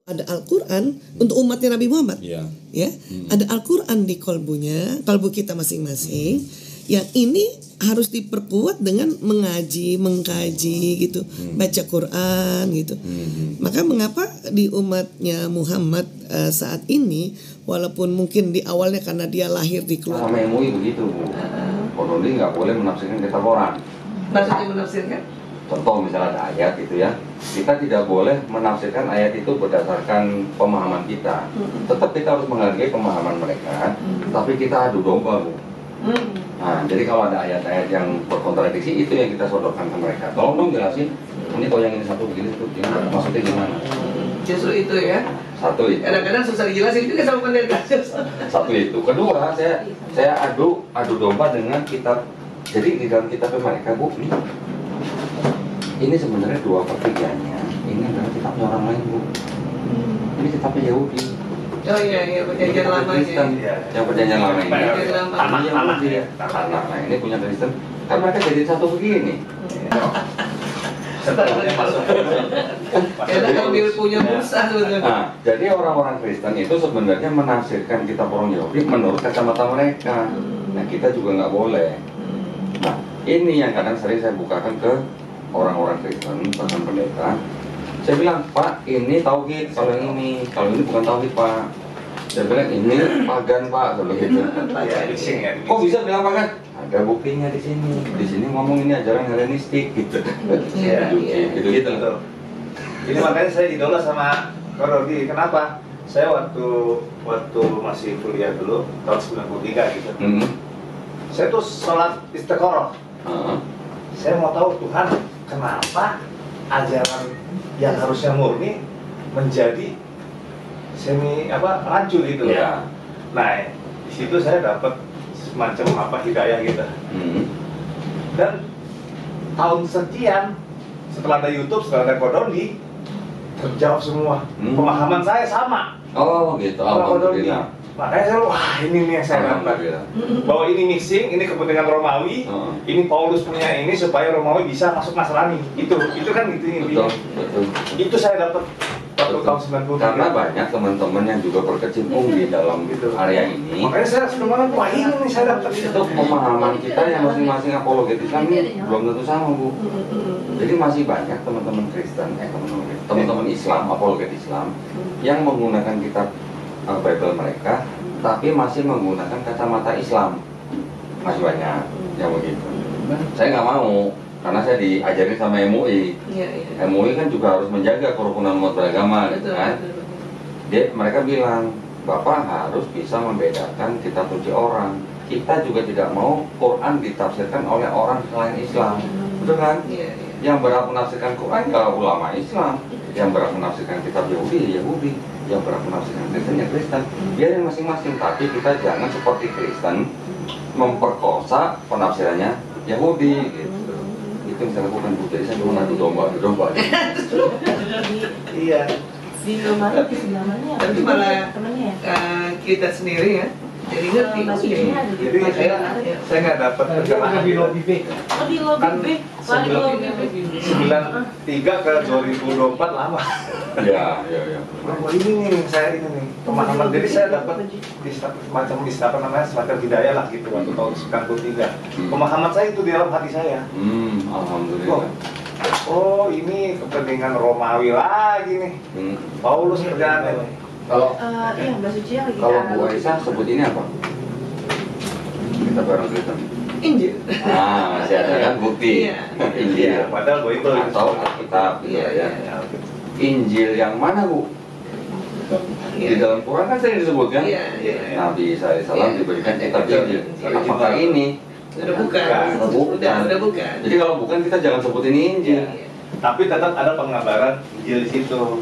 Ada Al-Quran untuk umatnya Nabi Muhammad, ya, ada Al-Quran di kalbu kita masing-masing. Yang ini harus diperkuat dengan mengaji, mengkaji gitu, baca Quran gitu. Maka mengapa di umatnya Muhammad saat ini, walaupun mungkin di awalnya karena dia lahir di keluarga. Sama MUI begitu, Bu. Kodoli nggak boleh menafsirkan kitab Quran. Maksudnya menafsirkan? Contoh misalnya ada ayat gitu ya, kita tidak boleh menafsirkan ayat itu berdasarkan pemahaman kita. Tetap kita harus menghargai pemahaman mereka, tapi kita adu domba, Bu. Nah, jadi kalau ada ayat-ayat yang berkontradiksi, itu yang kita sodorkan ke mereka. Tolong dong jelasin, ini kalau yang ini satu begini, satu begini, maksudnya gimana? Justru itu ya. Satu itu. Kadang-kadang susah dijelasin juga sama pendeta. Satu itu. Kedua, saya adu domba dengan kitab. Jadi di dalam kitab mereka, Bu, ini sebenarnya 2/3-nya ini adalah kitabnya orang lain, Bu. Ini kitabnya Yahudi. Oh iya, perjanjian lama ya. Yang perjanjian lama ini. Tanah ya. Nah, ini punya Kristen. Kan mereka jadi satu begini. Karena kami punya bursa sebetulnya. Nah, jadi orang-orang Kristen itu sebenarnya menafsirkan kitab orang Yahudi menurut kacamata mereka. Nah, kita juga nggak boleh. Nah, ini yang kadang sering saya bukakan ke orang-orang Kristen, bahkan pendeta. Saya bilang, Pak, ini tauhid, kalau ini bukan tauhid, Pak. Saya bilang, ini pagan, Pak, kalau gitu. Kok bisa bilang pagan? Ada buktinya di sini. Di sini ngomong ini ajaran Helenistik, gitu. Gitu. Ini makanya saya idola sama Korodi. Kenapa? Saya waktu masih kuliah dulu, tahun 93 gitu. Saya tuh sholat istiqoroh. Saya mau tahu Tuhan, kenapa ajaran yang harusnya murni menjadi semi rancu gitu. Nah, di situ saya dapat semacam hidayah gitu. Dan tahun sekian setelah ada YouTube, setelah ada Kodoli, terjawab semua. Pemahaman saya sama. Oh gitu. Alhamdulillah. Makanya saya, wah ini nih yang saya dapat. Bahwa ini mixing, ini kepentingan Romawi, ini Paulus punya ini supaya Romawi bisa masuk Nasrani. Itu kan gitu intinya. Betul. Itu saya dapat waktu tahun 90. Karena banyak teman-teman yang juga berkecimpung di dalam area ini. Makanya saya sebenarnya, wah ini nih saya dapat. Itu pemahaman kita yang masing-masing apologetis kami belum tentu sama, Bu. Jadi masih banyak teman-teman Kristen, teman-teman Islam, apologet Islam yang menggunakan kitab Bible mereka, tapi masih menggunakan kacamata Islam. Masih banyak yang begitu. Saya nggak mau, karena saya diajarin sama MUI. MUI kan juga harus menjaga kerukunan umat beragama, gitu kan. Mereka bilang, Bapak harus bisa membedakan kitab suci orang. Kita juga tidak mau Quran ditafsirkan oleh orang selain Islam, betul kan? Yang berhak menafsirkan Quran ya ulama Islam, yang berhak menafsirkan kitab Yahudi ya Yahudi, yang berhak menafsirkan Kristen ya Kristen. Biarin masing-masing, tapi kita jangan seperti Kristen memperkosa penafsirannya Yahudi gitu. Itu yang saya lakukan, Bu. Jadi saya cuma adu domba. Iya. Tapi malah kita sendiri ya, jadi ngerti. Jadi saya nggak dapat perkembangan. Lebih lobby. 93 ke 2024 lama. Ya. Oh, ini nih saya ini pemahaman. Jadi saya dapat semacam hidayah lah gitu waktu tahun 93. Pemahaman saya itu di dalam hati saya. Alhamdulillah. Oh, ini kepentingan Romawi lagi nih. Paulus perjalanan. Kalau Mbak Suci lagi. kalau Bu Aisyah sebut ini apa? Kita bareng Kristen. Injil. Nah, masih ada kan bukti. Injil. Padahal Bible Atau Alkitab. Ya. Injil yang mana, Bu? Di dalam Quran kan sering disebutkan. Nabi Isa AS diberikan kitab Injil. Apakah ini? Udah bukan. Jadi kalau bukan, kita jangan sebutin Injil. Tapi tetap ada pengabaran Injil di situ.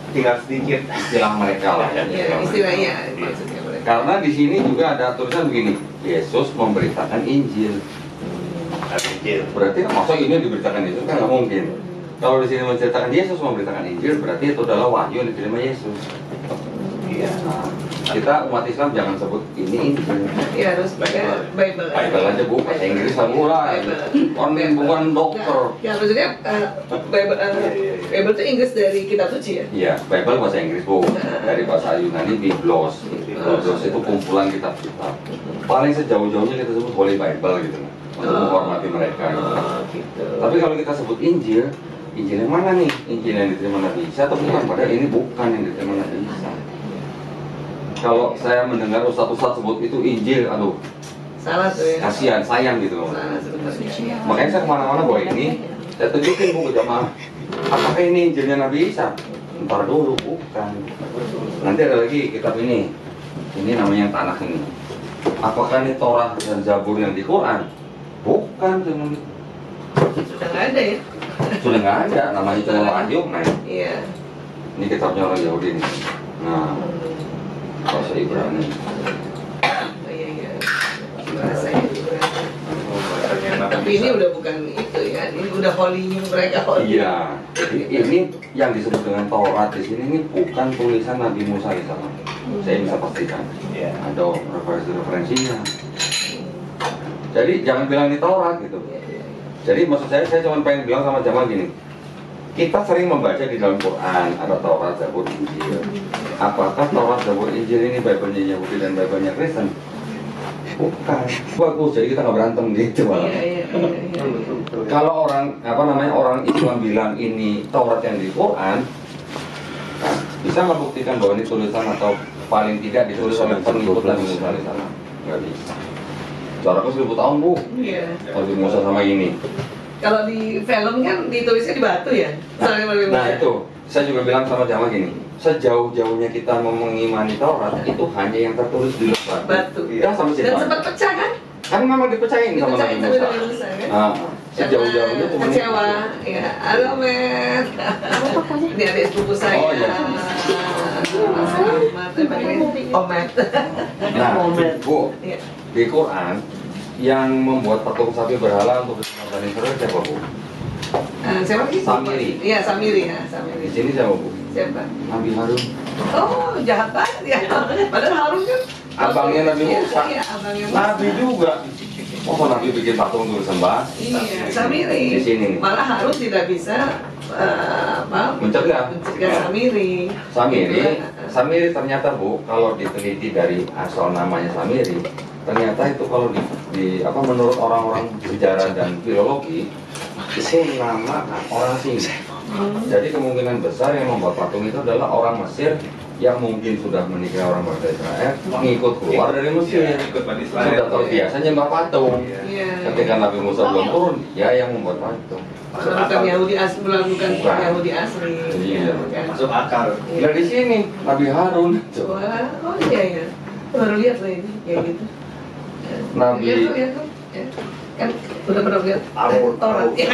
Tinggal sedikit Istilah mereka lah ya. Istilahnya maksudnya mereka. Karena di sini juga ada tulisan begini, Yesus memberitakan Injil. Berarti masa ini diberitakan Yesus kan nggak mungkin. Kalau di sini menceritakan Yesus memberitakan Injil, berarti itu adalah wahyu yang diterima Yesus. Iya. Nah, kita umat Islam jangan sebut ini Injil. Ya harus pakai Bible. Bible aja bu, bahasa Inggris lah bu lah. Bukan dokter. Ya maksudnya Bible itu Inggris dari kitab suci ya? Iya, Bible bahasa Inggris bu. Dari bahasa Yunani Biblos. Biblos itu kumpulan kitab-kitab. Paling sejauh-jauhnya kita sebut Holy Bible gitu, untuk menghormati mereka. Gitu. Tapi kalau kita sebut Injil, Injil yang mana nih? Injil yang diterima Nabi Isa atau bukan? Padahal ini bukan yang diterima Nabi Isa. Kalau saya mendengar ustadz-ustadz sebut itu Injil, aduh, salah tuh ya. kasihan, sayang gitu loh. Salah sebenarnya. Makanya saya kemana-mana bawa ini, saya tunjukin bu ke jamaah. Apakah ini Injilnya Nabi Isa? Ntar dulu, bukan. Nanti ada lagi kitab ini. Ini namanya Tanakh ini. Apakah ini Torah dan Zabur yang di Quran? Bukan, cuman Sudah nggak ada ya? sudah nggak ada. Namanya cuma wahyu. Nah, Iya. ini kitabnya orang Yahudi nih. Nah, bahasa Ibrani. Oh iya iya. Bahasanya juga. Tapi ini udah bukan itu ya. Ini udah holy mereka holy. Iya. Jadi ini yang disebut dengan Taurat di sini ini bukan tulisan Nabi Musa alaihissalam. Saya bisa pastikan. Iya. Ada referensinya. Jadi jangan bilang ini Taurat gitu. Jadi maksud saya cuma pengen bilang sama jamaah gini. Kita sering membaca di dalam Quran ada Taurat, Zabur, Injil. Apakah Taurat, Zabur, Injil ini Bible-nya Yahudi dan Bible-nya Kristen? Bukan. Bagus, jadi kita nggak berantem gitu malah. Iya. Kalau orang Islam bilang ini Taurat yang di Quran, nah, bisa nggak buktikan bahwa ini tulisan atau paling tidak ditulis oleh pengikut Nabi Musa alaihissalam? Nggak bisa. Jaraknya 1000 tahun bu. Iya. Nabi Musa sama ini. Kalau di film kan ditulisnya di batu ya. Nah itu, saya juga bilang sama jamaah gini, sejauh-jauhnya kita mau mengimani Taurat itu hanya yang tertulis di Batu. Ya sama Dan sempat pecah kan? Kan memang dipercayain sama Nabi Musa. Kan? Nah, sejauh-jauhnya cuma kecewa. Ya, halo Met. Ini adik sepupu saya. Oh, iya. Mas Ahmad, Omet. Nah, bu, Iya. di Quran yang membuat patung sapi berhala untuk disembah Israel siapa bu? Siapa lagi? Samiri. Iya, Samiri ya, Di Samiri. sini siapa bu? Siapa? Nabi Harun. Oh, jahat banget ya. Padahal Harun kan Abangnya Nabi Musa. Iya, abangnya Musa. Nabi juga. Oh, Nabi bikin patung untuk disembah. Iya, Samiri. Di sini. Malah Harun tidak bisa Mencegah. Samiri. Samiri ternyata bu, kalau diteliti dari asal namanya Samiri, ternyata itu kalau menurut orang-orang sejarah dan filologi itu nama orang Sini. Jadi kemungkinan besar yang membuat patung itu adalah orang Mesir yang mungkin sudah menikah orang bangsa Israel, mengikut keluar dari Mesir, sudah terbiasa nyembah patung. Ketika Nabi Musa belum turun, dia yang membuat patung. Bukan Yahudi asli, bukan Yahudi asli. Iya. Masuk akal. Dari sini Nabi Harun. Wah, oh iya. Baru lihat lah ini kayak gitu. Nabi. Iya tuh. Kan udah pernah lihat Taurat. Iya.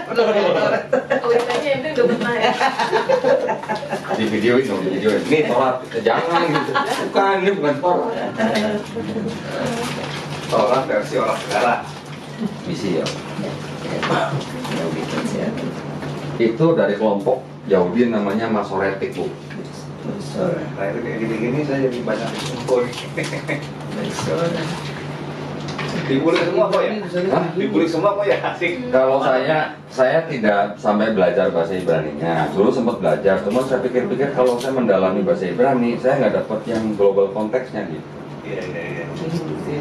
Pernah lihat Taurat. Tanya itu udah pernah ya. Di video itu, Ini Taurat, jangan gitu. Bukan, ini bukan Taurat. Taurat versi orang segala. Misi ya. Itu dari kelompok Yahudi namanya Masoretik bu. Nah itu kayak gini-gini saya jadi banyak dikumpul. Dibully semua kok ya? Hah? Dibully semua kok ya? Asik. Kalau saya tidak sampai belajar bahasa Ibraninya. Dulu sempat belajar, cuma saya pikir-pikir kalau saya mendalami bahasa Ibrani, saya nggak dapat yang global konteksnya gitu. Iya.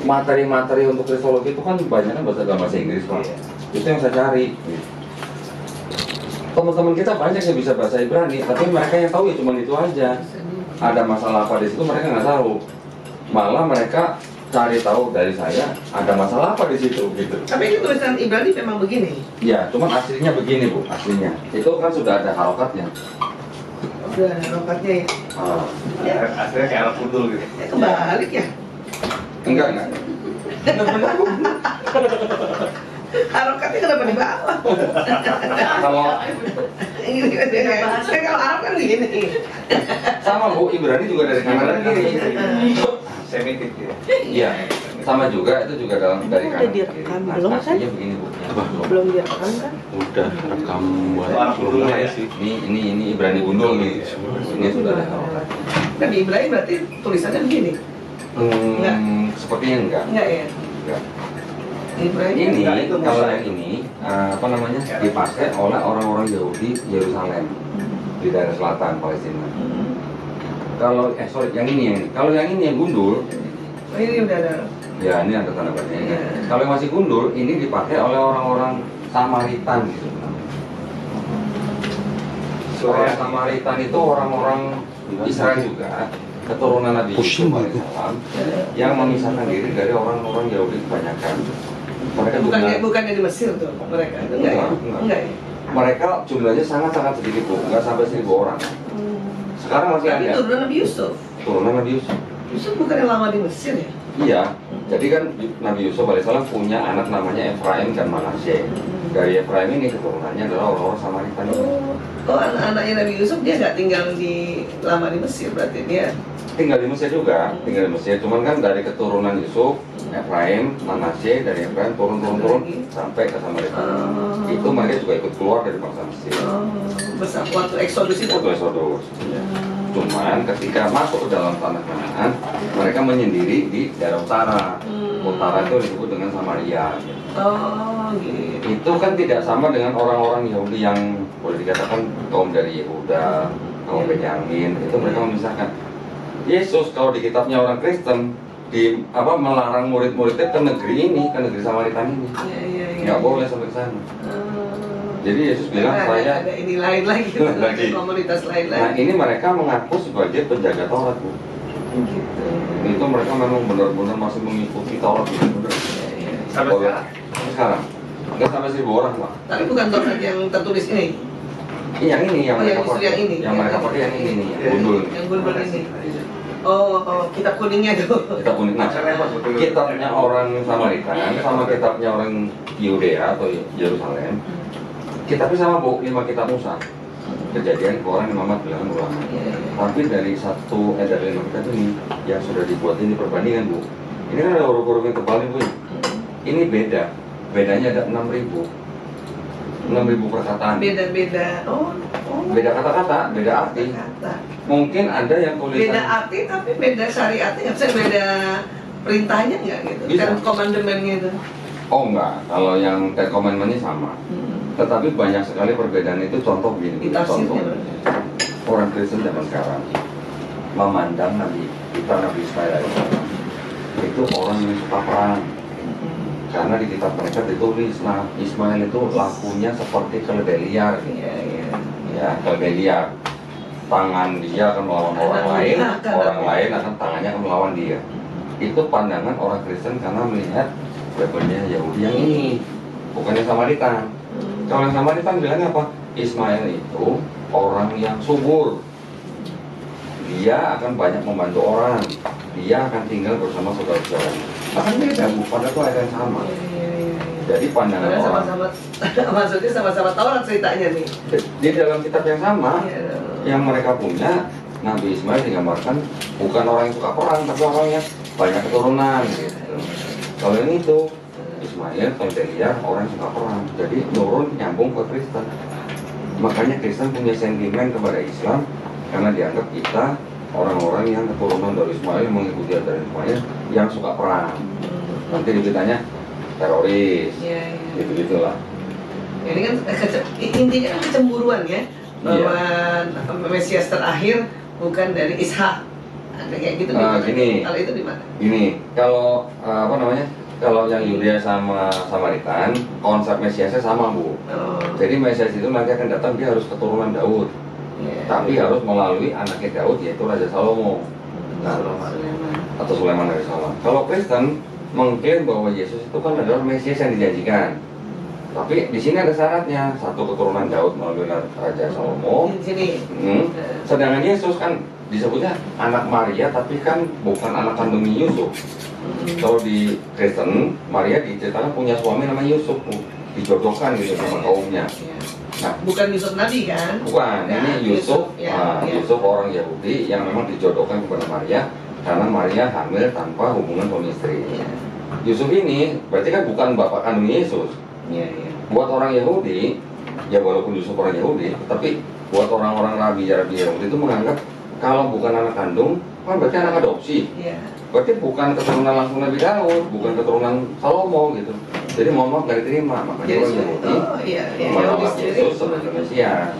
Materi-materi untuk kristologi itu kan banyaknya bahasa Inggris pak. Itu yang saya cari. Teman-teman kita banyak yang bisa bahasa Ibrani, tapi mereka yang tahu ya cuma itu aja. Ada masalah apa di situ mereka nggak tahu. Malah mereka cari tahu dari saya ada masalah apa di situ gitu. Tapi ini tulisan Ibrani memang begini. Ya, cuman aslinya begini bu, aslinya. Itu kan sudah ada harokatnya. Udah ada rokatnya ya. Aslinya kayak anak kudul gitu. Kebalik ya. Enggak. Benar-benar bu. Harokatnya kenapa di bawah? Kalau Kalau Arab kan begini. sama bu, Ibrani juga dari kanan dan kiri. Semitik ya. Iya. Sama juga itu juga dari udah direkam belum kan? Aslinya begini Bu. Belum direkam kan? Udah rekam buat Belum mulai sih. Ini Ibrani Gundul nih. Ini sudah ada. Nabi Ibrahim berarti tulisannya begini. Enggak. Sepertinya enggak. Enggak ya? Enggak. Ibrahim Ini Enggak, itu kalau Musa. yang ini apa namanya dipakai oleh orang-orang Yahudi Yerusalem di daerah selatan Palestina. Kalau kalau yang ini yang gundul, Oh, ini udah ada. ya ini ada tanda bacaannya. Ya. Kalau yang masih gundul, ini dipakai oleh orang-orang Samaritan gitu. Orang Samaritan itu orang-orang Israel juga, keturunan Nabi Yusuf alaihissalam, yang memisahkan diri dari orang-orang Yahudi kebanyakan. Mereka Bukannya di Mesir tuh mereka. Enggak ya? Enggak ya? Mereka jumlahnya sangat-sangat sedikit Bu, nggak sampai 1.000 orang. Sekarang masih Tapi ada. turunan Nabi Yusuf. Turunan Nabi Yusuf. Yusuf bukan yang lama di Mesir ya? Iya, jadi kan Nabi Yusuf alaihissalam punya anak namanya Efraim dan Manasye. Dari Efraim ini keturunannya adalah orang-orang Samaritan. Oh, anak-anaknya Nabi Yusuf dia nggak tinggal lama di Mesir berarti dia Tinggal di Mesir juga, tinggal di Mesir. Cuman kan dari keturunan Yusuf, Efraim, Manasye, dari Efraim turun sampai ke Samaritan. Itu mereka juga ikut keluar dari bangsa Mesir. besar waktu Eksodus itu. Waktu Exodus. Cuman ketika masuk ke dalam tanah Kanaan, mereka menyendiri di daerah utara. Utara itu disebut dengan Samaria. Oh, gitu. Itu kan tidak sama dengan orang-orang Yahudi yang boleh dikatakan kaum dari Yehuda, kaum Benyamin. Itu mereka memisahkan. Yesus kalau di kitabnya orang Kristen melarang murid-muridnya ke negeri ini, ke negeri Samaritan ini. Nggak boleh sampai ke sana. Jadi Yesus bilang saya ada ini lain lagi, lagi. komunitas lain Nah lagi. ini mereka mengaku sebagai penjaga Taurat Bu. Gitu. Itu mereka memang benar-benar masih mengikuti Taurat benar-benar. Sampai sekarang. Sampai sekarang. Nggak sampai 1.000 orang Pak. Tapi bukan Taurat yang tertulis ini. Yang ini yang Oh, mereka yang justru yang ini. Yang mereka pakai yang ini nih, yang gundul. Yang gundul ini. Oh, kitab kuningnya tuh. Kitab kuning. Nah, kitabnya orang Samaritan sama kitabnya orang Yudea atau Yerusalem. Kitabnya sama Bu, 5 kitab Musa. Kejadian, Quran, Imamat, Bilangan, Ulama. Tapi dari dari 5 kitab ini yang sudah dibuat ini perbandingan Bu. Ini kan ada huruf-huruf yang tebal nih Bu. Ini beda. Bedanya ada 6.000. 6.000 perkataan. Beda-beda. Oh. Beda kata-kata, beda arti. Kata. Mungkin ada yang tulisan Beda arti tapi beda syariatnya, nggak bisa beda perintahnya nggak gitu. Bisa. Kan komandemennya itu. Oh enggak, kalau yang Ten Commandment-nya sama. Tetapi banyak sekali perbedaan itu. Contoh begini, contoh Ditafsirnya berarti. orang Kristen zaman sekarang memandang Nabi Ismail alaihissalam itu orang yang suka perang. Karena di kitab mereka ditulis, nah Ismail itu lakunya seperti keledai liar. Ya, keledai liar. Tangan dia akan melawan orang lain, orang lain akan tangannya akan melawan dia. Itu pandangan orang Kristen karena melihat Bibelnya Yahudi yang ini, bukan yang Samaritan. Kalau yang Samaritan bilangnya apa? Ismail itu orang yang subur. Dia akan banyak membantu orang. Dia akan tinggal bersama saudara-saudaranya. Akan beda, padahal itu ada yang sama. Jadi pandangan Karena orang sama-sama, maksudnya sama-sama Taurat ceritanya nih. di dalam kitab yang sama, Iya. yang mereka punya, Nabi Ismail digambarkan bukan orang yang suka perang, tapi orang yang banyak keturunan gitu. Kalau ini itu Ismail, kalau lihat orang yang suka perang, jadi nurun nyambung ke Kristen. Makanya Kristen punya sentimen kepada Islam karena dianggap kita orang-orang yang keturunan dari Ismail, mengikuti ajaran Ismail yang suka perang. Nanti dibitanya teroris, gitu-gitulah. Ini kan intinya kan kecemburuan ya, bahwa Mesias terakhir bukan dari Ishak. Ada kayak gitu. Gini. Kalau itu di mana? Gini, kalau kalau yang Yudea sama Samaritan, konsep Mesiasnya sama Bu. Jadi Mesias itu nanti akan datang, dia harus keturunan Daud. Tapi harus melalui anaknya Daud, yaitu Raja Salomo. Atau Sulaiman dari Salam. Kalau Kristen mengklaim bahwa Yesus itu kan adalah Mesias yang dijanjikan. Tapi di sini ada syaratnya, satu keturunan Daud melalui Raja Salomo. Di sini. Sedangkan Yesus kan disebutnya anak Maria, tapi kan bukan anak kandungnya Yusuf. Kalau di Kristen, Maria diceritakan punya suami namanya Yusuf, dijodohkan gitu sama kaumnya. Nah, bukan Yusuf Nabi kan? bukan, Ya, ini Yusuf, Yusuf, Yusuf orang Yahudi yang memang dijodohkan kepada Maria karena Maria hamil tanpa hubungan suami istri. Yusuf ini berarti kan bukan bapak kandung Yesus. Iya, iya. Buat orang Yahudi, ya walaupun Yusuf orang Yahudi, tapi buat orang-orang rabi Yahudi itu menganggap kalau bukan anak kandung, kan berarti anak adopsi. Iya. Berarti bukan keturunan langsung Nabi Daud, bukan keturunan Salomo gitu. Jadi mohon maaf dari terima, makanya Jadi orang Yahudi iya, iya. Yahudi menolak sendiri Yesus sebagai Mesias.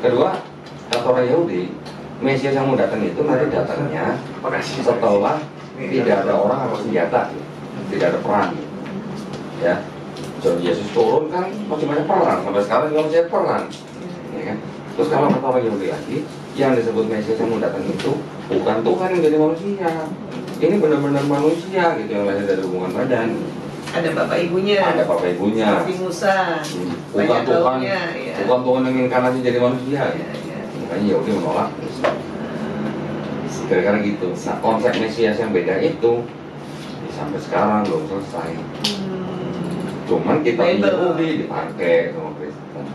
Kedua, kata orang Yahudi, Mesias yang mau datang itu nanti datangnya setelah tidak ada orang atau senjata, tidak ada perang. Ya, jadi Yesus turun kan masih banyak perang, sampai sekarang juga masih ada perang. Ya kan? Terus kalau kata orang Yahudi lagi, yang disebut Mesias yang mau datang itu bukan Tuhan yang jadi manusia. Ini benar-benar manusia gitu yang lahir dari hubungan badan. Ada bapak ibunya. Ada bapak ibunya. Seperti Musa. Bukan Tuhan, Ya. bukan Tuhan yang inkarnasi jadi manusia. Ya, ya. Makanya Yahudi menolak. Kira-kira gitu. Nah, konsep Mesias yang beda itu sampai sekarang belum selesai. Cuman kita Yahudi dipakai sama Kristen.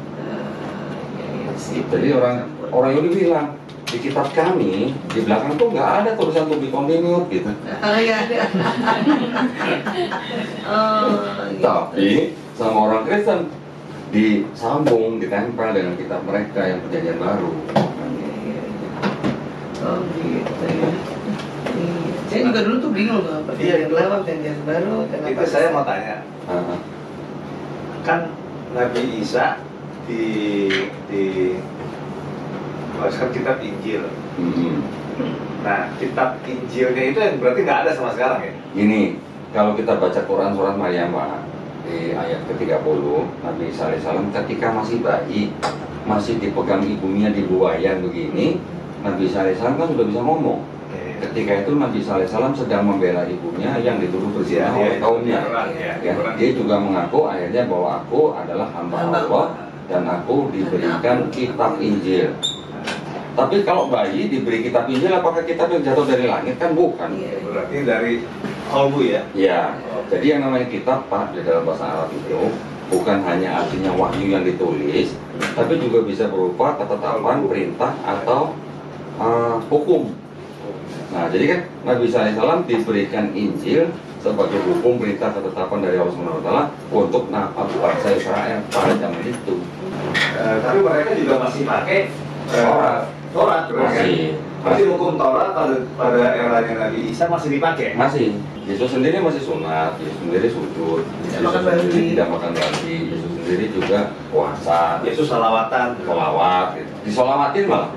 Jadi orang Yahudi bilang di kitab kami di belakang tuh nggak ada tulisan to be continued gitu. Oh iya. Oh. Gitu. Tapi sama orang Kristen disambung, ditempel dengan kitab mereka yang perjanjian baru. Oh gitu ya. Saya juga dulu tuh bingung loh, perjanjian lama, perjanjian baru. Itu saya mau tanya. Uh-huh. Kan Nabi Isa di kan kitab Injil. Nah, kitab Injilnya itu yang berarti nggak ada sama sekarang ya? Gini, kalau kita baca Quran surat Maryam di ayat ke-30, Nabi Isa alaihissalam ketika masih bayi, masih dipegang ibunya di buayan begini, Nabi Isa alaihissalam kan sudah bisa ngomong. Ketika itu Nabi Isa alaihissalam sedang membela ibunya yang dituduh berzina oleh kaumnya. Dia juga mengaku akhirnya bahwa aku adalah hamba Allah dan aku diberikan kitab Injil. Tapi kalau bayi diberi kitab Injil, apakah kitab yang jatuh dari langit? Kan bukan. Berarti dari kolbu ya? Ya, jadi yang namanya kitab Pak di dalam bahasa Arab itu bukan hanya artinya wahyu yang ditulis, tapi juga bisa berupa ketetapan, perintah atau hukum. Nah, jadi kan Nabi SAW diberikan Injil sebagai hukum, perintah, ketetapan dari Allah SWT untuk bangsa Israel pada zaman itu. Tapi mereka juga masih pakai Taurat, masih hukum Taurat pada eranya Nabi Isa masih dipakai. Masih. Yesus sendiri masih sunat, Yesus sendiri sujud, Yesus sendiri tidak makan babi, Yesus sendiri juga puasa, Yesus salawatan, sholawat, gitu. Disolawatin malah.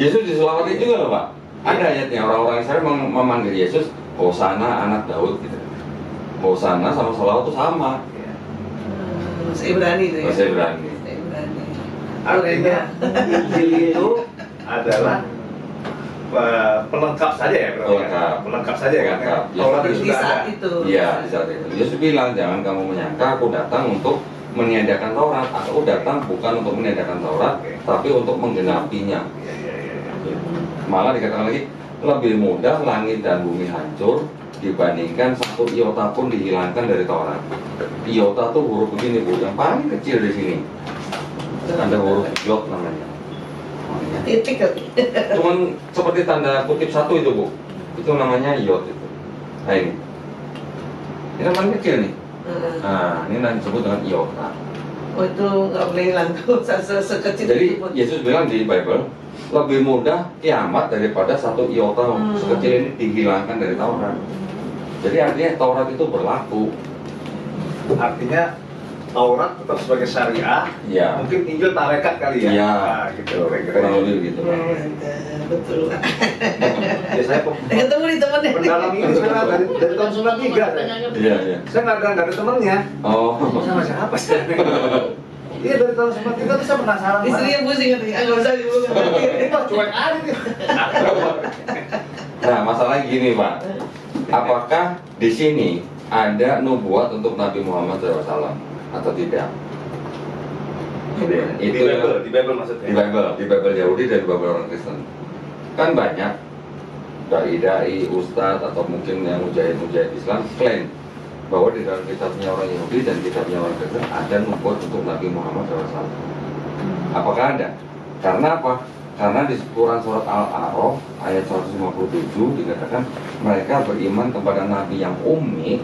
Yesus disolawatin juga loh Pak. Ada ayatnya orang-orang Israel memanggil Yesus Hosana anak Daud gitu. Hosana sama sholawat itu sama. Bahasa Ibrani itu ya. Bahasa Ibrani. Artinya Injil itu adalah pelengkap saja ya, pelengkap saja kan? Taurat itu sudah ada. Iya, di saat itu. Yesus bilang jangan kamu menyangka aku datang untuk meniadakan Taurat. Aku datang bukan untuk meniadakan Taurat, tapi untuk menggenapinya. Malah dikatakan lagi lebih mudah langit dan bumi hancur dibandingkan satu iota pun dihilangkan dari Taurat. Iota tuh huruf begini Bu, yang paling kecil di sini. Ada huruf Yod namanya. Titik. Cuman seperti tanda kutip satu itu Bu. Itu namanya Yod itu. Nah ini. Ini yang paling kecil nih. Nah, ini nanti disebut dengan iota. Oh itu nggak boleh hilang tuh sekecil Jadi itu pun. Yesus bilang di Bible lebih mudah kiamat daripada satu iota sekecil ini dihilangkan dari Taurat. Jadi artinya Taurat itu berlaku. Artinya Taurat tetap sebagai syariah, Ya. mungkin Injil tarekat kali ya. Iya, Nah, gitu. kurang lebih gitu. Betul. Ya saya Ketemu di temennya. pendalam ini sebenarnya dari tahun 93. Iya, iya. Saya nggak ada temennya. Oh. Sama siapa sih? Iya dari tahun 93 tuh saya penasaran. Istrinya pusing katanya, nggak usah dibuka. Ini mah cuek aja nih. Nah, masalahnya gini Pak. Apakah di sini ada nubuat untuk Nabi Muhammad SAW atau tidak? Di Bible maksudnya. Di Bible Yahudi dan di Bible orang Kristen. Kan banyak dai-dai, ustadz atau mungkin yang mujahid-mujahid Islam klaim bahwa di dalam kitabnya orang Yahudi dan kitabnya orang Kristen ada nubuat untuk Nabi Muhammad SAW. Apakah ada? Karena apa? Karena di Quran surat Al-A'raf ayat 157 dikatakan mereka beriman kepada nabi yang ummi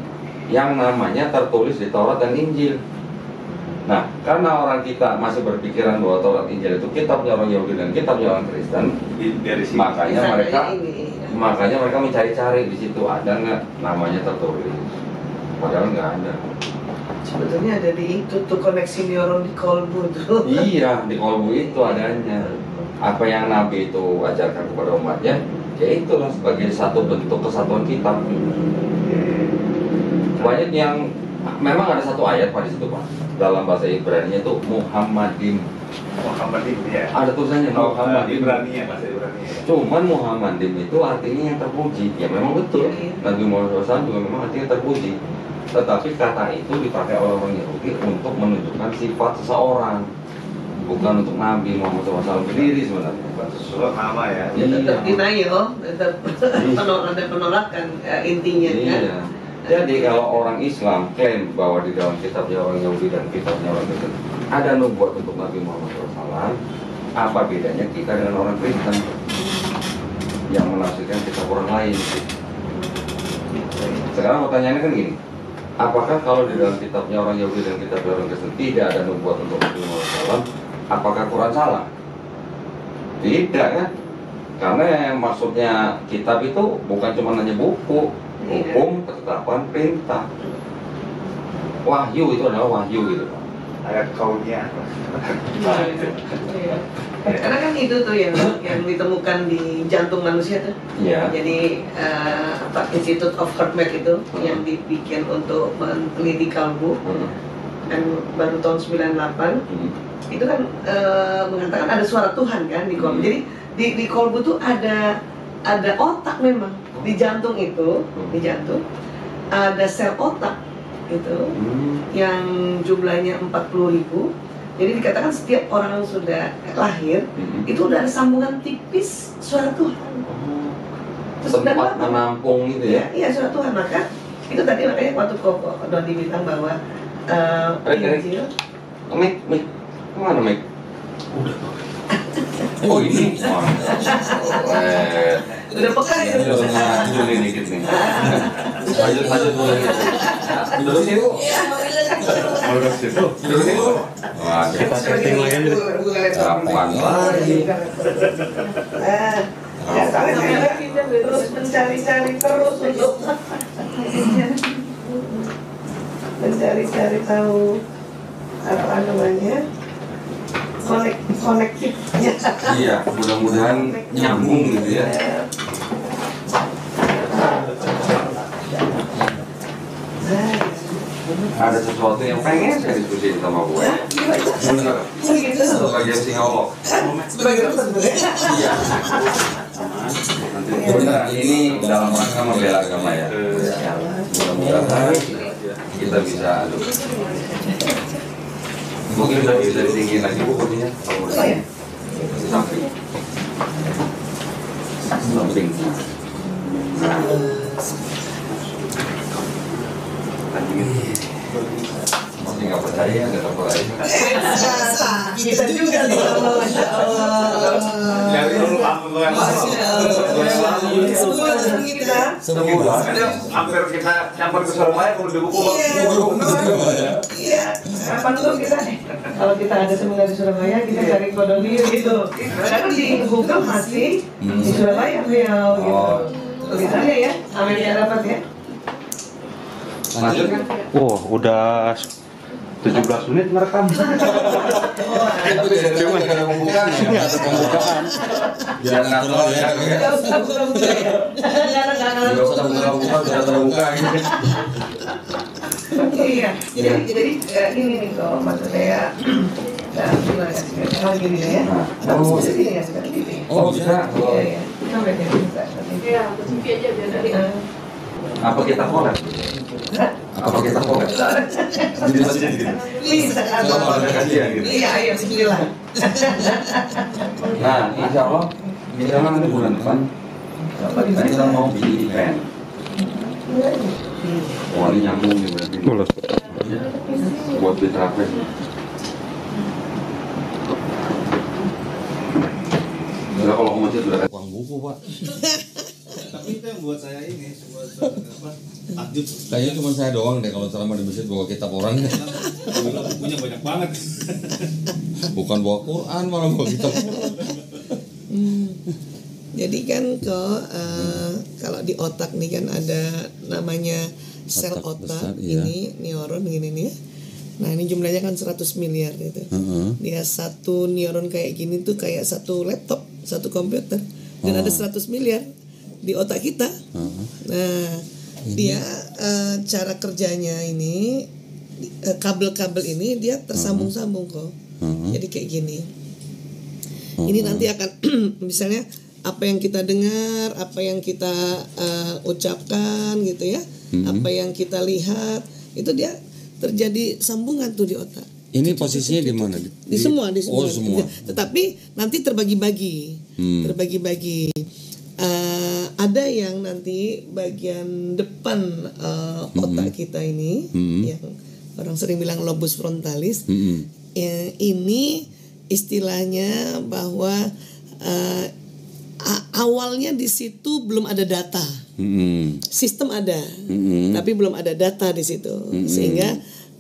yang namanya tertulis di Taurat dan Injil. Nah, karena orang kita masih berpikiran bahwa Taurat Injil itu kitabnya orang Yahudi dan kitabnya orang Kristen, makanya mereka mencari-cari di situ ada nggak namanya tertulis. Padahal nggak ada. Sebetulnya ada di itu tuh koneksi neuron di kolbu tuh. Iya, di kolbu itu adanya. Apa yang Nabi itu ajarkan kepada umatnya, ya itulah sebagai satu bentuk kesatuan kitab. Banyak yang memang ada satu ayat pada situ Pak, dalam bahasa Ibrani itu Muhammadim. Muhammadim ya. Ada tulisannya Muhammadim. Ibrani ya, bahasa Ibrani. Cuman Muhammadim itu artinya yang terpuji. Ya memang betul. Nabi Muhammad SAW juga memang artinya terpuji. Tetapi kata itu dipakai oleh orang Yahudi untuk menunjukkan sifat seseorang, bukan untuk Nabi Muhammad SAW sendiri sebenarnya. Sesuatu nama ya. Ya tetap denial, tetap ada penolakan intinya kan. Iya. Jadi kalau orang Islam klaim bahwa di dalam kitabnya orang Yahudi dan kitabnya orang Kristen ada nubuat untuk Nabi Muhammad SAW, apa bedanya kita dengan orang Kristen yang menafsirkan kitab orang lain? Sekarang pertanyaannya kan gini, apakah kalau di dalam kitabnya orang Yahudi dan kitabnya orang Kristen tidak ada nubuat untuk Nabi Muhammad SAW, apakah Quran salah? Tidak kan? Karena yang maksudnya kitab itu bukan cuma hanya buku, hukum, ketetapan, perintah. Wahyu itu adalah wahyu gitu. Ayat kaunnya. Karena kan itu tuh yang ditemukan di jantung manusia tuh. Iya. Jadi Institute of Heart itu yang dibikin untuk meneliti kalbu kan baru tahun 98. Itu kan mengatakan ada suara Tuhan kan di kolbu. Jadi di kolbu tuh ada otak memang di jantung itu, di jantung ada sel otak itu yang jumlahnya 40.000. Jadi dikatakan setiap orang yang sudah lahir itu udah ada sambungan tipis suara Tuhan. Tempat menampung gitu ya? Iya suara Tuhan. Maka itu tadi makanya waktu Koko Dodi bilang bahwa Injil. Mik, mana Mik? Oh ini, udah peka ya? Udah nih dikit nih. Lanjut boleh. Duduk sini Bu. Duduk situ. Duduk sini Bu. Wah, kita setting lagi aja. Apaan lagi? Ya, terus mencari-cari terus untuk mencari-cari tahu apa namanya konektifnya. Iya, mudah-mudahan nyambung gitu ya. Ada sesuatu yang pengen saya diskusi sama gue. Bener. Sebagai psikolog. Iya. Nanti beneran ini dalam rangka membela agama ya. Mudah-mudahan kita bisa. Mungkin bisa ditinggiin lagi Bu kursinya. Samping. Samping. Masih nggak percaya, nggak percaya. Kita juga nih, Masya Allah. Dari dulu Semua hampir kita campur ke Surabaya kalau di buku. Iya. Kapan tuh kita kalau kita ada seminar di Surabaya kita cari Kododir gitu. Karena di Google masih di Surabaya beliau gitu. Tulisannya ya, Amerika dapat ya. Lanjut kan? Wah, udah 17 menit merekam. Cuma ada pembukaan ya? Ini ada pembukaan. Jangan ngatur ya. Nggak usah buka-buka ya. Nggak usah buka-buka, sudah terbuka gitu. Iya. Jadi ini nih kalau maksud saya. Nah, gimana sih? Kalau gini ya. Oh, Jadi ini ya seperti ini. oh bisa. Iya. Sampai dia bisa. Iya, TV aja biar dari. Apa kita kolek? Apa kita kolek? Jadi saja gitu. Bisa kan? Sama ada kajian gitu. Iya, ayo bismillah. Nah, insya Allah nanti bulan depan kita mau bikin event. Wah, ini nyambung nih berarti. Mulus. Buat Bitrapen. masih sudah Uang buku, Pak. Tapi itu yang buat saya ini, buat apa? Takjub. Kayaknya cuma saya doang deh kalau selama di masjid bawa kitab orang. Bukunya banyak banget. Bukan bawa Quran, malah bawa kitab. Jadi kan kalau di otak nih kan ada namanya sel Otak otak besar, iya. ini neuron gini nih ya. Nah ini jumlahnya kan 100 miliar gitu. Dia satu neuron kayak gini tuh kayak satu laptop, satu komputer. Dan ada 100 miliar di otak kita. Nah dia cara kerjanya ini kabel-kabel ini dia tersambung-sambung kok. Jadi kayak gini. Ini nanti akan misalnya apa yang kita dengar, apa yang kita ucapkan gitu ya, apa yang kita lihat itu dia terjadi sambungan tuh di otak. Ini posisinya di mana? Di semua. Oh, semua. Tetapi nanti terbagi-bagi. Ada yang nanti bagian depan otak kita ini, yang orang sering bilang lobus frontalis. Ini istilahnya bahwa awalnya di situ belum ada data. Sistem ada, tapi belum ada data di situ. Sehingga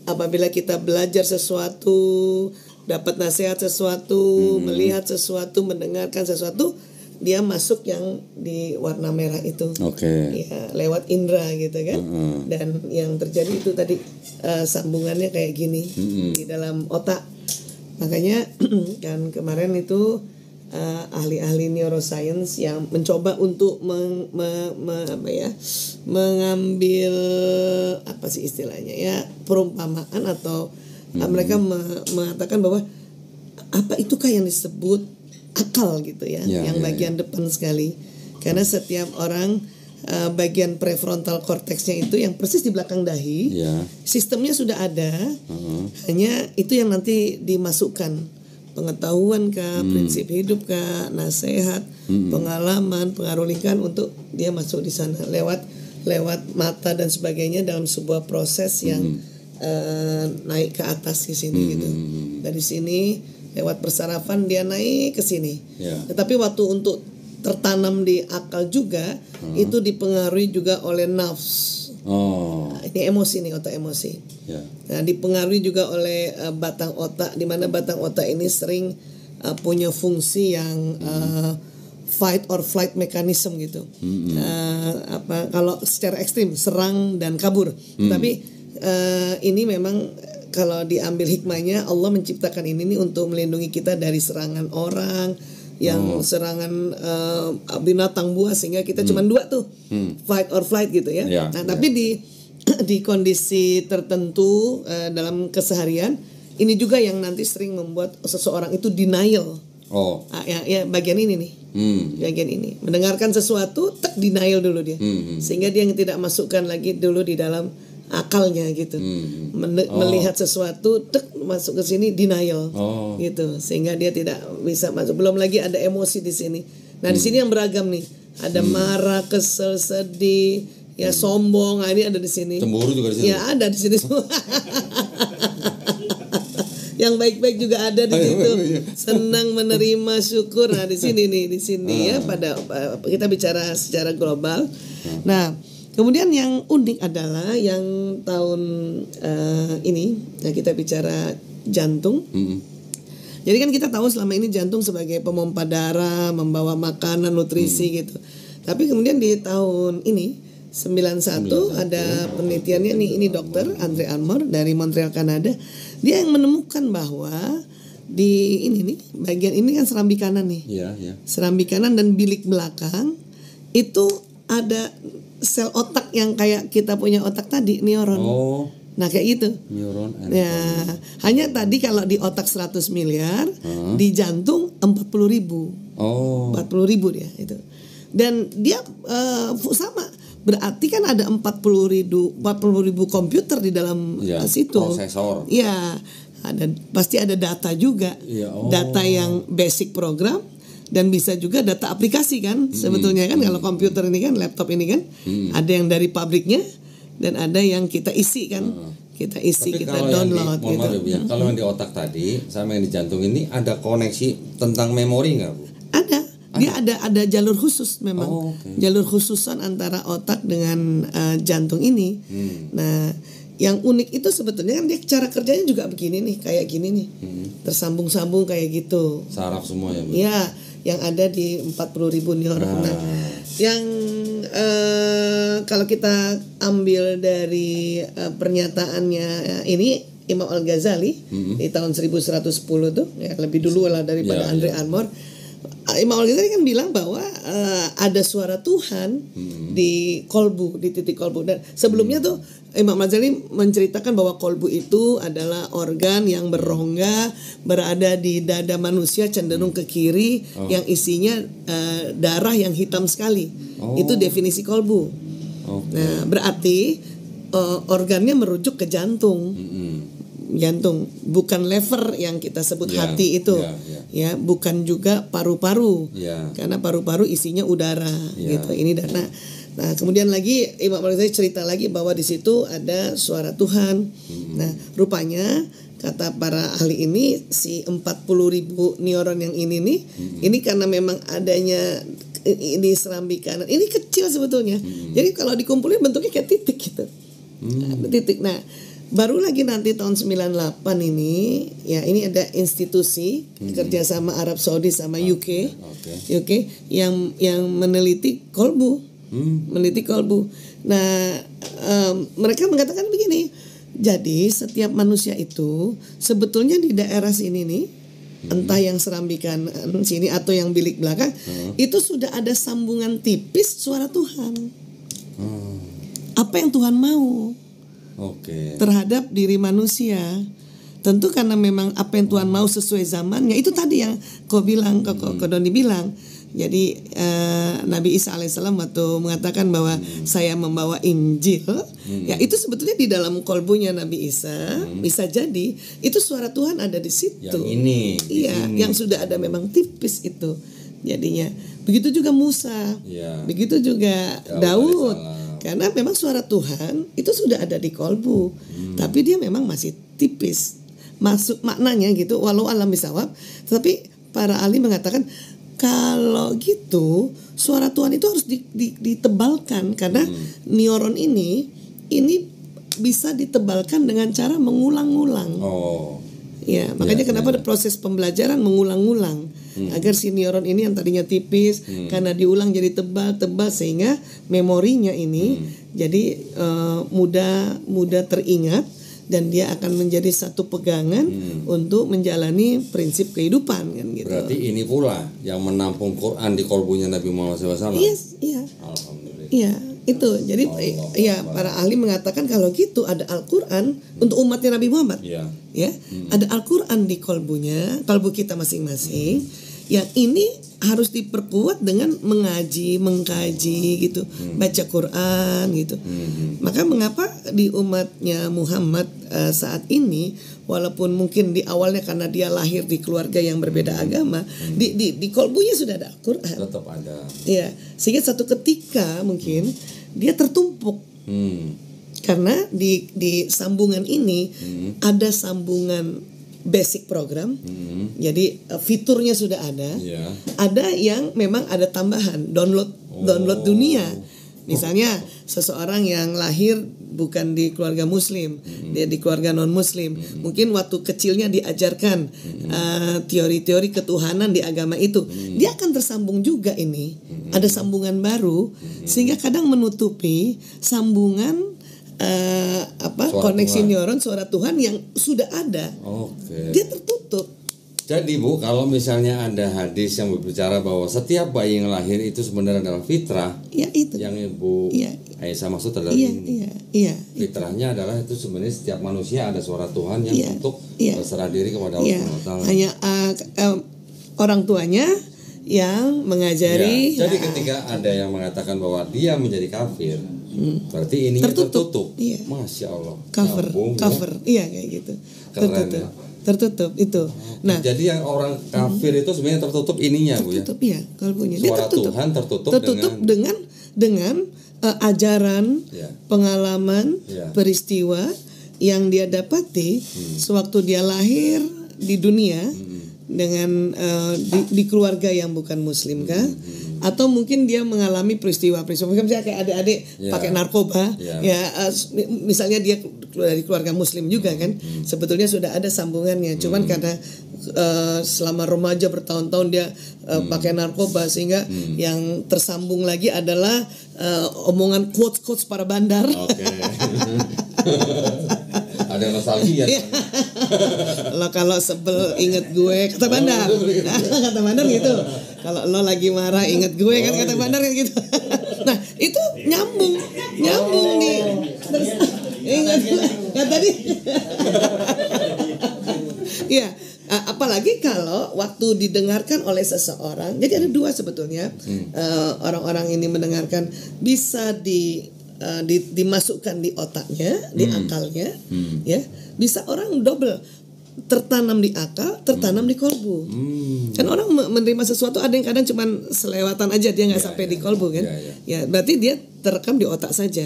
apabila kita belajar sesuatu, dapat nasihat sesuatu, melihat sesuatu, mendengarkan sesuatu, dia masuk yang di warna merah itu. Ya, lewat indera gitu kan. Dan yang terjadi itu tadi sambungannya kayak gini di dalam otak. Makanya kan kemarin itu ahli-ahli neuroscience yang mencoba untuk mengambil apa sih istilahnya ya, perumpamaan atau mereka mengatakan bahwa apa itukah yang disebut akal gitu ya, yang bagian depan sekali, karena setiap orang bagian prefrontal cortexnya itu yang persis di belakang dahi, sistemnya sudah ada, hanya itu yang nanti dimasukkan. Pengetahuan kah, prinsip hidup kah, nasihat, pengalaman, pengaruh lingkungan untuk dia masuk di sana lewat mata dan sebagainya dalam sebuah proses yang naik ke atas di sini gitu. Dari sini lewat persarafan dia naik ke sini. Tetapi waktu untuk tertanam di akal juga itu dipengaruhi juga oleh nafs. Ini emosi nih, otak emosi. Nah, dipengaruhi juga oleh batang otak, di mana batang otak ini sering punya fungsi yang fight or flight mechanism gitu. Kalau secara ekstrim serang dan kabur. Tapi ini memang kalau diambil hikmahnya, Allah menciptakan ini nih untuk melindungi kita dari serangan orang, yang serangan binatang buas, sehingga kita cuma dua tuh, fight or flight gitu ya. Tapi di kondisi tertentu dalam keseharian ini juga yang nanti sering membuat seseorang itu denial. Ya bagian ini nih, bagian ini mendengarkan sesuatu denial dulu dia, sehingga dia tidak masukkan lagi dulu di dalam akalnya gitu. Melihat sesuatu masuk ke sini denial gitu, sehingga dia tidak bisa masuk. Belum lagi ada emosi di sini. Nah di sini yang beragam nih, ada marah, kesel, sedih, ya sombong. Nah, ini ada di sini. Cemburu juga di sini. Ya ada di sini semua. Yang baik-baik juga ada di situ. Senang, menerima, syukur. Nah di sini nih, di sini ya. Pada kita bicara secara global. Nah kemudian yang unik adalah yang tahun ini, nah kita bicara jantung. Jadi kan kita tahu selama ini jantung sebagai pemompa darah, membawa makanan, nutrisi gitu. Tapi kemudian di tahun ini 91 ada penelitiannya nih, ini dokter Andre Armour dari Montreal, Kanada. Dia yang menemukan bahwa di ini nih, bagian ini kan serambi kanan nih. Serambi kanan dan bilik belakang itu ada sel otak yang kayak kita punya otak tadi, neuron. Nah kayak gitu. Neuron. Ya, hanya tadi kalau di otak 100 miliar, di jantung 40.000. 40.000 dia itu. Dan dia sama. Berarti kan ada 40.000 komputer di dalam situ. Prosesor. Iya, pasti ada data juga. Data yang basic program dan bisa juga data aplikasi kan. Sebetulnya kan kalau komputer ini kan, laptop ini kan, ada yang dari pabriknya dan ada yang kita isi kan. Kita isi, tapi kita download gitu. Kalau yang di otak tadi sama yang di jantung ini ada koneksi tentang memori nggak, Bu? Ada. Dia ada jalur khusus memang. Jalur khususan antara otak dengan jantung ini. Nah, yang unik itu sebetulnya kan dia cara kerjanya juga begini nih, kayak gini nih. Tersambung-sambung kayak gitu. Saraf semua ya, Bu? Ya, yang ada di 40.000 neuron. Nah, yang kalau kita ambil dari pernyataannya ini Imam Al-Ghazali di tahun 1110 tuh, ya lebih dulu lah daripada Andre Armour. Imam Al-Ghazali kan bilang bahwa ada suara Tuhan di kolbu, di titik kolbu. Dan sebelumnya tuh Imam Al-Ghazali menceritakan bahwa kolbu itu adalah organ yang berongga, berada di dada manusia, cenderung ke kiri, yang isinya darah yang hitam sekali. Itu definisi kolbu. Nah, berarti organnya merujuk ke jantung. Jantung, bukan lever yang kita sebut hati itu, ya, bukan juga paru-paru, karena paru-paru isinya udara, gitu. Ini dana. Nah, kemudian lagi Imam Al-Ghazali cerita lagi bahwa di situ ada suara Tuhan. Nah, rupanya kata para ahli ini si 40.000 neuron yang ini nih, ini karena memang adanya ini serambi kanan, ini kecil sebetulnya. Jadi kalau dikumpulin bentuknya kayak titik gitu, titik. Nah, baru lagi nanti tahun 98 ini, ya ini ada institusi kerjasama Arab Saudi sama UK yang meneliti kolbu, meneliti kolbu. Nah, mereka mengatakan begini, jadi setiap manusia itu sebetulnya di daerah sini nih, entah yang serambi kanan sini atau yang bilik belakang, itu sudah ada sambungan tipis suara Tuhan. Apa yang Tuhan mau? Terhadap diri manusia. Tentu karena memang apa yang Tuhan mau sesuai zamannya. Itu tadi yang kau bilang, kau Doni bilang. Jadi Nabi Isa alaihissalam waktu mengatakan bahwa saya membawa Injil, ya itu sebetulnya di dalam kolbunya Nabi Isa. Bisa jadi itu suara Tuhan ada di situ. Yang ini, yang sudah ada memang tipis itu jadinya. Begitu juga Musa, begitu juga Daud. Karena memang suara Tuhan itu sudah ada di kolbu, tapi dia memang masih tipis masuk maknanya gitu, walau alam bisawab. Tapi para ahli mengatakan kalau gitu suara Tuhan itu harus ditebalkan, karena neuron ini bisa ditebalkan dengan cara mengulang-ulang. Ya, makanya kenapa ada proses pembelajaran mengulang-ulang agar si neuron ini yang tadinya tipis karena diulang jadi tebal sehingga memorinya ini jadi mudah teringat, dan dia akan menjadi satu pegangan untuk menjalani prinsip kehidupan kan gitu. Berarti ini pula yang menampung Quran di kolbunya Nabi Muhammad SAW. Iya. Alhamdulillah. Iya. Itu jadi ya para ahli mengatakan kalau gitu ada Al-Quran untuk umatnya Nabi Muhammad, ya ada Al-Quran di kolbunya, kolbu kita masing-masing. Yang ini harus diperkuat dengan mengaji, mengkaji gitu, baca Quran gitu. Maka mengapa di umatnya Muhammad saat ini, walaupun mungkin di awalnya karena dia lahir di keluarga yang berbeda agama, di kolbunya sudah ada Al-Quran. Tetap ada. Ya, sehingga satu ketika mungkin dia tertumpuk. Karena di sambungan ini ada sambungan basic program, jadi fiturnya sudah ada. Ada yang memang ada tambahan download dunia. Misalnya seseorang yang lahir bukan di keluarga Muslim, dia di keluarga non Muslim, mungkin waktu kecilnya diajarkan teori-teori ketuhanan di agama itu, dia akan tersambung juga ini. Ada sambungan baru sehingga kadang menutupi sambungan koneksi neuron suara Tuhan yang sudah ada. Dia tertutup. Jadi Bu, kalau misalnya ada hadis yang berbicara bahwa setiap bayi yang lahir itu sebenarnya adalah fitrah, itu. Yang Ibu Aisyah maksud adalah ini. Fitrahnya adalah itu sebenarnya setiap manusia ada suara Tuhan yang untuk berserah diri kepada Allah SWT. Hanya orang tuanya yang mengajari. Jadi ketika ada yang mengatakan bahwa dia menjadi kafir, berarti ini tertutup. Masya Allah. Cover. Iya kayak gitu. Tertutup itu. Nah, jadi yang orang kafir itu sebenarnya tertutup ininya, Bu ya. Tertutup ya, kalbunya. Suara Tuhan tertutup dengan ajaran, pengalaman, peristiwa yang dia dapati sewaktu dia lahir di dunia. di keluarga yang bukan muslim kah? Atau mungkin dia mengalami peristiwa-peristiwa misalnya kayak adik-adik pakai narkoba misalnya dia dari keluarga muslim juga kan, sebetulnya sudah ada sambungannya, cuman karena selama remaja bertahun-tahun dia pakai narkoba sehingga yang tersambung lagi adalah omongan quotes para bandar. Ada nostalgia. Lo kalau sebel inget gue kata bandar, kata bandar gitu. Kalau lo lagi marah inget gue kan kata bandar kan gitu. Nah itu nyambung nih. Terus ingat kan tadi. Iya. Apalagi kalau waktu didengarkan oleh seseorang, jadi ada dua sebetulnya orang-orang ini mendengarkan bisa dimasukkan di otaknya, di akalnya, ya bisa orang double tertanam di akal, tertanam di kolbu. Kan orang menerima sesuatu ada yang kadang cuman selewatan aja dia nggak sampai di kolbu kan, ya berarti dia terekam di otak saja,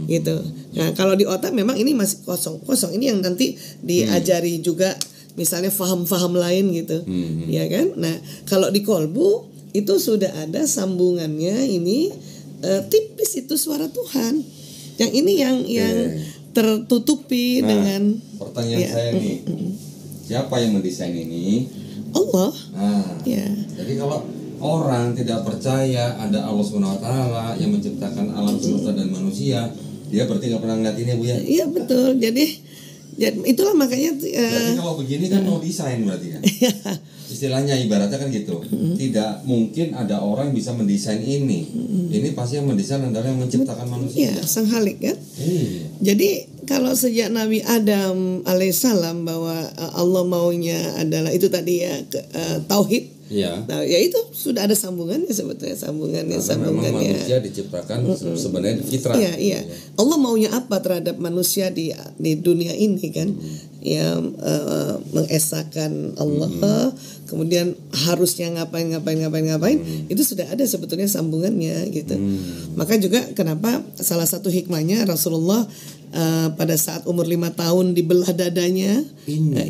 gitu. Nah kalau di otak memang ini masih kosong, ini yang nanti diajari juga. Misalnya faham-faham lain gitu, ya kan? Nah, kalau di kolbu itu sudah ada sambungannya ini tipis itu suara Tuhan. Yang ini yang tertutupi dengan. Pertanyaan saya nih, siapa yang mendesain ini? Allah. Jadi kalau orang tidak percaya ada Allah SWT yang menciptakan alam semesta dan manusia, dia berarti nggak pernah ngeliat ini, Bu ya? Iya betul. Jadi itulah makanya jadi kalau begini kan mau desain berarti kan. Istilahnya ibaratnya kan gitu. Tidak mungkin ada orang yang bisa mendesain ini. Ini pasti yang mendesain adalah yang menciptakan manusia. Iya, Sang Khalik kan. Jadi kalau sejak Nabi Adam alaihissalam bahwa Allah maunya adalah itu tadi ya tauhid. Nah, ya itu sudah ada sambungannya sebetulnya sambungannya. Memang manusia diciptakan sebenarnya fitrah. Iya. Allah maunya apa terhadap manusia di dunia ini kan? Ya mengesahkan Allah, kemudian harusnya ngapain itu sudah ada sebetulnya sambungannya gitu. Maka juga kenapa salah satu hikmahnya Rasulullah pada saat umur 5 tahun dibelah dadanya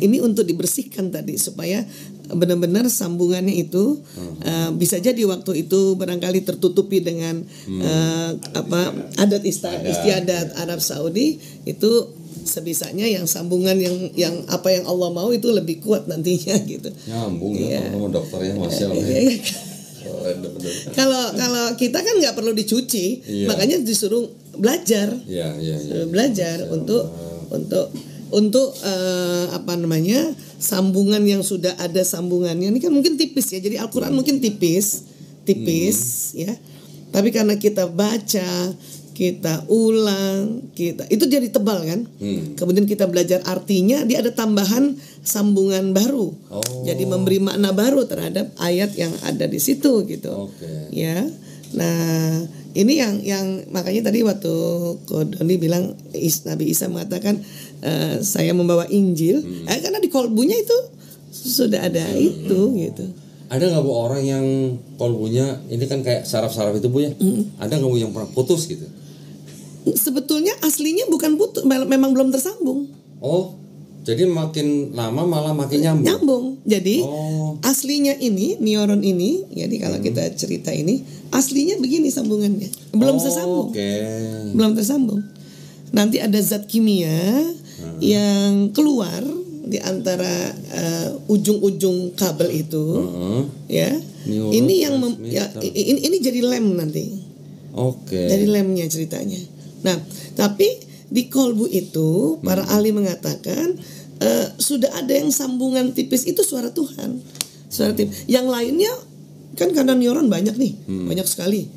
ini untuk dibersihkan tadi supaya benar-benar sambungannya itu bisa jadi waktu itu barangkali tertutupi dengan adat istiadat Arab Saudi itu sebisanya yang sambungan yang apa yang Allah mau itu lebih kuat nantinya gitu. Nyambung ya sama dokternya Masya Allah. Kalau kita kan nggak perlu dicuci, makanya disuruh belajar, belajar untuk sambungan yang sudah ada sambungannya ini kan mungkin tipis ya. Jadi Al-Quran mungkin tipis ya. Tapi karena kita baca, kita ulang, itu jadi tebal kan. Kemudian kita belajar artinya, dia ada tambahan sambungan baru. Jadi memberi makna baru terhadap ayat yang ada di situ gitu. Ya. Nah, ini yang makanya tadi waktu Doni bilang Nabi Isa mengatakan saya membawa Injil, karena di kolbunya itu sudah ada itu gitu. Ada nggak Bu orang yang kolbunya ini kan kayak saraf-saraf itu Bu ya? Ada nggak Bu yang pernah putus gitu? Sebetulnya aslinya bukan putus, memang belum tersambung. Jadi makin lama malah makin nyambung. Jadi aslinya ini neuron ini, jadi kalau kita cerita ini aslinya begini sambungannya, belum tersambung. Belum tersambung. Nanti ada zat kimia yang keluar di antara ujung-ujung kabel itu, ya. Neuron ini yang ini jadi lem nanti. Jadi lemnya ceritanya. Nah, tapi di kolbu itu para ahli mengatakan sudah ada yang sambungan tipis itu suara Tuhan. Suara tipis. Yang lainnya kan karena neuron banyak nih, banyak sekali.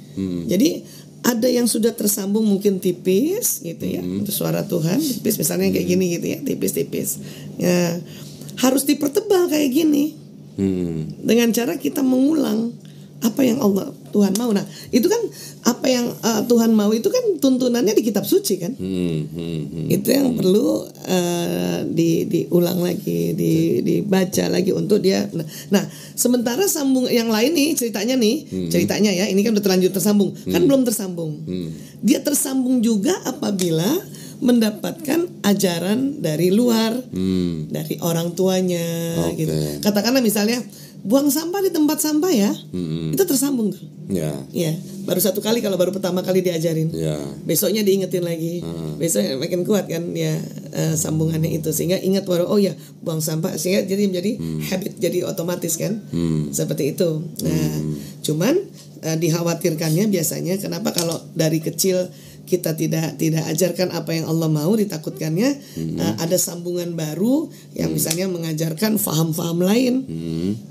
Jadi ada yang sudah tersambung mungkin tipis gitu ya, itu suara Tuhan tipis misalnya kayak gini gitu ya, tipis-tipis. Ya, harus dipertebal kayak gini. Dengan cara kita mengulang apa yang Tuhan mau. Nah, itu kan apa yang Tuhan mau itu kan tuntunannya di kitab suci kan. Itu yang perlu diulang lagi, dibaca lagi untuk dia. Nah, sementara sambung yang lain nih ceritanya ya, ini kan udah terlanjur tersambung, kan belum tersambung. Dia tersambung juga apabila mendapatkan ajaran dari luar, dari orang tuanya, gitu. Katakanlah misalnya buang sampah di tempat sampah ya, itu tersambung tuh. Ya, baru satu kali kalau baru pertama kali diajarin, besoknya diingetin lagi, besoknya makin kuat kan ya sambungannya itu, sehingga ingat baru oh ya buang sampah, sehingga jadi menjadi habit, jadi otomatis kan, seperti itu. Nah, cuman dikhawatirkannya biasanya kenapa kalau dari kecil kita tidak ajarkan apa yang Allah mau, ditakutkannya ada sambungan baru yang misalnya mengajarkan faham-faham lain,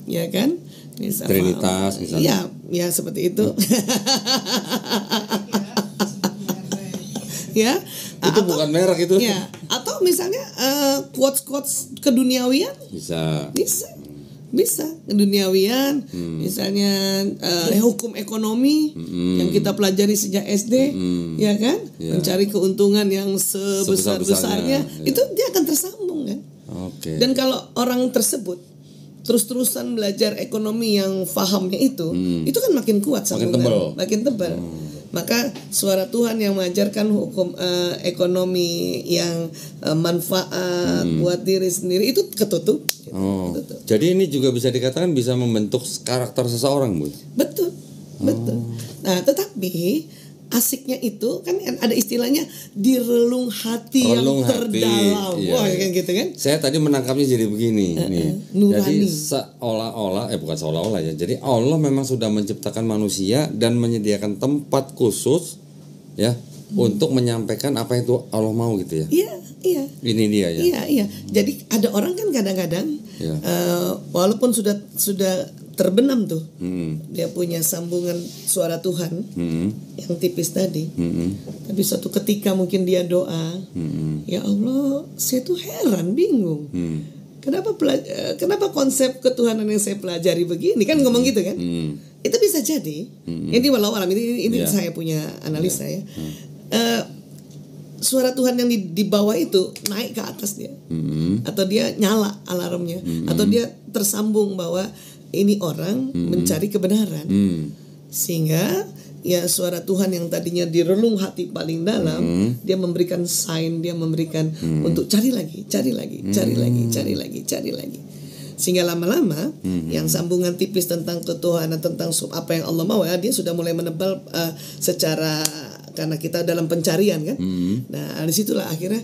ya kan? Misal, Trinitas misalnya. Ya seperti itu. Ya, itu bukan merek itu. Ya, atau misalnya quotes keduniawian bisa keduniawian, misalnya hukum ekonomi yang kita pelajari sejak SD, ya kan, mencari keuntungan yang sebesar-besarnya, itu dia akan tersambung kan. Dan kalau orang tersebut terus-terusan belajar ekonomi yang fahamnya itu kan makin kuat sambungan, makin tebal. Maka suara Tuhan yang mengajarkan hukum ekonomi yang manfaat buat diri sendiri itu ketutup. Ketutup. Jadi ini juga bisa dikatakan bisa membentuk karakter seseorang, Bu. Betul. Nah, tetapi asiknya itu kan ada istilahnya direlung hati yang terdalam. Wah, kan gitu kan? Saya tadi menangkapnya jadi begini nih. Nurani. Jadi seolah-olah bukan seolah-olah ya. Jadi Allah memang sudah menciptakan manusia dan menyediakan tempat khusus ya untuk menyampaikan apa itu Allah mau gitu ya. Iya. Ini dia ya. Iya. Jadi ada orang kan kadang-kadang walaupun sudah terbenam tuh, dia punya sambungan suara Tuhan yang tipis tadi, tapi suatu ketika mungkin dia doa, ya Allah, saya tuh heran, bingung, kenapa konsep ketuhanan yang saya pelajari begini, kan ngomong gitu kan, itu bisa jadi, ini walau alam ini saya punya analisa ya. Suara Tuhan yang di bawah itu naik ke atas dia, atau dia nyala alarmnya, atau dia tersambung bahwa ini orang mencari kebenaran, sehingga ya suara Tuhan yang tadinya direlung hati paling dalam, dia memberikan sign, dia memberikan untuk cari lagi, sehingga lama-lama yang sambungan tipis tentang ketuhanan, tentang apa yang Allah mau, dia sudah mulai menebal secara, karena kita dalam pencarian kan. Nah, disitulah akhirnya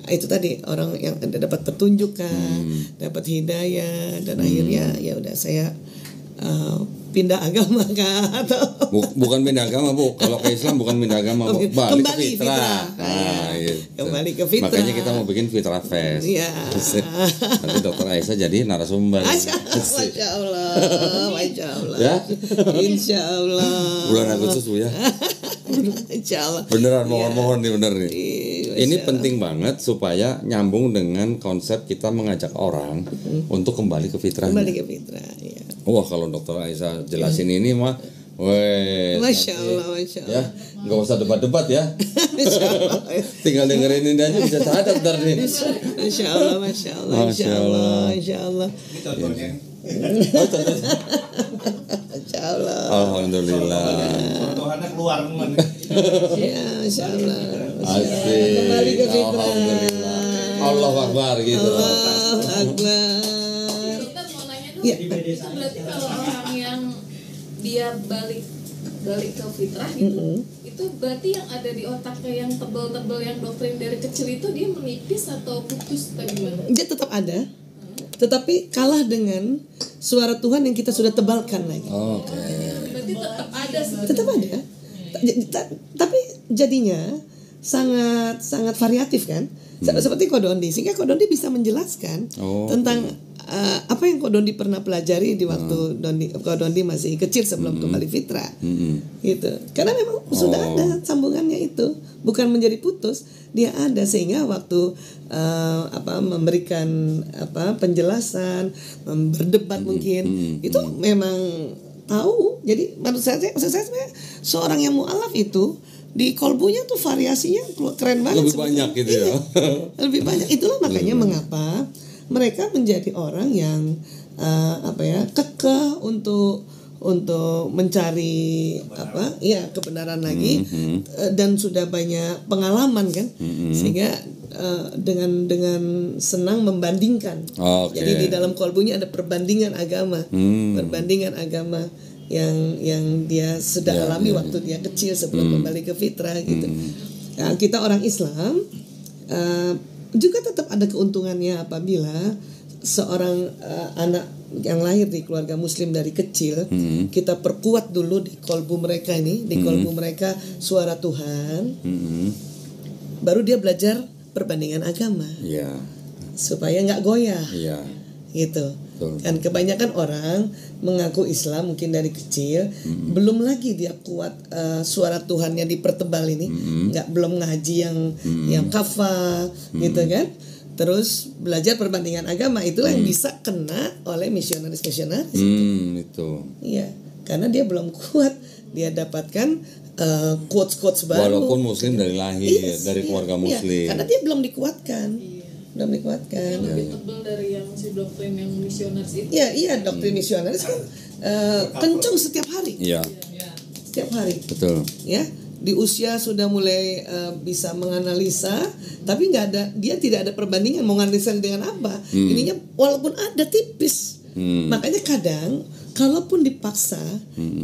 itu tadi orang yang dapat petunjuk kan, dapat hidayah, dan akhirnya ya udah saya pindah agama kah atau bukan pindah agama, Bu. Kalau ke Islam bukan pindah agama, Bu. Kembali ke fitrah. Kembali ke fitrah. Makanya kita mau bikin Fitrah Fest. Iya. Nanti Dokter Aisyah jadi narasumber. Masya Allah. Ya? Insya Allah. Bulan Agustus, Bu ya. Insya Allah. Beneran, mohon nih bener nih. Ini penting banget supaya nyambung dengan konsep kita mengajak orang untuk kembali ke fitrahnya. Kembali ke fitrah, ya. Wah, kalau Dokter Aisyah jelasin ini mah, Masya Allah. Ya, nggak usah debat-debat ya. Tinggal dengerin ini aja bisa sadar ntar nih. Masya Allah. Alhamdulillah. Tuhannya keluar teman. Ya, Masya Allah. Asik. Kembali ke fitrah. Alhamdulillah. Allahu Akbar gitu. Allahu Akbar. Dokter mau nanya dong, itu berarti kalau orang yang dia balik ke fitrah gitu, itu berarti yang ada di otaknya yang tebel-tebel yang doktrin dari kecil itu dia menipis atau putus atau gimana? Dia tetap ada, tetapi kalah dengan suara Tuhan yang kita sudah tebalkan lagi. Berarti tetap ada sebenarnya. Tetap ada. Tapi jadinya sangat variatif kan. Seperti Kodondi, sehingga Kodondi bisa menjelaskan tentang apa yang Kodondi pernah pelajari di waktu Kodondi masih kecil sebelum kembali fitrah, gitu. Karena memang sudah ada sambungannya itu, bukan menjadi putus, dia ada, sehingga waktu memberikan penjelasan, berdebat mungkin itu memang tahu. Jadi menurut saya sebenarnya seorang yang mu'alaf itu di kolbunya tuh variasinya keren banget. Lebih banyak gitu ya. Lebih banyak. Itulah makanya mengapa mereka menjadi orang yang kekeh untuk untuk mencari apa ya kebenaran lagi, dan sudah banyak pengalaman kan, sehingga dengan senang membandingkan. Jadi di dalam kolbunya ada perbandingan agama, perbandingan agama yang dia sudah alami waktu dia kecil sebelum kembali ke fitrah gitu. Nah, kita orang Islam juga tetap ada keuntungannya apabila seorang anak yang lahir di keluarga muslim dari kecil, kita perkuat dulu di kolbu mereka ini, di kolbu mereka suara Tuhan, baru dia belajar perbandingan agama, supaya nggak goyah, gitu. Dan kebanyakan orang mengaku Islam mungkin dari kecil, belum lagi dia kuat suara Tuhannya dipertebal ini, belum ngaji yang kafah, gitu kan. Terus belajar perbandingan agama, itulah yang bisa kena oleh misionaris itu. Iya, karena dia belum kuat, dia dapatkan quotes baru. Walaupun muslim dari lahir, dari keluarga muslim. Karena dia belum dikuatkan. Belum dikuatkan. Lebih tebal dari yang si doktrin yang misionaris itu. Iya, doktrin misionaris kan kencang setiap hari. Iya. Setiap hari. Betul. Ya. Di usia sudah mulai bisa menganalisa, tapi dia tidak ada perbandingan mau menganalisa dengan apa. Ininya walaupun ada tipis. Makanya kadang kalaupun dipaksa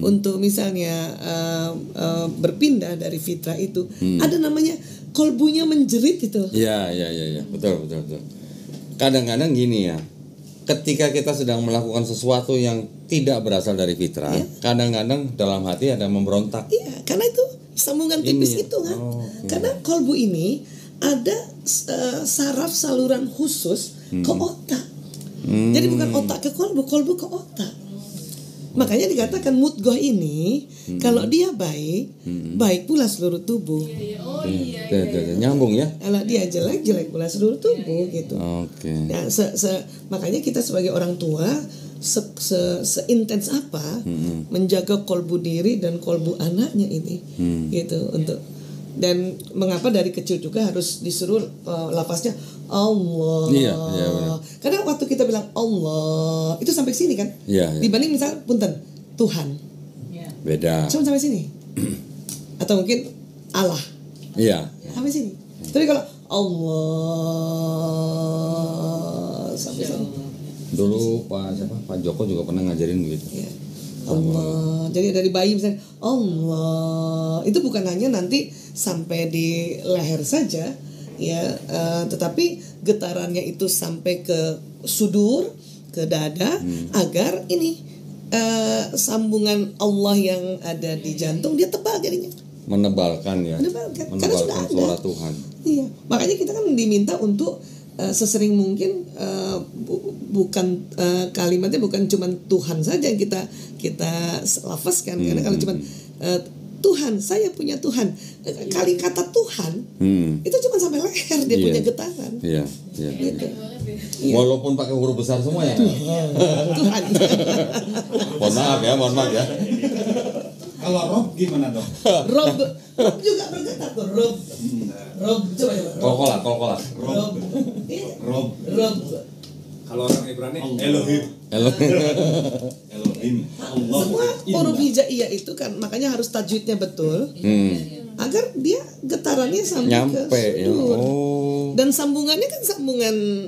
untuk misalnya berpindah dari fitrah itu, ada namanya kolbunya menjerit itu. Iya, betul. Kadang-kadang gini ya, ketika kita sedang melakukan sesuatu yang tidak berasal dari fitrah, kadang-kadang dalam hati ada memberontak. Iya, karena itu sambungan tipis itu kan. Karena kolbu ini ada saraf saluran khusus ke otak. Jadi bukan otak ke kolbu, kolbu ke otak. Makanya dikatakan mudghah ini kalau dia baik pula seluruh tubuh. Nyambung ya. Kalau dia jelek pula seluruh tubuh gitu. Nah, makanya kita sebagai orang tua seintens apa menjaga kolbu diri dan kolbu anaknya ini, gitu untuk. Dan mengapa dari kecil juga harus disuruh lafaznya Allah. Iya, karena waktu kita bilang Allah itu sampai sini kan, dibanding misalnya punten Tuhan, beda. cuma sampai sini, atau mungkin Allah, sampai sini. Tapi kalau Allah sampai sini. Dulu Pak Joko juga pernah ngajarin begitu. Allah. Jadi dari bayi misalnya Allah itu bukan hanya nanti sampai di leher saja ya, tetapi getarannya itu sampai ke sudur, ke dada, agar ini sambungan Allah yang ada di jantung dia tebal jadinya. Menebalkan Karena suara Tuhan. Iya, makanya kita kan diminta untuk sesering mungkin bukan kalimatnya bukan cuma Tuhan saja yang kita lafazkan, karena kalau cuma Tuhan, saya punya Tuhan, kali kata Tuhan itu cuma sampai leher dia punya getaran. Gitu. Walaupun pakai huruf besar semua ya. Tuhan. Mohon maaf ya. Kalau Rob gimana dong? Rob juga bergetar tuh. Rob coba. Kolkolah. Rob. Kalau orang Ibrani Elohim. Semua huruf hijaiyah itu kan makanya harus tajwidnya betul, agar dia getarannya sampai ke sudur. Dan sambungannya kan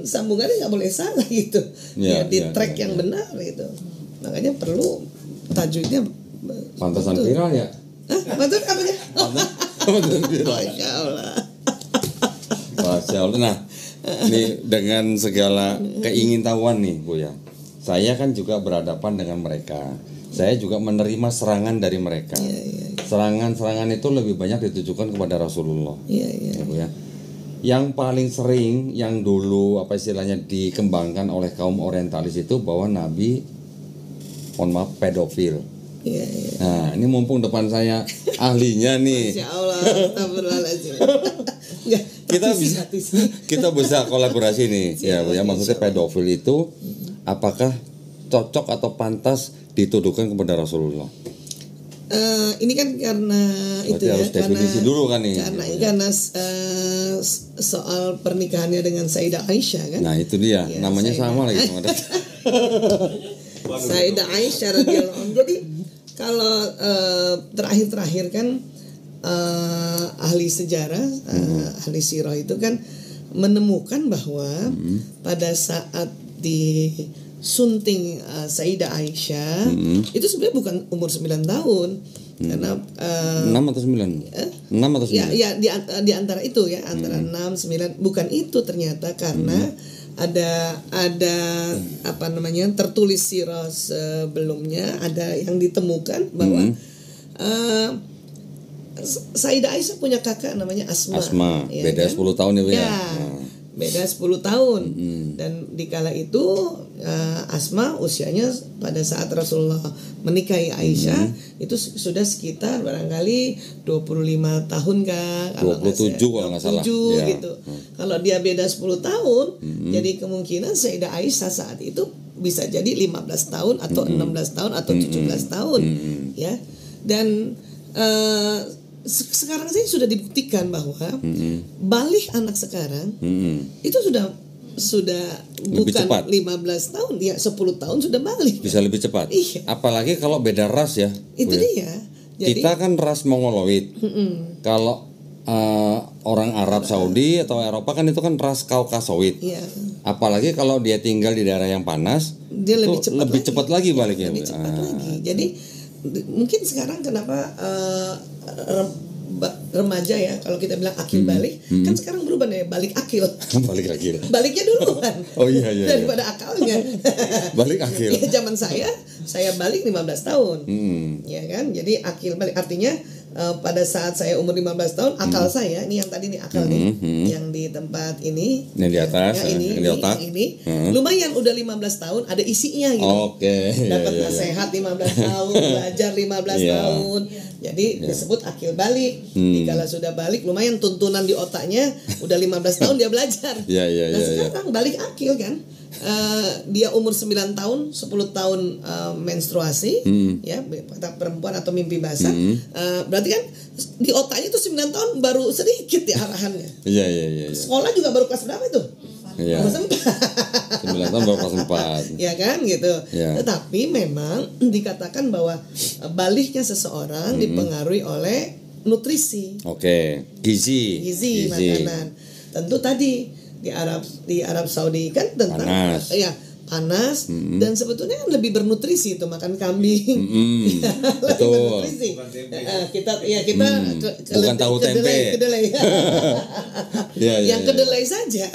sambungannya nggak boleh salah gitu. Di track yang benar gitu. Makanya perlu tajwidnya. Pantasan viral ya? Betul apanya? Pantasan viral. Masya Allah. Nah, ini dengan segala keingintahuan nih Bu ya, saya kan juga berhadapan dengan mereka. Saya juga menerima serangan dari mereka. Serangan-serangan itu lebih banyak ditujukan kepada Rasulullah. Ya, Bu ya. Yang paling sering, yang dulu apa istilahnya dikembangkan oleh kaum orientalis itu bahwa Nabi, mohon maaf, pedofil. Nah, ini mumpung depan saya ahlinya nih. Masya Allah, astagfirullahaladzim. Kita bisa kolaborasi nih. Ya maksudnya pedofil itu apakah cocok atau pantas dituduhkan kepada Rasulullah? Ini kan karena berarti itu harus definisi dulu kan nih. Karena soal pernikahannya dengan Sayyidah Aisyah kan. Nah itu dia, namanya sama lagi. Sayyidah Aisyah radhiyallahu anha. Jadi kalau terakhir kan ahli sejarah, ahli sirah itu kan menemukan bahwa pada saat disunting Sayyidah Aisyah itu sebenarnya bukan umur 9 tahun. Karena 6 atau 9? 6 atau 9? Ya di antara itu ya, antara 6 9 bukan itu ternyata karena ada apa namanya tertulis sirah sebelumnya, ada yang ditemukan bahwa Sayyidah Aisyah punya kakak namanya Asma ya, beda kan? 10 tahun ya Bu ya. Beda 10 tahun. Dan dikala itu Asma usianya pada saat Rasulullah menikahi Aisyah itu sudah sekitar barangkali 25 tahun Kak, 27 kalau nggak salah. 27 gitu. Kalau dia beda 10 tahun, jadi kemungkinan Sayyidah Aisyah saat itu bisa jadi 15 tahun atau 16 tahun atau 17 tahun ya. Dan sekarang sih sudah dibuktikan bahwa balik anak sekarang itu sudah lebih bukan cepat. 15 tahun ya, 10 tahun sudah balik. Bisa lebih cepat. Iya. Apalagi kalau beda ras ya. Itu Bu, dia. Jadi, kita kan ras Mongoloid. Kalau orang Arab Saudi atau Eropa kan itu kan ras Kaukasoid. iya. Apalagi kalau dia tinggal di daerah yang panas, Dia lebih cepat lagi baliknya. Lebih cepat lagi. Jadi mungkin sekarang kenapa remaja ya, kalau kita bilang akil balik, kan sekarang berubah nih, balik akil. Balik akil. Baliknya dulu kan. Oh iya. Daripada akalnya. Balik akil. Ya, zaman saya balik 15 tahun. Ya kan? Jadi akil balik artinya pada saat saya umur 15 tahun akal saya ini yang tadi nih akal nih yang di tempat ini yang di atas ya, ini, yang di otak ini lumayan udah 15 tahun ada isinya gitu. Dapat nasihat 15 tahun, belajar 15 tahun. Jadi disebut akil balik. Dikala sudah balik lumayan tuntunan di otaknya udah 15 tahun dia belajar. Nah sekarang balik akil kan. Dia umur 9 tahun 10 tahun menstruasi ya perempuan atau mimpi basah berarti kan di otaknya itu 9 tahun baru sedikit ya arahannya. Iya. Sekolah juga baru kelas berapa itu? Kelas 4. 9 tahun baru kelas 4. Ya kan gitu. Ya. Tetapi memang dikatakan bahwa baliknya seseorang dipengaruhi oleh nutrisi. Gizi makanan. Tentu tadi di Arab Saudi kan tentang panas dan sebetulnya kan lebih bernutrisi itu makan kambing. Betul. Bernutrisi. Kita bukan tahu tempe. Kedelai. Yang kedelai saja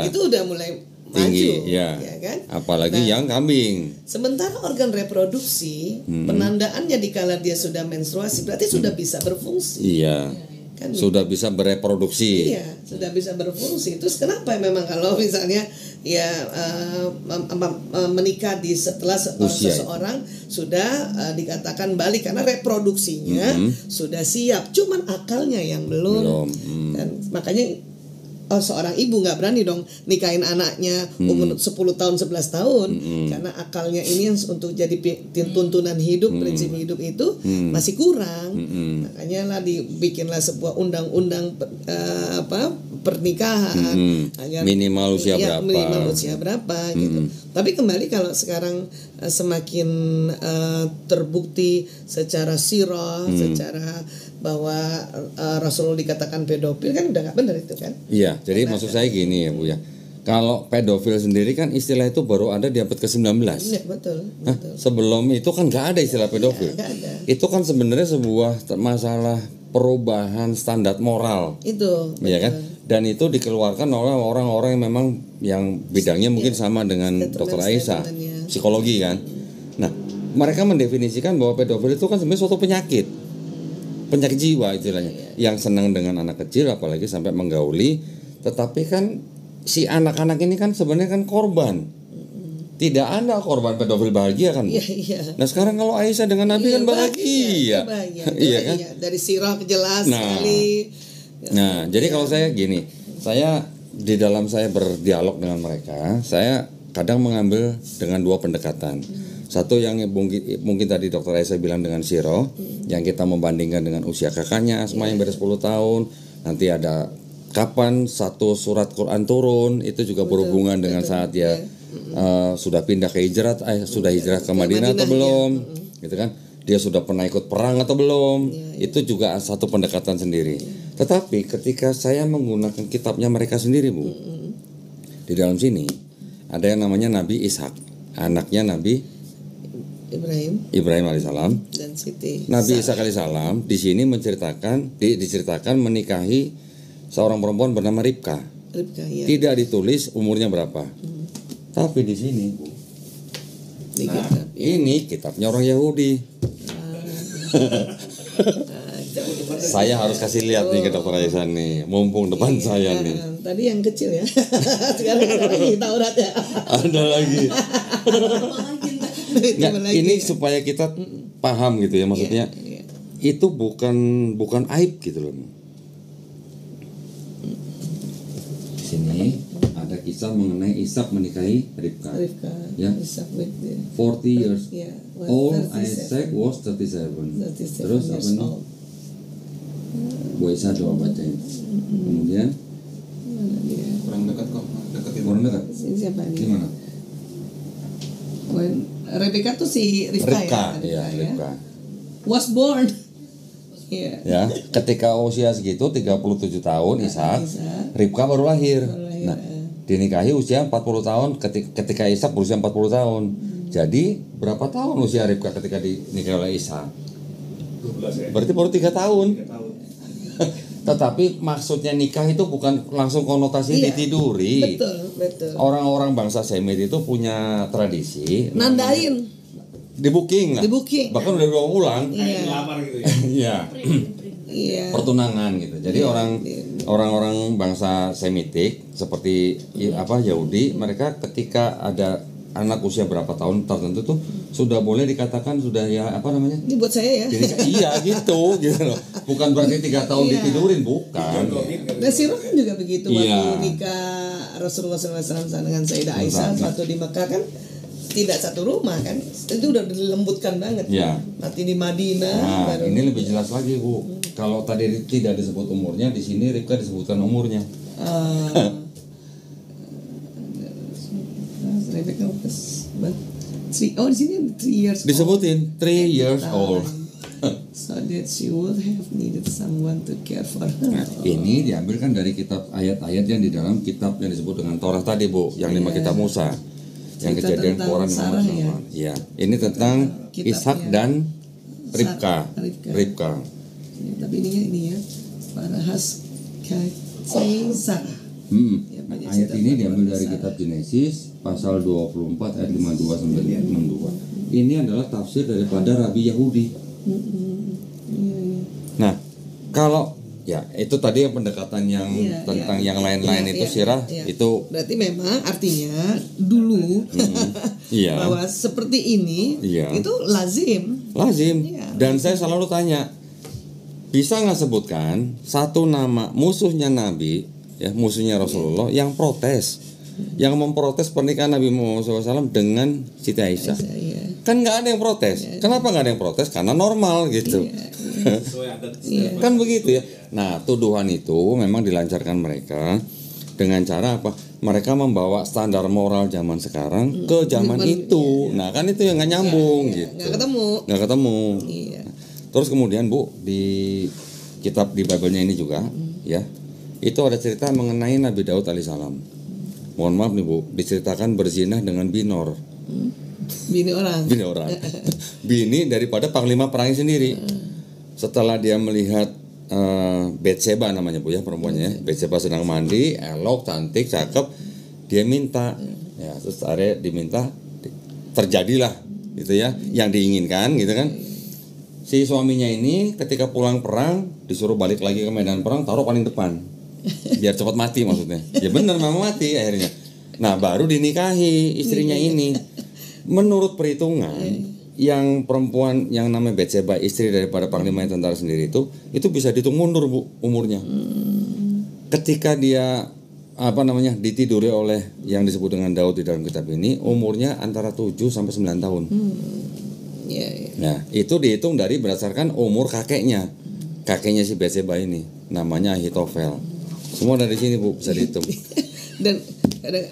itu udah mulai tinggi, maju, ya kan? Apalagi yang kambing. Sementara organ reproduksi penandaannya dikala dia sudah menstruasi berarti sudah bisa berfungsi. Iya. Kan sudah bisa bereproduksi. Iya, sudah bisa berfungsi. Terus kenapa memang kalau misalnya ya menikah setelah seseorang sudah dikatakan balik karena reproduksinya sudah siap, cuman akalnya yang belum. Dan makanya seorang ibu nggak berani dong nikahin anaknya umur 10 tahun 11 tahun karena akalnya ini yang untuk jadi tuntunan hidup prinsip hidup itu masih kurang. Makanya lah dibikinlah sebuah undang-undang pernikahan agar minimal usia berapa gitu. Tapi kembali kalau sekarang semakin terbukti secara sirah secara bahwa Rasulullah dikatakan pedofil kan udah nggak benar itu kan? Iya, jadi maksud saya gini ya Bu ya. Kalau pedofil sendiri kan istilah itu baru ada di abad ke-19. Iya, betul. Sebelum itu kan nggak ada istilah pedofil. Nggak ada. Itu kan sebenarnya sebuah masalah perubahan standar moral. Itu. Iya kan? Dan itu dikeluarkan oleh orang-orang yang memang yang bidangnya mungkin sama dengan Dr. Aisyah, psikologi kan. Nah, mereka mendefinisikan bahwa pedofil itu kan sebenarnya suatu penyakit jiwa istilahnya, yang senang dengan anak kecil apalagi sampai menggauli. Tetapi kan si anak-anak ini kan sebenarnya kan korban. Tidak ada korban pedofil bahagia kan? Iya. Nah sekarang kalau Aisyah dengan Nabi kan bahagia. Iya kan? Dari sirah jelas sekali. Nah, jadi kalau saya gini, saya di dalam saya berdialog dengan mereka, saya kadang mengambil dengan dua pendekatan. Satu yang mungkin tadi Dr. Aisyah bilang dengan sirah, yang kita membandingkan dengan usia kakaknya Asma yang beda 10 tahun. Nanti ada kapan satu surat Quran turun, itu juga berhubungan dengan saat dia sudah pindah ke sudah hijrah ke Madinah atau belum, gitu kan? Dia sudah pernah ikut perang atau belum? Itu juga satu pendekatan sendiri. Tetapi ketika saya menggunakan kitabnya mereka sendiri, Bu, di dalam sini ada yang namanya Nabi Ishak, anaknya Nabi Ibrahim alaihissalam, dan Siti Nabi Ishak alaihissalam di sini diceritakan menikahi seorang perempuan bernama Ribka. ya. Tidak ditulis umurnya berapa. Tapi di sini, Bu, ini kitabnya orang Yahudi. Saya harus kasih lihat nih ke Dr. Aisyah nih, mumpung depan saya nih. Tadi yang kecil ya. Sekarang ada lagi Taurat ya. Ada lagi. Nggak, ini supaya kita paham gitu ya, maksudnya itu bukan aib gitu loh. Di sini ada kisah mengenai Ishak menikahi Ribka. Ya. 40 years old, Isaac was 37. Terus apa nih? Bu Isa doa bacain. Kemudian Kurang dekat kok, deketin. kurang dekat. Ini siapa nih? Di mana? Rebecca tuh si Ribka ya. Ribka. Was born. Iya. Ya, ketika usia segitu 37 tahun Ishak, Ribka baru lahir. Nah, dinikahi usia 40 tahun ketika Ishak berusia 40 tahun. Jadi berapa tahun usia Ribka ketika dinikahi oleh Ishak? 12 ya. Berarti baru 3 tahun. 3 tahun. Tetapi maksudnya nikah itu bukan langsung konotasi ditiduri. Betul. Orang-orang bangsa Semit itu punya tradisi Nandain. di booking lah. Bahkan udah dibawa pulang. Lamar gitu ya. Iya. Iya. Pertunangan gitu. Jadi orang-orang bangsa Semitik seperti Yahudi, mereka ketika ada anak usia berapa tahun tertentu tuh sudah boleh dikatakan sudah Ini buat saya ya. iya gitu loh. Bukan berarti 3 tahun ditidurin, bukan. Nah si Rom juga begitu waktu nikah Rasulullah SAW dengan Sayyidah Aisyah waktu di Mekah kan tidak satu rumah kan, itu udah dilembutkan banget. Nanti di Madinah. Nah, ini lebih jelas lagi, Bu. Kalau tadi tidak disebut umurnya, di sini Ribka disebutkan umurnya. Rebecca was di sini 3 years disebutin 3 years old. So that she would have needed someone to care for her. Nah, ini diambil kan dari kitab ayat-ayat yang di dalam kitab yang disebut dengan Taurat tadi, Bu, yang 5 kitab Musa, yang Kejadian, Quran, Muhammad. Ya, ini tentang Ishak dan Ribka. Tapi ini ya, Parahas Sarah. Ayat ini diambil dari kitab Genesis pasal 24 ayat 52 sampai 62. Ini adalah tafsir daripada Rabi Yahudi. Nah, kalau itu tadi yang pendekatan yang tentang yang lain-lain itu sirah itu berarti memang artinya dulu bahwa seperti ini itu lazim. Dan saya selalu tanya, bisa nggak sebutkan satu nama musuhnya Nabi, musuhnya Rasulullah yang protes, yang memprotes pernikahan Nabi Muhammad SAW dengan Siti Aisyah? Kan nggak ada yang protes. Kenapa nggak ada yang protes? Karena normal gitu. Kan begitu ya. Nah, tuduhan itu memang dilancarkan mereka dengan cara apa? Mereka membawa standar moral zaman sekarang ke zaman itu. Nah, kan itu yang nggak nyambung gitu. Nggak ketemu. Terus kemudian, Bu, di kitab di Bible-nya ini juga itu ada cerita mengenai Nabi Daud alaihissalam. Mohon maaf nih, Bu, diceritakan berzinah dengan Binor. Bini orang. Bini daripada panglima perang sendiri. Setelah dia melihat Betseba namanya, Bu, ya, perempuannya. Betseba sedang mandi, elok, cantik, cakep. Dia minta, terus akhirnya diminta, terjadilah gitu ya, yang diinginkan gitu kan. Si suaminya ini ketika pulang perang disuruh balik lagi ke medan perang, taruh paling depan. Biar cepat mati maksudnya. Ya benar, memang mati akhirnya. Nah, baru dinikahi istrinya ini. Menurut perhitungan, yang perempuan yang namanya Betseba, istri daripada panglima tentara sendiri itu bisa dihitung mundur, Bu, umurnya. Ketika dia ditiduri oleh yang disebut dengan Daud di dalam kitab ini, umurnya antara 7 sampai 9 tahun. Nah, itu dihitung dari berdasarkan umur kakeknya si Betseba ini, namanya Ahitofel. Semua dari sini, Bu, bisa dihitung. Dan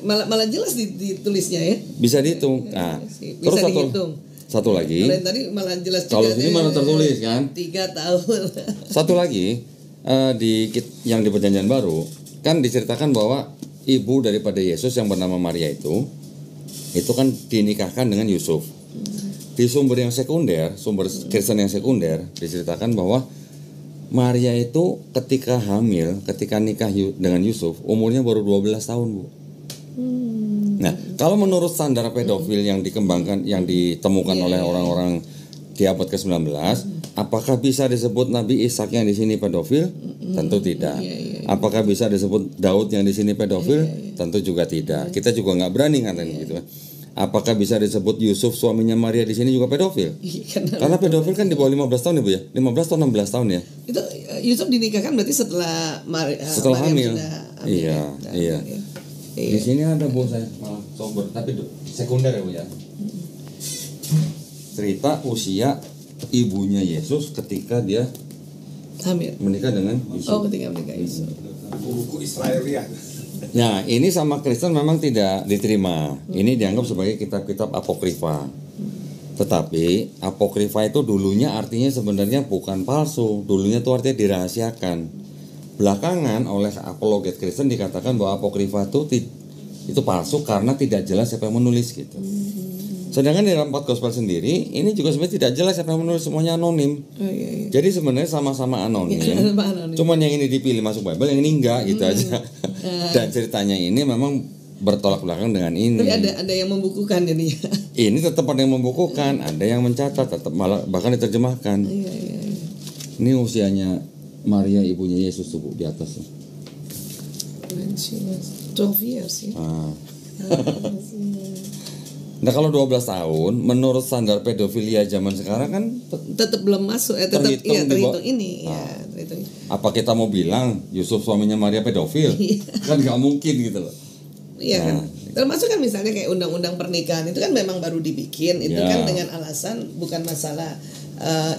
malah jelas ditulisnya ya. Bisa dihitung. Nah, Bisa terus dihitung. satu lagi. Kalau yang tadi malah jelas juga. Kalau sini mana tertulis kan? 3 tahun. Satu lagi yang di Perjanjian Baru kan diceritakan bahwa ibu daripada Yesus yang bernama Maria itu kan dinikahkan dengan Yusuf. Di sumber yang sekunder, sumber Kristen yang sekunder diceritakan bahwa Maria itu ketika hamil, ketika nikah dengan Yusuf, umurnya baru 12 tahun, Bu. Nah, kalau menurut standar pedofil yang dikembangkan, yang ditemukan oleh orang-orang di abad ke-19, apakah bisa disebut Nabi Ishak yang di sini pedofil? Tentu tidak. Apakah bisa disebut Daud yang di sini pedofil? Tentu juga tidak. Kita juga nggak berani ngatain gitu. Apakah bisa disebut Yusuf suaminya Maria di sini juga pedofil? Karena pedofil kan di bawah 15 tahun ya, Bu ya? 15 atau 16 tahun ya? Itu Yusuf dinikahkan berarti setelah setelah hamil. Iya. Di sini ada, Bu, saya malah sumber tapi sekunder ya, Bu ya. Cerita usia ibunya Yesus ketika dia hamil menikah dengan Yusuf. Ketika menikah Yusuf. Buku Israeliat. Nah, ini sama Kristen memang tidak diterima. Ini dianggap sebagai kitab-kitab apokrifa. Tetapi apokrifa itu dulunya artinya sebenarnya bukan palsu. Dulunya itu artinya dirahasiakan. Belakangan oleh apologet Kristen dikatakan bahwa apokrifa itu palsu karena tidak jelas siapa yang menulis gitu. Sedangkan di dalam 4 Gospel sendiri ini juga sebenarnya tidak jelas siapa yang menulis, semuanya anonim. Jadi sebenarnya sama-sama anonim. Cuman yang ini dipilih masuk Bible, yang ini enggak gitu aja. Dan ceritanya ini memang bertolak belakang dengan ini. Tapi ada yang membukukan ini. Ini tetap ada yang membukukan, ada yang mencatat, tetap malah bahkan diterjemahkan. Ini usianya Maria ibunya Yesus tuh, Bu, di atas tuh. 12 years ya. Nah, kalau 12 tahun menurut standar pedofilia zaman sekarang kan tetap belum masuk terhitung ini ya, terhitung. Apa kita mau bilang Yusuf suaminya Maria pedofil? Kan nggak mungkin gitu loh. Iya kan. Termasuk kan misalnya kayak undang-undang pernikahan itu kan memang baru dibikin itu kan dengan alasan bukan masalah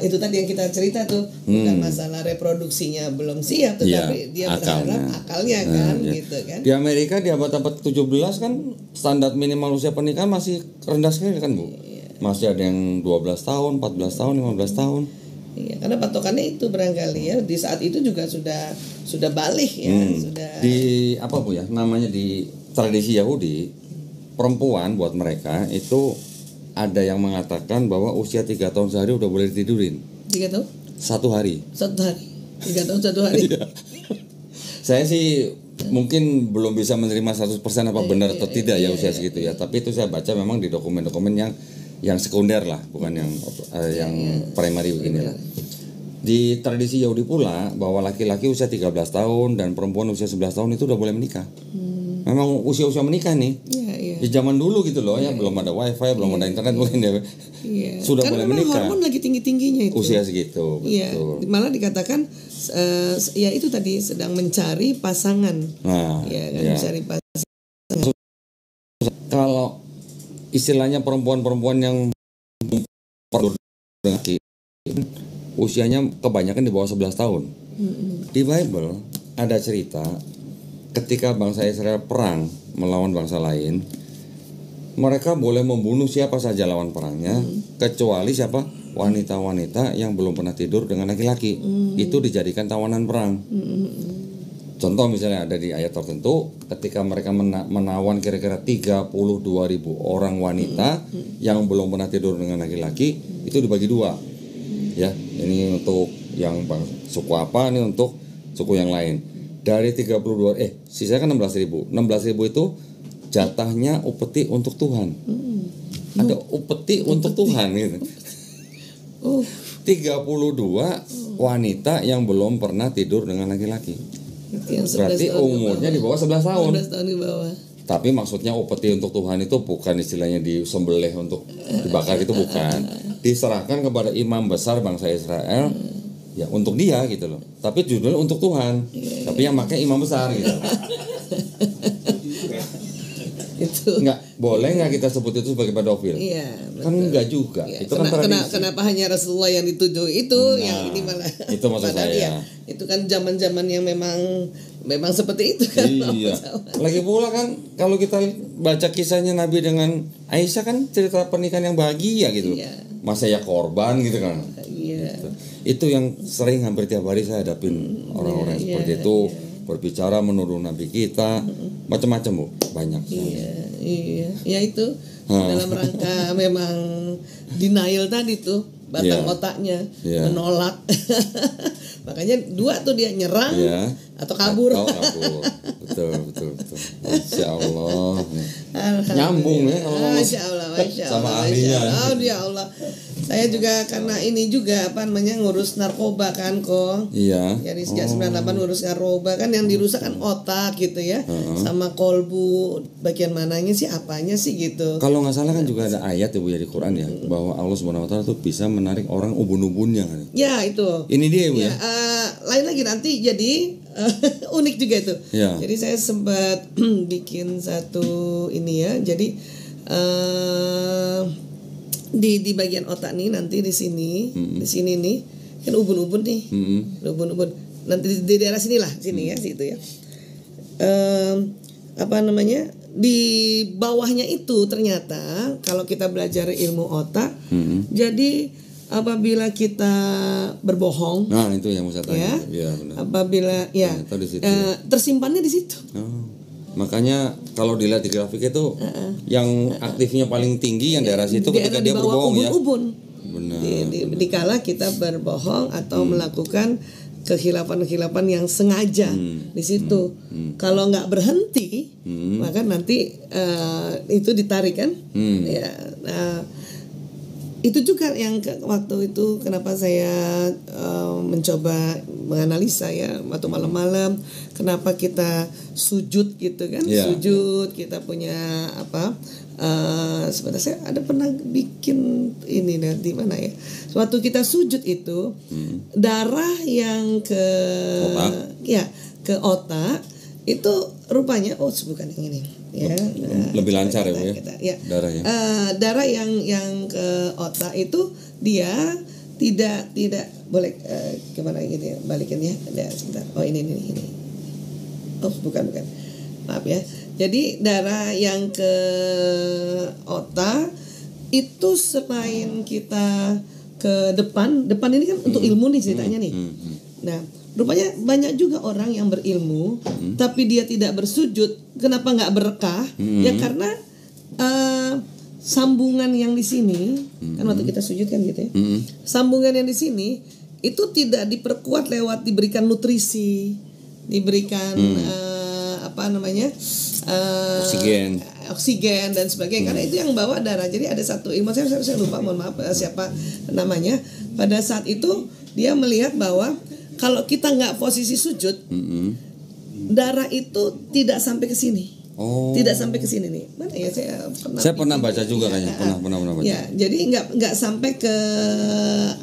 itu tadi yang kita cerita tuh bukan masalah reproduksinya belum siap tetapi dia berharap akalnya kan gitu kan. Di Amerika di abad-abad 17 kan standar minimal usia pernikahan masih rendah sekali kan, Bu. Masih ada yang 12 tahun, 14 tahun, 15 tahun. Iya, karena patokannya itu barangkali ya di saat itu juga sudah balik ya, sudah di apa, Bu ya? Namanya di tradisi Yahudi perempuan buat mereka itu ada yang mengatakan bahwa usia 3 tahun sehari udah boleh ditidurin. 3 tahun? 1 hari. 1 hari. 3 tahun 1 hari. Saya sih mungkin belum bisa menerima 100% apa benar atau tidak ya usia segitu ya. Tapi itu saya baca memang di dokumen-dokumen yang sekunder lah, bukan yang primary begini lah. Di tradisi Yahudi pula bahwa laki-laki usia 13 tahun dan perempuan usia 11 tahun itu udah boleh menikah. Memang usia-usia menikah nih. Di zaman dulu gitu loh ya, belum ada wifi, belum ada internet mungkin ya. Sudah boleh menikah. Hormon lagi tinggi-tingginya itu. Usia segitu, betul. Malah dikatakan ya itu tadi sedang mencari pasangan. Mencari pasangan. Kalau istilahnya perempuan-perempuan yang usianya kebanyakan di bawah 11 tahun. Di Bible ada cerita ketika bangsa Israel perang melawan bangsa lain, mereka boleh membunuh siapa saja lawan perangnya, kecuali siapa? Wanita-wanita yang belum pernah tidur dengan laki-laki. Itu dijadikan tawanan perang. Contoh misalnya ada di ayat tertentu, ketika mereka menawan kira-kira 32.000 orang wanita yang belum pernah tidur dengan laki-laki, itu dibagi 2. Ya, ini untuk yang suku apa, ini untuk suku yang lain. Dari 32 sisanya kan 16.000. 16.000 itu jatahnya upeti untuk Tuhan. Ada upeti untuk Tuhan gitu. 32 wanita yang belum pernah tidur dengan laki-laki. Berarti umurnya di bawah 11 tahun. 11 tahun di bawah. Tapi maksudnya upeti untuk Tuhan itu bukan istilahnya disembelih untuk dibakar, itu bukan. Diserahkan kepada imam besar bangsa Israel. Ya untuk dia gitu loh. Tapi judulnya untuk Tuhan. Tapi yang pakai imam besar gitu. Itu. Boleh nggak kita sebut itu sebagai pedofil? Iya. Kan enggak juga. Ya, itu kan tradisi. Kenapa hanya Rasulullah yang dituju itu, yang ini malah. Itu maksud saya. Ya, itu kan zaman-zaman yang memang seperti itu kan. Iya. Lagi pula kan kalau kita baca kisahnya Nabi dengan Aisyah kan cerita pernikahan yang bahagia gitu. Iya. Masa ya korban gitu kan. Iya. Itu yang sering hampir tiap hari saya hadapin orang-orang seperti itu. Berbicara menuduh Nabi kita macam-macam Bu, banyak. Iya, ya itu dalam rangka memang denial tadi tuh batang otaknya menolak. Makanya dua tuh dia nyerang atau kabur. Betul. Masya Allah. Nyambung ya kalau Masya Allah. sama ahlinya. Oh ya Allah. Saya juga karena ini juga ngurus narkoba kan kok. Iya. Jadi sejak 98 ngurus narkoba kan yang dirusak kan otak gitu ya. Sama kolbu bagian mananya sih apanya sih gitu. Kalau nggak salah kan juga ada ayat ya Bu ya di Quran ya bahwa Allah Subhanahu wa taala tuh bisa menarik orang ubun-ubunnya kan. Ya itu. Ini dia Bu ya. Lain lagi nanti jadi unik juga itu. Ya. Jadi saya sempat bikin satu ini ya. Jadi di bagian otak nih nanti di sini nih kan ubun-ubun nih. Ubun-ubun. Nanti di daerah sinilah sini ya situ ya. Di bawahnya itu ternyata kalau kita belajar ilmu otak, jadi apabila kita berbohong, nah itu yang mau saya tanya. Ya, apabila tersimpannya di situ. Makanya kalau dilihat di grafik itu yang aktifnya paling tinggi yang daerah situ ketika dia berbohong ubun-ubun. Ya. Benar. Dikala kita berbohong atau melakukan kehilapan-kehilapan yang sengaja di situ. Kalau nggak berhenti, maka nanti itu ditarik kan. Ya, itu juga yang waktu itu kenapa saya mencoba menganalisa ya waktu malam-malam kenapa kita sujud gitu kan. Sujud kita punya sebenarnya saya ada pernah bikin ini di mana ya. Waktu kita sujud itu darah yang ke otak itu rupanya bukan yang ini ya. Lebih lancar ya. Darahnya. Darah yang ke otak itu dia tidak boleh gimana gini ya, balikin ya. Sebentar. Oh ini. Oh bukan. Maaf ya. Jadi darah yang ke otak itu selain kita ke depan ini kan untuk ilmu nih ceritanya nih. Nah, rupanya banyak juga orang yang berilmu tapi dia tidak bersujud. Kenapa nggak berkah? Ya karena sambungan yang di sini kan waktu kita sujud kan gitu ya. Sambungan yang di sini itu tidak diperkuat lewat diberikan nutrisi, diberikan oksigen dan sebagainya karena itu yang bawa darah. Jadi ada satu ilmu saya lupa, mohon maaf siapa namanya. Pada saat itu dia melihat bahwa kalau kita nggak posisi sujud, darah itu tidak sampai ke sini. Tidak sampai ke sini nih. Mana ya saya pernah baca juga kayaknya. Pernah baca. Ya, jadi nggak sampai ke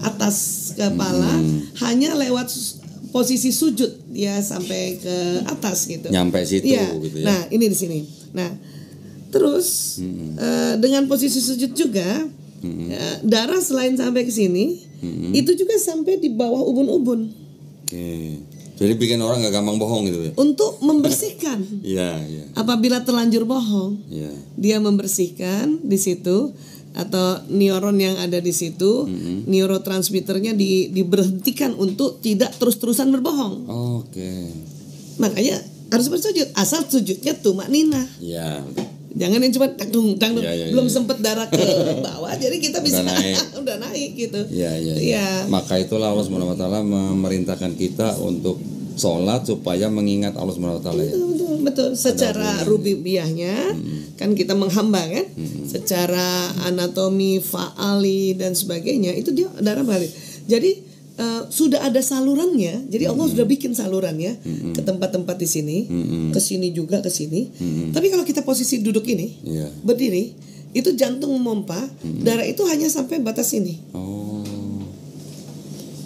atas kepala, hanya lewat posisi sujud dia sampai ke atas gitu. Nyampe situ gitu ya. Nah, ini di sini. Nah, terus dengan posisi sujud juga darah selain sampai ke sini, itu juga sampai di bawah ubun-ubun. Oke. Jadi bikin orang gak gampang bohong gitu ya. Untuk membersihkan. Iya. Apabila terlanjur bohong, dia membersihkan di situ atau neuron yang ada di situ, neurotransmitternya diberhentikan untuk tidak terus-terusan berbohong. Oke. Makanya harus bersujud, asal sujudnya tumakninah. Iya. Jangan yang cuma tanggung belum sempet darah ke bawah, jadi kita bisa udah naik gitu. Iya. Maka itulah Allah Subhanahu wa taala memerintahkan kita untuk sholat supaya mengingat Allah Subhanahu wa taala. Betul. Secara rubiahnya kan kita menghamba kan. Secara anatomi, faali dan sebagainya itu dia darah balik. Jadi sudah ada salurannya. Jadi Allah sudah bikin salurannya ke tempat-tempat di sini, ke sini juga ke sini. Tapi kalau kita posisi duduk ini, berdiri, itu jantung memompa, darah itu hanya sampai batas sini.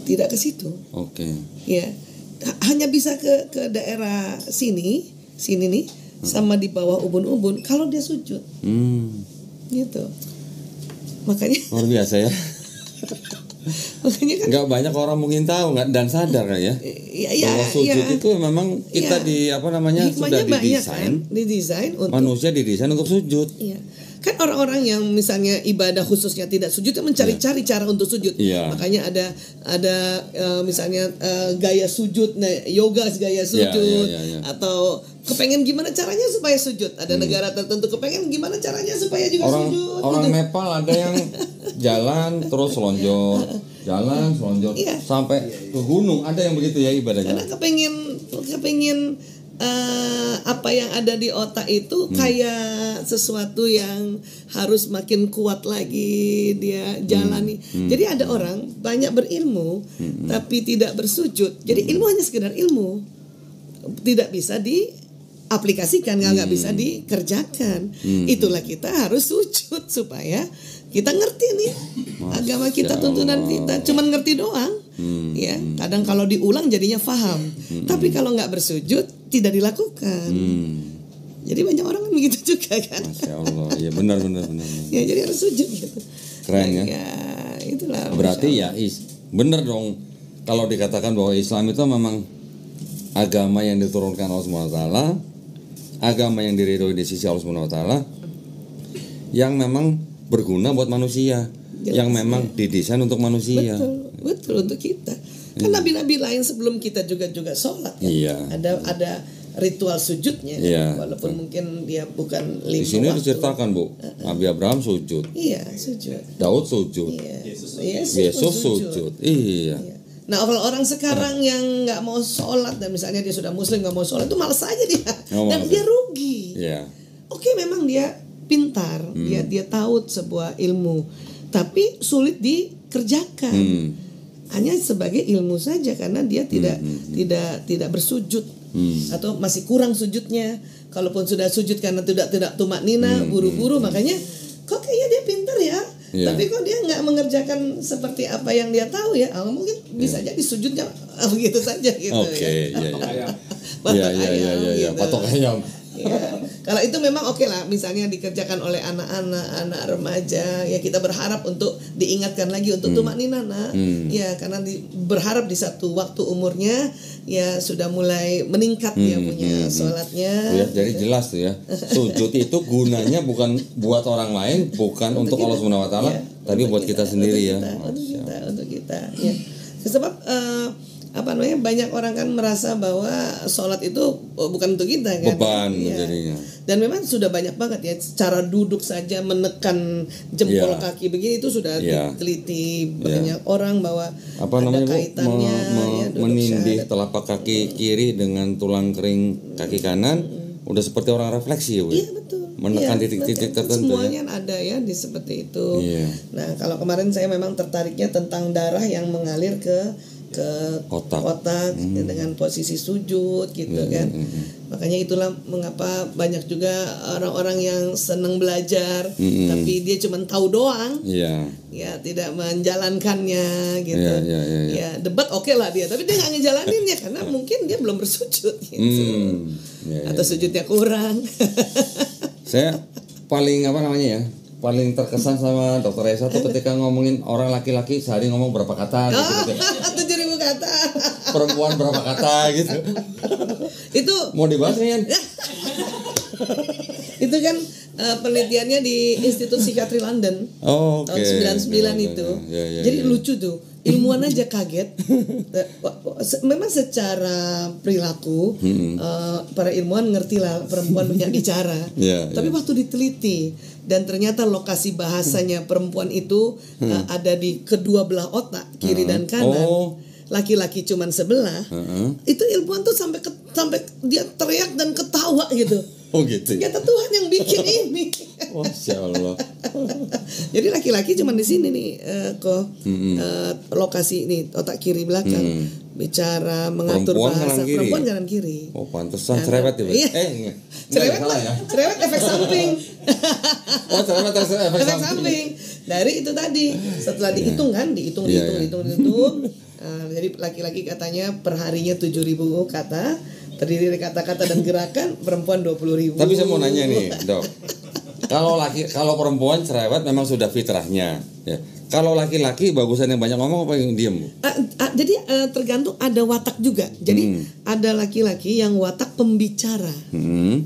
Tidak ke situ. Ya. Hanya bisa ke daerah sini nih. sama di bawah ubun-ubun kalau dia sujud. Gitu. Makanya luar biasa ya. Makanya kan nggak banyak orang mungkin tahu nggak dan sadar kan ya. Bahwa sujud itu memang kita sudah didesain untuk manusia didesain untuk sujud. Iya. Kan orang-orang yang misalnya ibadah khususnya tidak sujud itu mencari-cari cara untuk sujud. Makanya ada misalnya gaya sujud, yoga gaya sujud, atau kepengen gimana caranya supaya sujud. Ada negara tertentu kepengen gimana caranya supaya juga sujud. Orang gitu. Nepal ada yang jalan terus lonjor, sampai ke gunung, ada yang begitu ya ibadahnya. Karena kepengen apa yang ada di otak itu kayak sesuatu yang harus makin kuat lagi dia jalani. Jadi ada orang banyak berilmu tapi tidak bersujud. Jadi ilmu hanya sekedar ilmu, tidak bisa diaplikasikan, nggak bisa dikerjakan. Itulah kita harus sujud supaya kita ngerti nih agama kita, tuntunan kita. Cuman ngerti doang. Ya, kadang kalau diulang jadinya paham. Tapi kalau nggak bersujud tidak dilakukan. Jadi banyak orang kan begitu juga kan. Masya Allah, ya benar. Ya jadi harus sujud gitu. Keren ya. Ya itulah. Berarti ya benar dong kalau dikatakan bahwa Islam itu memang agama yang diturunkan Allah SWT, agama yang diridhoi di sisi Allah SWT, yang memang berguna buat manusia, yang memang didesain untuk manusia. Betul untuk kita. Kan nabi-nabi lain sebelum kita juga sholat ya. Ada ritual sujudnya. Walaupun mungkin dia bukan 5 waktu. Di sini diceritakan Bu, Nabi Abraham sujud. Iya, sujud. Daud sujud. Yesus sujud. Iya. Nah kalau orang sekarang yang nggak mau sholat dan misalnya dia sudah muslim nggak mau sholat itu malas aja dia, dan dia rugi. Oke, memang dia pintar, dia tahu sebuah ilmu, tapi sulit dikerjakan. Hanya sebagai ilmu saja karena dia tidak bersujud atau masih kurang sujudnya. Kalaupun sudah sujud karena tidak tumak nina, buru-buru, makanya kok kayaknya dia pintar ya. Tapi kok dia nggak mengerjakan seperti apa yang dia tahu ya? Mungkin bisa jadi sujudnya begitu saja gitu. Patok ayam. Kalau itu memang oke lah, misalnya dikerjakan oleh anak-anak remaja, ya kita berharap untuk diingatkan lagi untuk tumak nina ya karena berharap di satu waktu umurnya ya sudah mulai meningkat dia punya sholatnya. Jadi jelas tuh ya, sujud itu gunanya bukan buat orang lain, bukan untuk Allah Subhanahu Wa Taala, tapi buat kita sendiri ya. Untuk kita ya. Sebab banyak orang kan merasa bahwa sholat itu bukan untuk kita kan, beban jadinya. Dan memang sudah banyak banget ya, cara duduk saja menekan jempol kaki begini itu sudah diteliti banyak orang bahwa ada kaitannya menindih telapak kaki kiri dengan tulang kering kaki kanan udah seperti orang refleksi ya Bu. Iya betul. Menekan titik-titik tertentu semuanya ada ya di seperti itu. Nah kalau kemarin saya memang tertariknya tentang darah yang mengalir ke otak dengan posisi sujud gitu kan. Makanya itulah mengapa banyak juga orang-orang yang senang belajar tapi dia cuma tahu doang. Ya tidak menjalankannya gitu. Ya debat oke lah dia, tapi dia nggak ngejalaninnya karena mungkin dia belum bersujud gitu. Atau sujudnya kurang. Saya paling paling terkesan sama Dr. Esa tuh ketika ngomongin orang laki-laki sehari ngomong berapa kata gitu. 7.000 kata. Perempuan berapa kata gitu. Itu mau dibahas kan? Itu kan penelitiannya di Institut Psikiatri London tahun 99 itu. Jadi lucu tuh. Ilmuwan aja kaget. Memang secara perilaku para ilmuwan ngerti lah perempuan banyak bicara. Tapi waktu diteliti dan ternyata lokasi bahasanya perempuan itu ada di kedua belah otak, kiri dan kanan. Laki-laki cuman sebelah. Itu ilmuwan tuh sampai dia teriak dan ketawa gitu. Oh gitu. Ternyata Tuhan yang bikin ini. Masya Allah. Jadi laki-laki cuma di sini nih lokasi ini otak kiri belakang bicara mengatur bahasa. Perempuan kanan kiri. Oh pantesan cerewet ya. Cerewet efek samping. Cerewet efek samping. Dari itu tadi setelah dihitung kan dihitung. Jadi laki-laki katanya per harinya 7.000 kata. terdiri dari kata-kata dan gerakan, perempuan 20.000. Tapi saya mau nanya nih, Dok. Kalau perempuan cerewet memang sudah fitrahnya, ya. Kalau laki-laki bagusan yang banyak ngomong apa yang diem? Jadi tergantung, ada watak juga. Jadi ada laki-laki yang watak pembicara.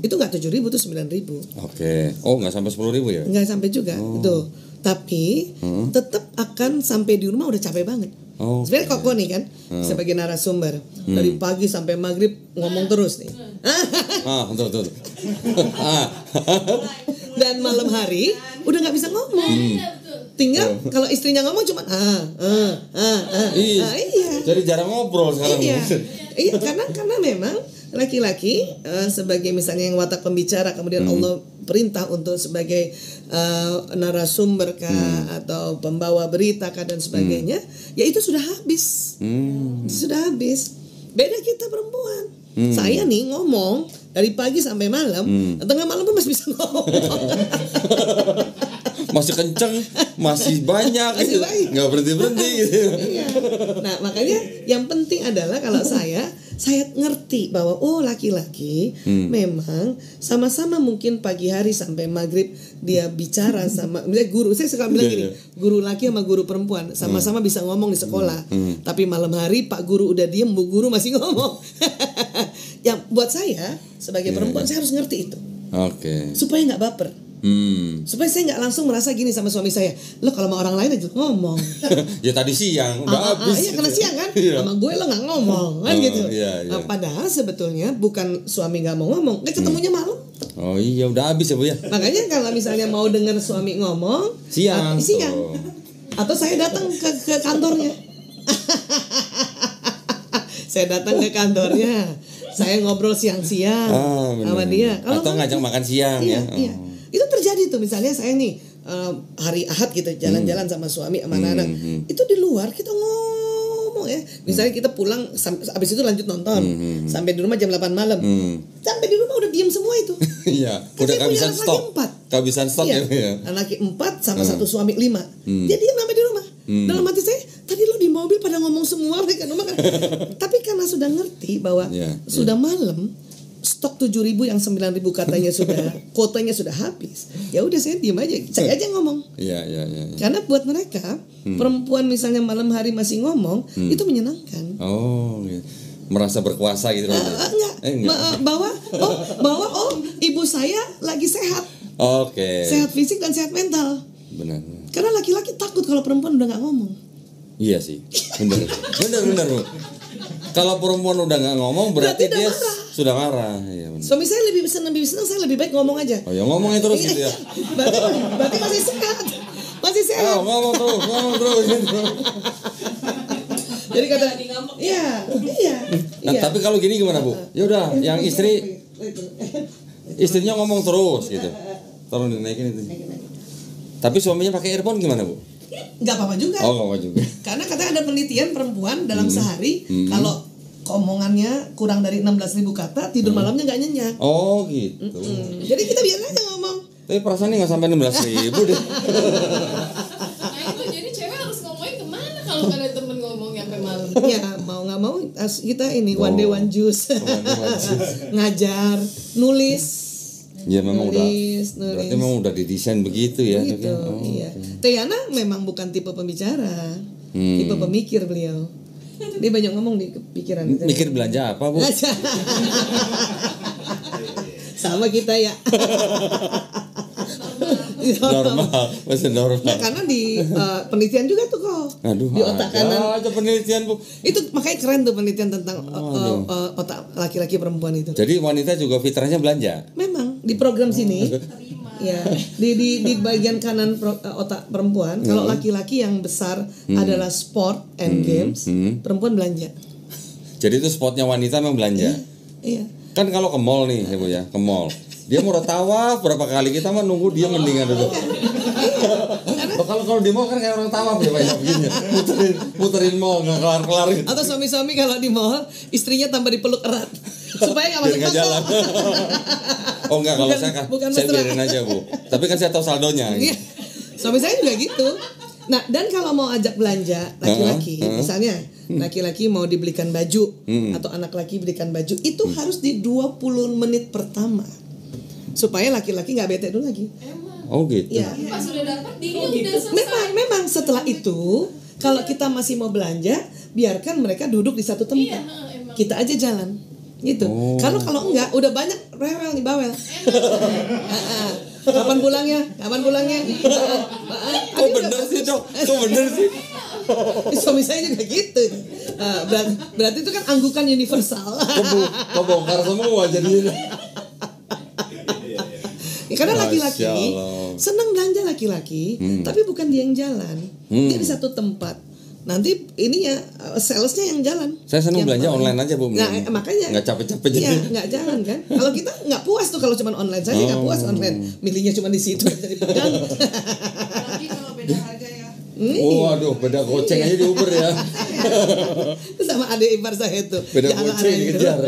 Itu nggak 7.000, itu 9.000. Oke. Oh, nggak sampai 10.000 ya? Nggak sampai juga. Tuh. Tapi tetap akan sampai di rumah udah capek banget. Sebenarnya Koko nih kan sebagai narasumber dari pagi sampai maghrib ngomong terus nih. Betul. Dan malam hari udah nggak bisa ngomong. Tinggal kalau istrinya ngomong cuma iya. Jadi jarang ngobrol sekarang. Iya, karena memang laki-laki sebagai misalnya yang watak pembicara, kemudian Allah perintah untuk sebagai narasumber kah atau pembawa berita kah dan sebagainya, ya itu sudah habis. Sudah habis. Beda kita perempuan. Saya nih ngomong dari pagi sampai malam, tengah malam pun masih bisa ngomong. Masih kenceng, masih banyak, nggak berhenti gitu. Iya. Nah makanya yang penting adalah kalau saya ngerti bahwa laki-laki memang sama-sama mungkin pagi hari sampai maghrib dia bicara sama misalnya guru. Saya suka bilang gini, guru laki sama guru perempuan sama-sama bisa ngomong di sekolah, tapi malam hari Pak Guru udah diem, Bu Guru masih ngomong. Yang buat saya sebagai perempuan saya harus ngerti itu. Supaya nggak baper. Supaya saya nggak langsung merasa gini sama suami saya, lo kalau sama orang lain aja ngomong. Ya tadi siang udah habis. Iya karena siang kan, sama gue lo nggak ngomong kan gitu. Iya. Padahal sebetulnya bukan suami nggak mau ngomong, ketemunya malam. Oh iya udah habis ya Bu ya. Makanya kalau misalnya mau dengar suami ngomong siang. Atau saya datang ke kantornya. Saya datang ke kantornya, saya ngobrol siang-siang sama dia. Atau ngajak makan siang ya. Iya. Itu terjadi tuh, misalnya saya nih hari Ahad gitu jalan-jalan sama suami sama anak-anak. Itu di luar kita ngomong ya. Misalnya kita pulang habis itu lanjut nonton sampai di rumah jam 8 malam. Sampai di rumah udah diem semua itu. Iya, udah kehabisan stok. Kehabisan stok ya. Anak 4 sama satu suami 5. Dia diem sampai di rumah. Dalam hati saya, tadi lo di mobil pada ngomong semua mereka rumah kan. Tapi karena sudah ngerti bahwa sudah malam, stok 7.000 yang 9.000 katanya sudah kuotanya sudah habis. Ya udah saya diem aja, saya aja ngomong. Iya. Karena buat mereka perempuan misalnya malam hari masih ngomong itu menyenangkan. Merasa berkuasa gitu. Enggak. Bahwa ibu saya lagi sehat. Sehat fisik dan sehat mental. Benar. Karena laki-laki takut kalau perempuan udah nggak ngomong. Iya sih, benar. Bu. Kalau perempuan udah nggak ngomong berarti dia sudah marah. Iya, suami saya lebih senang, saya lebih baik ngomong aja. Oh ya ngomongnya terus gitu ya. Berarti masih sehat. Ngomong terus. Jadi kata, iya. Nah, tapi kalau gini gimana Bu? Ya udah, yang istrinya ngomong terus gitu. Tolong dinaikin itu. Tapi suaminya pakai earphone gimana Bu? Nggak apa-apa juga. Nggak apa juga. Karena katanya ada penelitian perempuan dalam sehari kalau omongannya kurang dari 16.000 kata tidur malamnya nggak nyenyak. Oh gitu. Jadi kita biar aja ngomong. Tapi perasaannya nggak sampai 16.000 deh. Nah itu jadi cewek harus ngomongin kemana kalau ada temen ngomong sampai malam? Ya mau nggak mau kita ini one day one juice. Ngajar, nulis. Ya memang nulis. Berarti memang udah didesain begitu ya. Gitu, iya. Tiana memang bukan tipe pembicara, tipe pemikir beliau. Dia banyak ngomong di pikiran. Mikir belanja apa Bu? Sama kita ya. Normal, masih normal. Nah, karena di penelitian juga tuh kok. Di otak kanan. Ada penelitian Bu. Itu makanya keren tuh penelitian tentang otak laki-laki perempuan itu. Jadi wanita juga fitrahnya belanja. Memang di program sini. Ya, di bagian kanan otak perempuan, kalau laki-laki yang besar adalah sport and games, perempuan belanja. Jadi itu spotnya wanita memang belanja. Iya. Kan kalau ke mall nih, ya Bu ya, ke mall. Dia mau tawaf berapa kali, kita mah nunggu dia mendingan dulu. Kalau di mall kan kayak orang tawaf ya banyak begini. Muterin mall nggak kelar-kelar. Atau suami-suami kalau di mall istrinya tambah dipeluk erat supaya nggak masuk jalan. Oh enggak, kalau saya biarin aja Bu. Tapi kan saya tahu saldonya. Iya. Suami saya juga gitu. Nah, dan kalau mau ajak belanja laki-laki, misalnya laki-laki mau dibelikan baju atau anak laki belikan baju, itu harus di 20 menit pertama. Supaya laki-laki nggak bete dulu lagi. Oh gitu. Ya. Pas sudah dapat dia udah selesai. Memang setelah itu kalau kita masih mau belanja, biarkan mereka duduk di satu tempat. Iya, emang. Kita aja jalan. Gitu. Kalau enggak udah banyak rewel nih bawel. Kapan pulangnya? Kok bener sih dok? Kok bener sih? Suami saya juga gitu. Berarti itu kan anggukan universal. Kebongkar semua jadinya. Karena laki-laki senang belanja laki-laki, tapi bukan dia yang jalan. Dia di satu tempat. Nanti ininya salesnya yang jalan. Saya senang belanja online aja Bu. Nah makanya nggak capek-capek jadi. Iya nggak jalan kan. Kalau kita nggak puas tuh kalau cuma online. Saya nggak puas online. Milihnya cuma di situ bisa dipegang. Apalagi kalau beda harga ya. Waduh, beda goceng aja di Uber ya. Sama adik ipar saya itu. Beda goceng dikejar.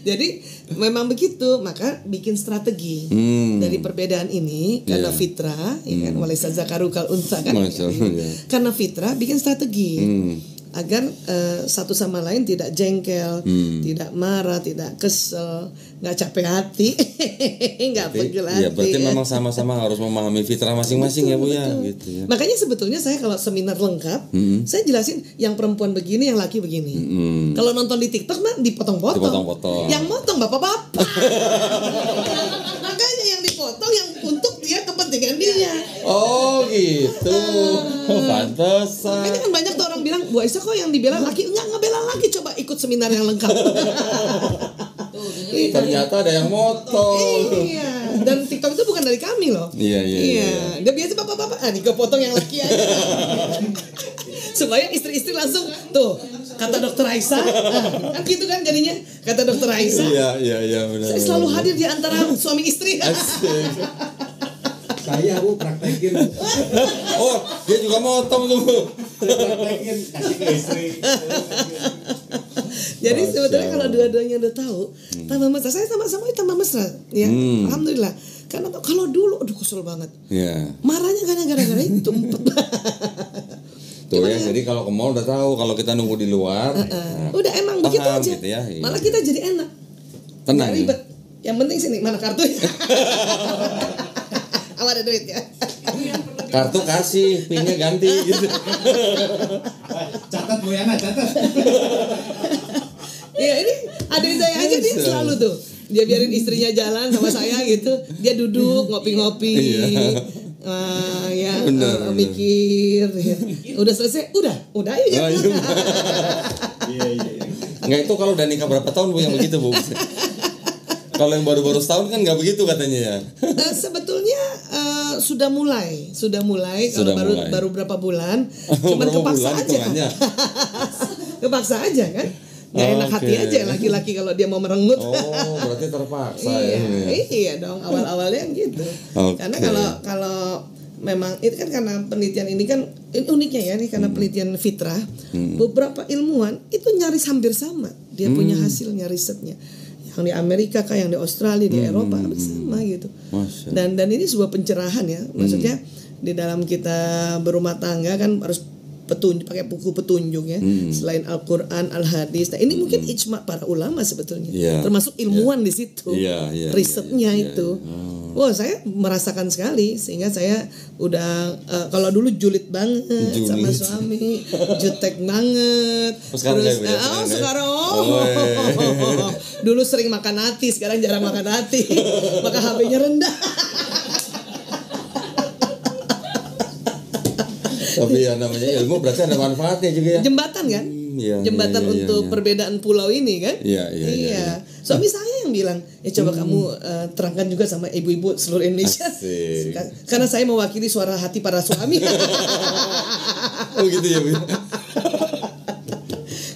Jadi memang begitu, maka bikin strategi dari perbedaan ini karena fitrah, ya kan, walaysa zakaru kal unsa kan. Karena fitrah bikin strategi agar satu sama lain tidak jengkel, tidak marah, tidak kesel, nggak capek hati, nggak pegel hati. Iya, berarti memang sama-sama harus memahami fitrah masing-masing ya Bu ya. Gitu ya. Makanya sebetulnya saya kalau seminar lengkap, saya jelasin yang perempuan begini, yang laki begini. Kalau nonton di TikTok mah dipotong-potong. Yang motong bapak-bapak. Makanya yang dipotong yang untuk dia kepentingan dia. Oh gitu. Pantesan. Makanya kan banyak tuh orang bilang, Bu Aisyah kok yang dibela laki, enggak ngebela laki, coba ikut seminar yang lengkap. Ternyata ada yang motong. Iya. Dan TikTok itu bukan dari kami loh. Iya. Dia biasa bapak-bapak, nih kepotong yang laki aja. Supaya istri-istri langsung tuh kata dokter Aisyah, kan gitu kan jadinya kata dokter Aisyah. Iya benar. Saya selalu hadir di antara suami istri. Asik. Saya Bu praktekin. Oh, dia juga motong tuh Bu. Praktekin kasih ke istri. Jadi sebetulnya kalau dua-duanya udah tahu, tambah mesra. Saya sama-sama tambah mesra, ya. Alhamdulillah. Karena kalau dulu, aduh kesel banget. Iya. Marahnya gara-gara itu. Tuh ya, jadi kalau ke mall udah tahu kalau kita nunggu di luar. Udah emang begitu aja. Gitu ya, iya. Malah kita jadi enak. Tenang. Nggak ribet. Yang penting sini mana kartunya. Ada duit ya. Kartu kasih, pinnya ganti gitu. Catat Bu Yana, catat. Iya ini adik saya aja dia selalu tuh. Dia biarin istrinya jalan sama saya gitu. Dia duduk ngopi-ngopi. Bener. Mikir ya. Udah selesai, udah ayo jalan. Iya. Nggak, itu kalau udah nikah berapa tahun Bu yang begitu Bu? Kalau yang baru-baru setahun kan nggak begitu katanya ya. Sebetulnya sudah mulai kalau baru berapa bulan, cuman kepaksa aja. Kepaksa aja kan. Nggak enak hati aja laki-laki kalau dia mau merengut. Oh, berarti terpaksa ya. Iya dong, awal-awalnya gitu. Karena kalau memang itu kan karena penelitian ini kan uniknya ya nih, karena penelitian fitrah, beberapa ilmuwan itu nyaris hampir sama. Dia punya hasilnya, risetnya. Yang di Amerika kah, yang di Australia, di Eropa sama gitu. Dan ini sebuah pencerahan ya. Maksudnya di dalam kita berumah tangga kan harus pakai buku petunjuk ya. Selain Al-Qur'an, Al-Hadis. Nah, ini mungkin ijma para ulama sebetulnya. Termasuk ilmuwan di situ. Risetnya itu. Wah, saya merasakan sekali sehingga saya udah kalau dulu julid banget sama suami, jutek banget. Sekarang dulu sering makan hati, sekarang jarang makan hati. Maka HP-nya rendah. Tapi ya namanya ilmu berarti ada manfaatnya juga ya. Jembatan kan? Jembatan untuk perbedaan pulau ini kan? Iya. Suami saya yang bilang, coba kamu terangkan juga sama ibu-ibu seluruh Indonesia. Karena saya mewakili suara hati para suami. Oh gitu ya Bu.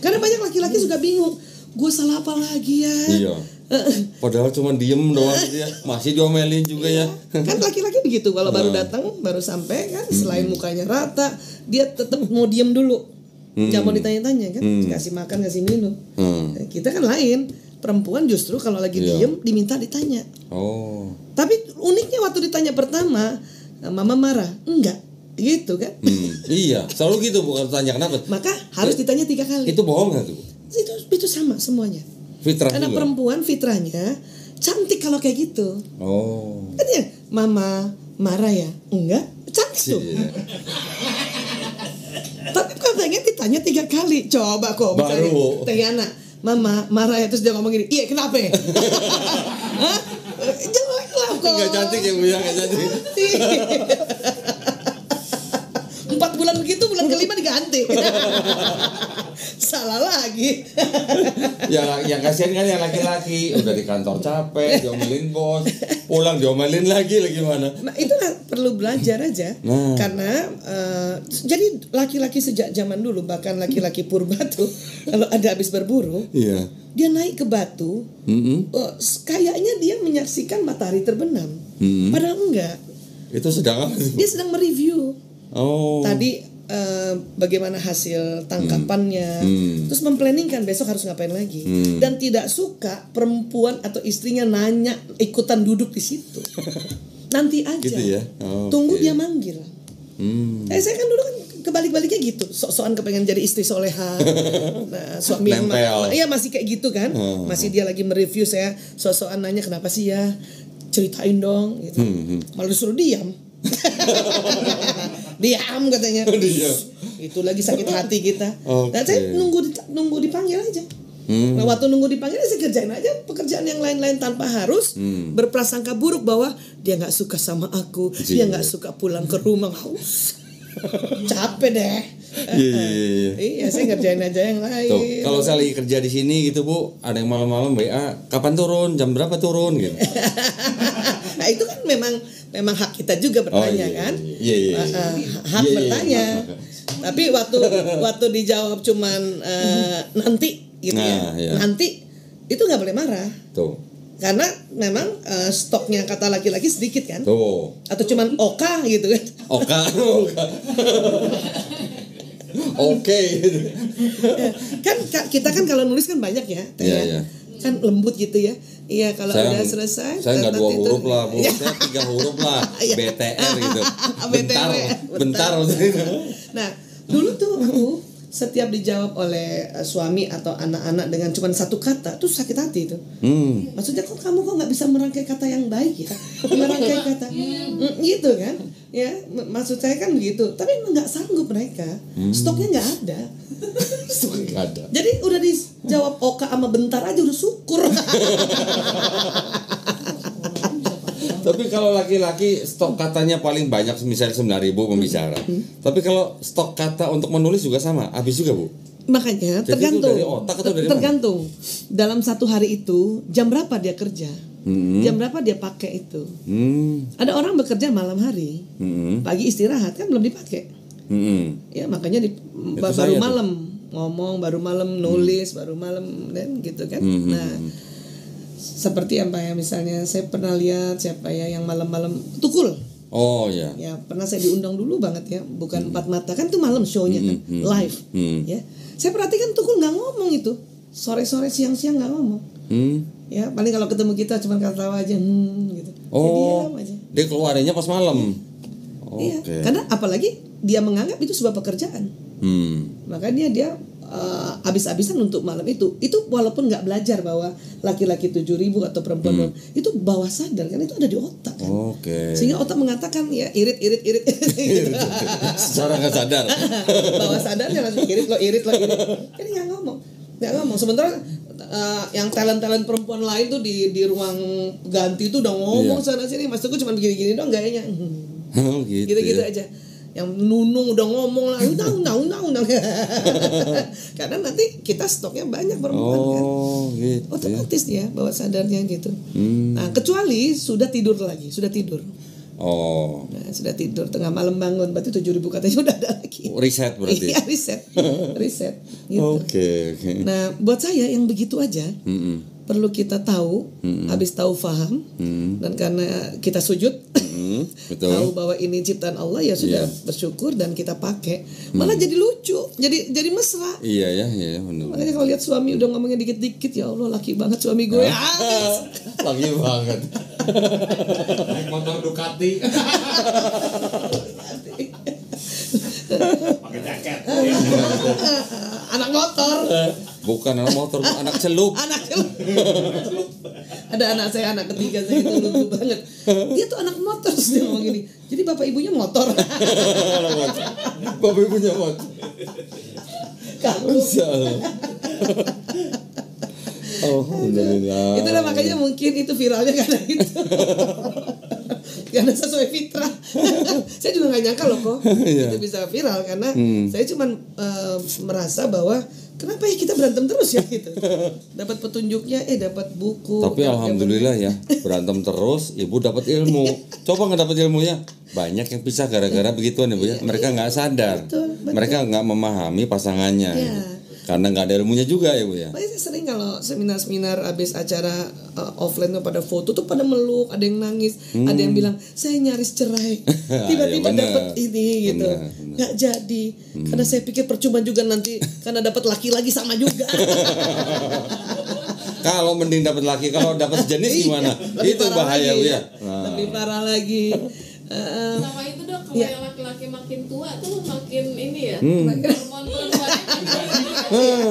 Karena banyak laki-laki juga bingung, gue salah apa lagi ya? Iya. Padahal cuma diem doang gitu ya, masih diomelin juga ya. Kan laki-laki begitu, kalau baru datang, baru sampai kan, selain mukanya rata, dia tetap mau diem dulu, jangan mau ditanya-tanya kan, kasih makan, kasih minum. Kita kan lain, perempuan justru kalau lagi diem diminta ditanya. Tapi uniknya waktu ditanya pertama, mama marah, enggak. Gitu kan? Iya, selalu gitu, bukan tanya kenapa. Maka harus ditanya 3 kali. Itu bohong nggak tuh? Itu sama semuanya. Fitrah Karena juga. perempuan fitrahnya cantik kalau kayak gitu. Oh. Kan ya, mama marah ya? Enggak, cantik tuh. Iya. Tapi katanya ditanya 3 kali. Coba kok misalnya Baru. Teh Yana, mama marah ya, terus dia ngomong gini, iya kenapa ya? Hah? Jelek lah kok. Nggak cantik ya Bu ya, nggak cantik. 4 bulan begitu, bulan kelima diganti. Salah lagi. Yang kasihan kan yang laki-laki udah di kantor capek, diomelin bos, pulang diomelin lagi mana? Nah itulah perlu belajar aja. Karena jadi laki-laki sejak zaman dulu, bahkan laki-laki purba tuh kalau ada habis berburu, Iya. dia naik ke batu, kayaknya dia menyaksikan matahari terbenam. Padahal enggak. Itu sedang apa sih? Dia sedang mereview. Oh. Tadi bagaimana hasil tangkapannya, terus memplanningkan besok harus ngapain lagi, dan tidak suka perempuan atau istrinya nanya ikutan duduk di situ. Nanti aja, Gitu ya? Oh, tunggu oke. dia manggil. Saya kan dulu kan kebalik-baliknya gitu, sok-sokan kepengen jadi istri soleha. Nah, suami yang Nempel. iya masih kayak gitu kan, masih dia lagi mereview, saya sok-sokan nanya kenapa sih ya, ceritain dong, gitu. Malah disuruh diam. Diam katanya. Diam. Itu lagi sakit hati kita. Oke. Dan saya nunggu dipanggil aja. Nah, waktu nunggu dipanggil saya kerjain aja pekerjaan yang lain-lain tanpa harus berprasangka buruk bahwa dia nggak suka sama aku, dia nggak suka pulang ke rumah. Haus. Capek deh. Iya, saya ngerjain aja yang lain. Tuh, kalau saya lagi kerja di sini gitu Bu, ada yang malam-malam WA, kapan turun, jam berapa turun gitu. Nah itu kan memang hak kita juga bertanya kan. Iya. Hak bertanya. Tapi waktu dijawab cuman nanti gitu Nah, ya. iya. Nanti itu nggak boleh marah. Tuh. Karena memang stoknya kata laki-laki sedikit kan. Tuh. Atau cuman oka gitu kan. Oka. Oke. Kan kita kan kalau nulis kan banyak ya. Iya. Kan lembut gitu ya. Iya kalau Saya- udah selesai. Saya nggak 2 nanti itu- huruf lah Bu, Iya. saya 3 huruf lah. Iya. BTR gitu. BTR. Bentar. Nah, dulu tuh aku setiap dijawab oleh suami atau anak-anak dengan cuma 1 kata, tuh sakit hati itu. Maksudnya kamu kok nggak bisa merangkai kata yang baik ya? Merangkai kata, gitu kan? Ya, maksud saya kan begitu. Tapi emang nggak sanggup mereka, stoknya nggak ada. Stoknya nggak ada. Jadi udah dijawab oka sama bentar aja udah syukur. Tapi kalau laki-laki stok katanya paling banyak misalnya 9.000 pembicara. Tapi kalau stok kata untuk menulis juga sama, habis juga Bu. Makanya Jadi tergantung. itu dari otak atau dari mana? Tergantung. Dalam 1 hari itu jam berapa dia kerja, jam berapa dia pakai itu. Ada orang bekerja malam hari, pagi istirahat kan belum dipakai. Ya makanya baru saya tuh. malam ngomong, baru malam nulis, baru malam dan gitu kan. Nah seperti apa ya, misalnya saya pernah lihat siapa ya yang malam-malam tukul. Oh ya. Ya pernah saya diundang dulu banget ya, bukan 4 mata kan itu malam shownya kan, live. Ya saya perhatikan tukul nggak ngomong itu, sore-sore siang-siang nggak ngomong. Ya paling kalau ketemu kita cuma ketawa aja, gitu. Ya, diam aja. Dia keluarinnya pas malam. Iya, Oke. karena apalagi dia menganggap itu sebuah pekerjaan. Makanya dia habis-habisan untuk malam itu walaupun nggak belajar bahwa laki-laki 7.000 atau perempuan itu bawah sadar kan, itu ada di otak kan. Oke. Sehingga otak mengatakan ya irit gitu. Secara nggak sadar. Bawah sadarnya langsung irit lo. Jadi nggak ngomong. Sementara yang talent perempuan lain tuh di ruang ganti itu udah ngomong sana sini, maksudku cuma begini-gini doang gayanya. Oh, gitu. Gitu-gitu aja. Yang nunung udah ngomong lah, undang. Karena nanti kita stoknya banyak perempuan kan. Oh, gitu. Otomatis ya bawah sadarnya gitu. Nah, kecuali sudah tidur. Oh. Nah, sudah tidur tengah malam bangun, berarti 7.000 katanya udah ada lagi. Riset berarti. Iya, riset. Gitu. Oke. Nah, buat saya yang begitu aja perlu kita tahu, habis tahu faham, dan karena kita sujud, Betul. tahu bahwa ini ciptaan Allah ya sudah bersyukur dan kita pakai. Malah jadi lucu, jadi mesra. Iya benar. Makanya kalau lihat suami udah ngomongnya dikit-dikit, ya Allah laki banget suami gue. Lagi banget. Naik motor Ducati. Anak motor. Bukan anak motor, anak celup. Anak celup. Ada anak saya, anak ketiga saya itu lucu banget. Dia tuh anak motor terus dia ngomong gini. Jadi bapak ibunya motor. Bapak ibunya motor. Kamu Alhamdulillah. Itulah makanya mungkin itu viralnya karena itu. Karena sesuai fitrah. Saya juga nggak nyangka loh kok itu bisa viral karena saya cuma merasa bahwa kenapa ya kita berantem terus ya gitu. Dapat petunjuknya, dapat buku. Tapi alhamdulillah ya, berantem terus, ibu dapat ilmu. Coba nggak dapat ilmunya, banyak yang pisah gara-gara begituan ya bu ya. Mereka nggak sadar, betul. Mereka nggak memahami pasangannya. Ya. Gitu. Karena nggak ada ilmunya juga ya bu ya. Makanya saya sering kalau seminar-seminar habis acara offline tuh pada foto tuh pada meluk, ada yang nangis, ada yang bilang saya nyaris cerai, tiba-tiba ya, dapat ini gitu, nggak jadi, karena saya pikir percuma juga nanti karena dapat laki lagi sama juga. Kalau mending dapat laki, kalau dapat sejenis gimana? Itu bahaya bu ya. Lebih parah lagi. Sama itu dok, kalau yang laki-laki makin tua tuh makin ini ya, hormon perempuannya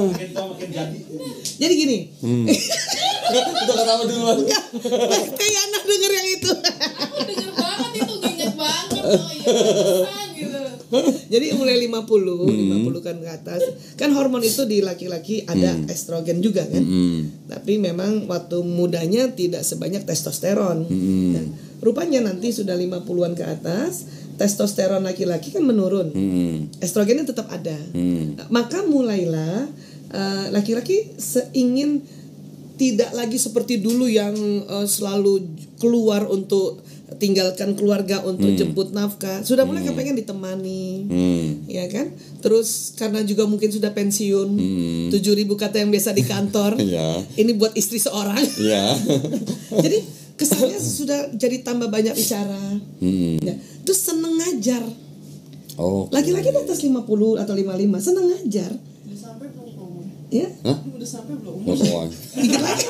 Makin tua makin jadi. Jadi gini. Udah ketawa duluan. Kayak anak denger yang itu. Aku denger banget itu, inget banget. Oh iya, gitu. Jadi mulai 50 kan ke atas. Kan hormon itu di laki-laki ada estrogen juga kan. Tapi memang waktu mudanya tidak sebanyak testosteron. Nah, rupanya nanti sudah 50-an ke atas, testosteron laki-laki kan menurun. Estrogennya tetap ada. Nah, maka mulailah laki-laki ingin tidak lagi seperti dulu yang selalu keluar untuk tinggalkan keluarga untuk jemput nafkah. Sudah mulai kepengen ditemani, ya kan? Terus karena juga mungkin sudah pensiun, 7.000 kata yang biasa di kantor, ini buat istri seorang. Jadi kesannya sudah jadi tambah banyak bicara. Ya, terus seneng ngajar. Laki-laki di atas 50 atau 55 seneng ngajar. Udah sampai belum kamu? Ya? Udah sampai belum? Dikit lagi.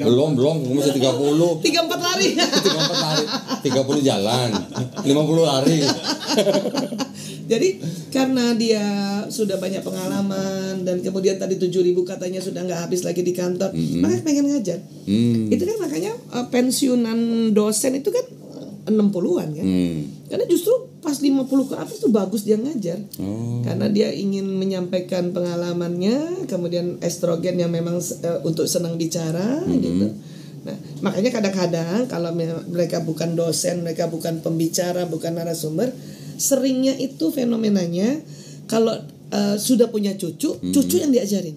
Belum, gue masih 30. 34 lari. 34 lari. 30 jalan. 50 lari. Jadi karena dia sudah banyak pengalaman dan kemudian tadi 7.000 katanya sudah nggak habis lagi di kantor, makanya pengen ngajar. Itu kan makanya pensiunan dosen itu kan 60-an kan. Karena justru pas 50 ke atas tuh bagus dia ngajar. Karena dia ingin menyampaikan pengalamannya, kemudian estrogen yang memang untuk senang bicara gitu. Nah, makanya kadang-kadang kalau mereka bukan dosen, mereka bukan pembicara, bukan narasumber, seringnya itu fenomenanya kalau sudah punya cucu yang diajarin.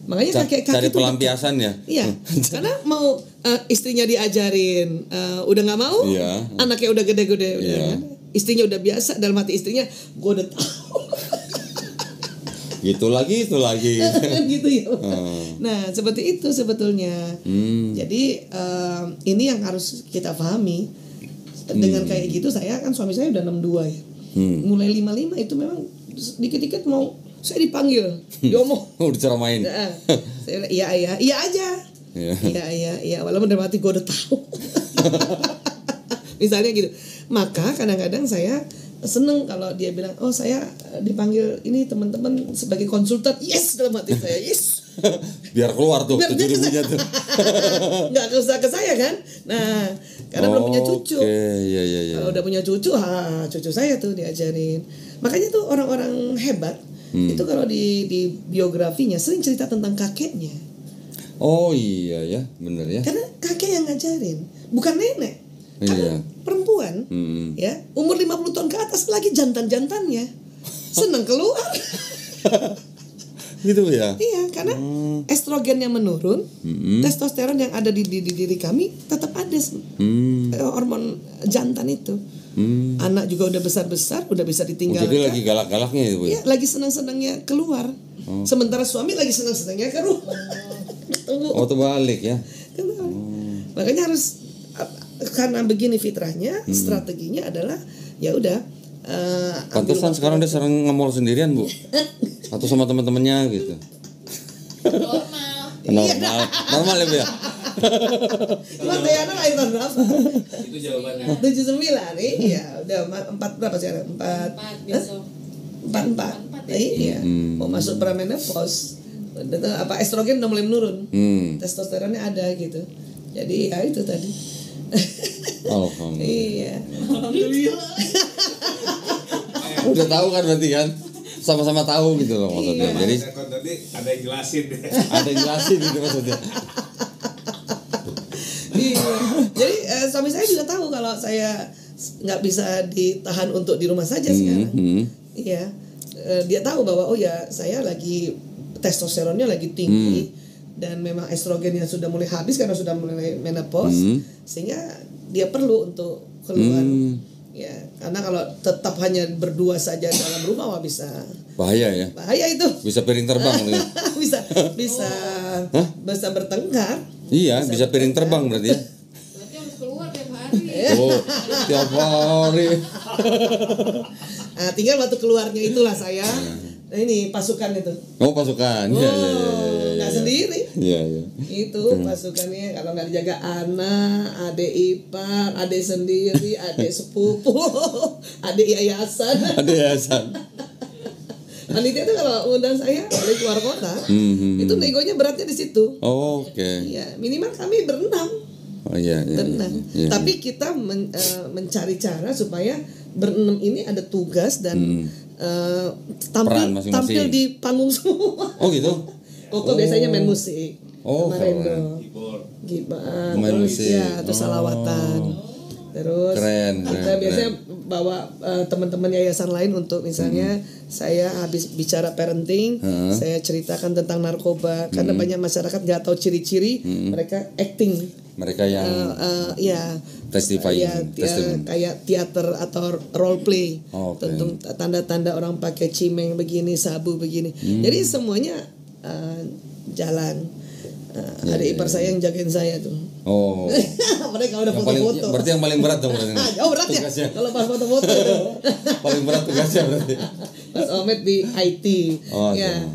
Makanya kakek-kakek cari pelampiasan ya. Iya, karena mau istrinya diajarin, udah nggak mau, anaknya udah gede-gede, kan? Istrinya udah biasa, dalam hati istrinya, gue udah tahu. Gitu lagi. Gitu ya. Nah, seperti itu sebetulnya. Jadi ini yang harus kita pahami. Dengan kayak gitu, saya kan suami saya udah 62 ya. Mulai 55 itu memang dikit-dikit mau saya dipanggil, diomong. Diceramain. Saya bilang, iya aja. Iya, walaupun dalam hati gue udah tahu. Misalnya gitu. Maka kadang-kadang saya seneng kalau dia bilang, oh saya dipanggil ini teman-teman sebagai konsultan. Yes, dalam hati saya, yes. Biar keluar tuh 7.000-nya tuh. Nggak usah ke saya kan. Nah, karena belum punya cucu. Iya. Kalau udah punya cucu, cucu saya tuh diajarin. Makanya tuh orang-orang hebat itu kalau di biografinya sering cerita tentang kakeknya. Oh iya ya, bener ya. Karena kakek yang ngajarin, bukan nenek. Karena perempuan ya umur 50 tahun ke atas lagi jantan-jantannya seneng keluar. Gitu ya. Iya, karena estrogennya menurun, testosteron yang ada di diri kami tetap ada, hormon jantan itu. Anak juga udah besar-besar, udah bisa ditinggalkan. Jadi lagi galak-galaknya itu ya. Lagi senang-senangnya keluar. Sementara suami lagi senang-senangnya ke rumah. Terbalik ya. Makanya harus, karena begini fitrahnya, strateginya adalah ya udah. Pantesan sekarang dia sering nge-mall sendirian bu, atau sama teman-temannya gitu. Normal ya bu ya. Cuma Tiana lahir tahun berapa? Itu jawabannya. 79, iya. Udah 4 berapa sekarang? 4 besok. 44. Iya. Mau masuk premenopause. Apa estrogen udah mulai menurun. Testosteronnya ada gitu. Jadi ya itu tadi. Alhamdulillah. Iya. Udah tahu kan berarti kan? Sama-sama tahu gitu loh maksudnya. Jadi tadi ada yang jelasin. ada yang jelasin gitu maksudnya. Iya. Jadi suami saya juga tahu kalau saya nggak bisa ditahan untuk di rumah saja sekarang. Iya. Dia tahu bahwa oh ya saya lagi testosteronnya lagi tinggi dan memang estrogennya sudah mulai habis karena sudah mulai menopause sehingga dia perlu untuk keluar. Ya, karena kalau tetap hanya berdua saja dalam rumah wah bisa bahaya ya. Bahaya itu. Bisa piring terbang gitu. bisa bertengkar. Iya, bisa piring terbang berarti ya. Berarti harus keluar tiap hari. Oh, tiap hari. Nah, tinggal waktu keluarnya itulah saya. Nah, ini pasukan itu. Oh, pasukan. Iya, iya, iya. Nggak sendiri. Iya, iya. Itu pasukannya kalau nggak dijaga anak, adik ipar, adik sendiri, adik sepupu, adik yayasan. Ada yayasan. Panitia itu kalau undang saya dari keluar kota, itu negonya beratnya di situ. Oh, oke. Iya, minimal kami berenam. Oh iya, iya. Berenam. Iya. Tapi kita mencari cara supaya berenam ini ada tugas dan tampil di panggung semua. Oh gitu. Koko biasanya main musik. Oh, Rendo. Gibar. Main Terus musik. ya, terus salawatan. Terus Keren, kita biasanya bawa teman-teman yayasan lain untuk misalnya saya habis bicara parenting, saya ceritakan tentang narkoba karena banyak masyarakat nggak tahu ciri-ciri, mereka acting. Mereka yang ya testifying, kayak teater atau role play. Okay. Tentang tanda-tanda orang pakai cimeng begini, sabu begini. Jadi semuanya jalan. Ada ipar saya yang jagain saya tuh. Oh. Mereka udah Yang foto-foto. berarti yang paling berat dong berarti. Jauh berat ya. Tugasnya. Kalau pas foto-foto. Paling berat tugasnya berarti. Pas Omet di IT. Oh, ya.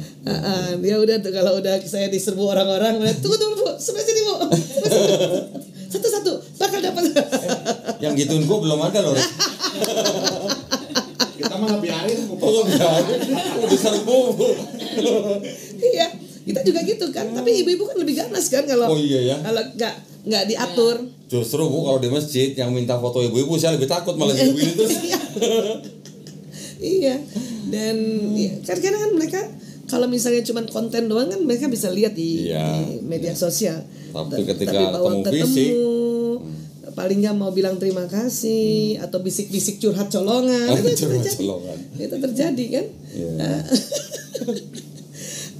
Dia udah tuh kalau udah saya diserbu orang-orang, tunggu Bu, sebelah sini Bu. Satu-satu bakal dapat. Yang gituin gua belum ada loh. Kita mah biarin. Oh, biarin. Oh, diserbu. Iya. Kita juga gitu kan, tapi ibu-ibu kan lebih ganas kan kalau kalau nggak diatur. Justru Bu kalau di masjid yang minta foto ibu-ibu saya lebih takut malah ibu ini terus. Iya. Dan kadang-kadang kan mereka kalau misalnya cuma konten doang kan mereka bisa lihat di media sosial. Tapi ketika bawa ketemu fisik, paling nggak mau bilang terima kasih atau bisik-bisik curhat colongan. Itu terjadi kan?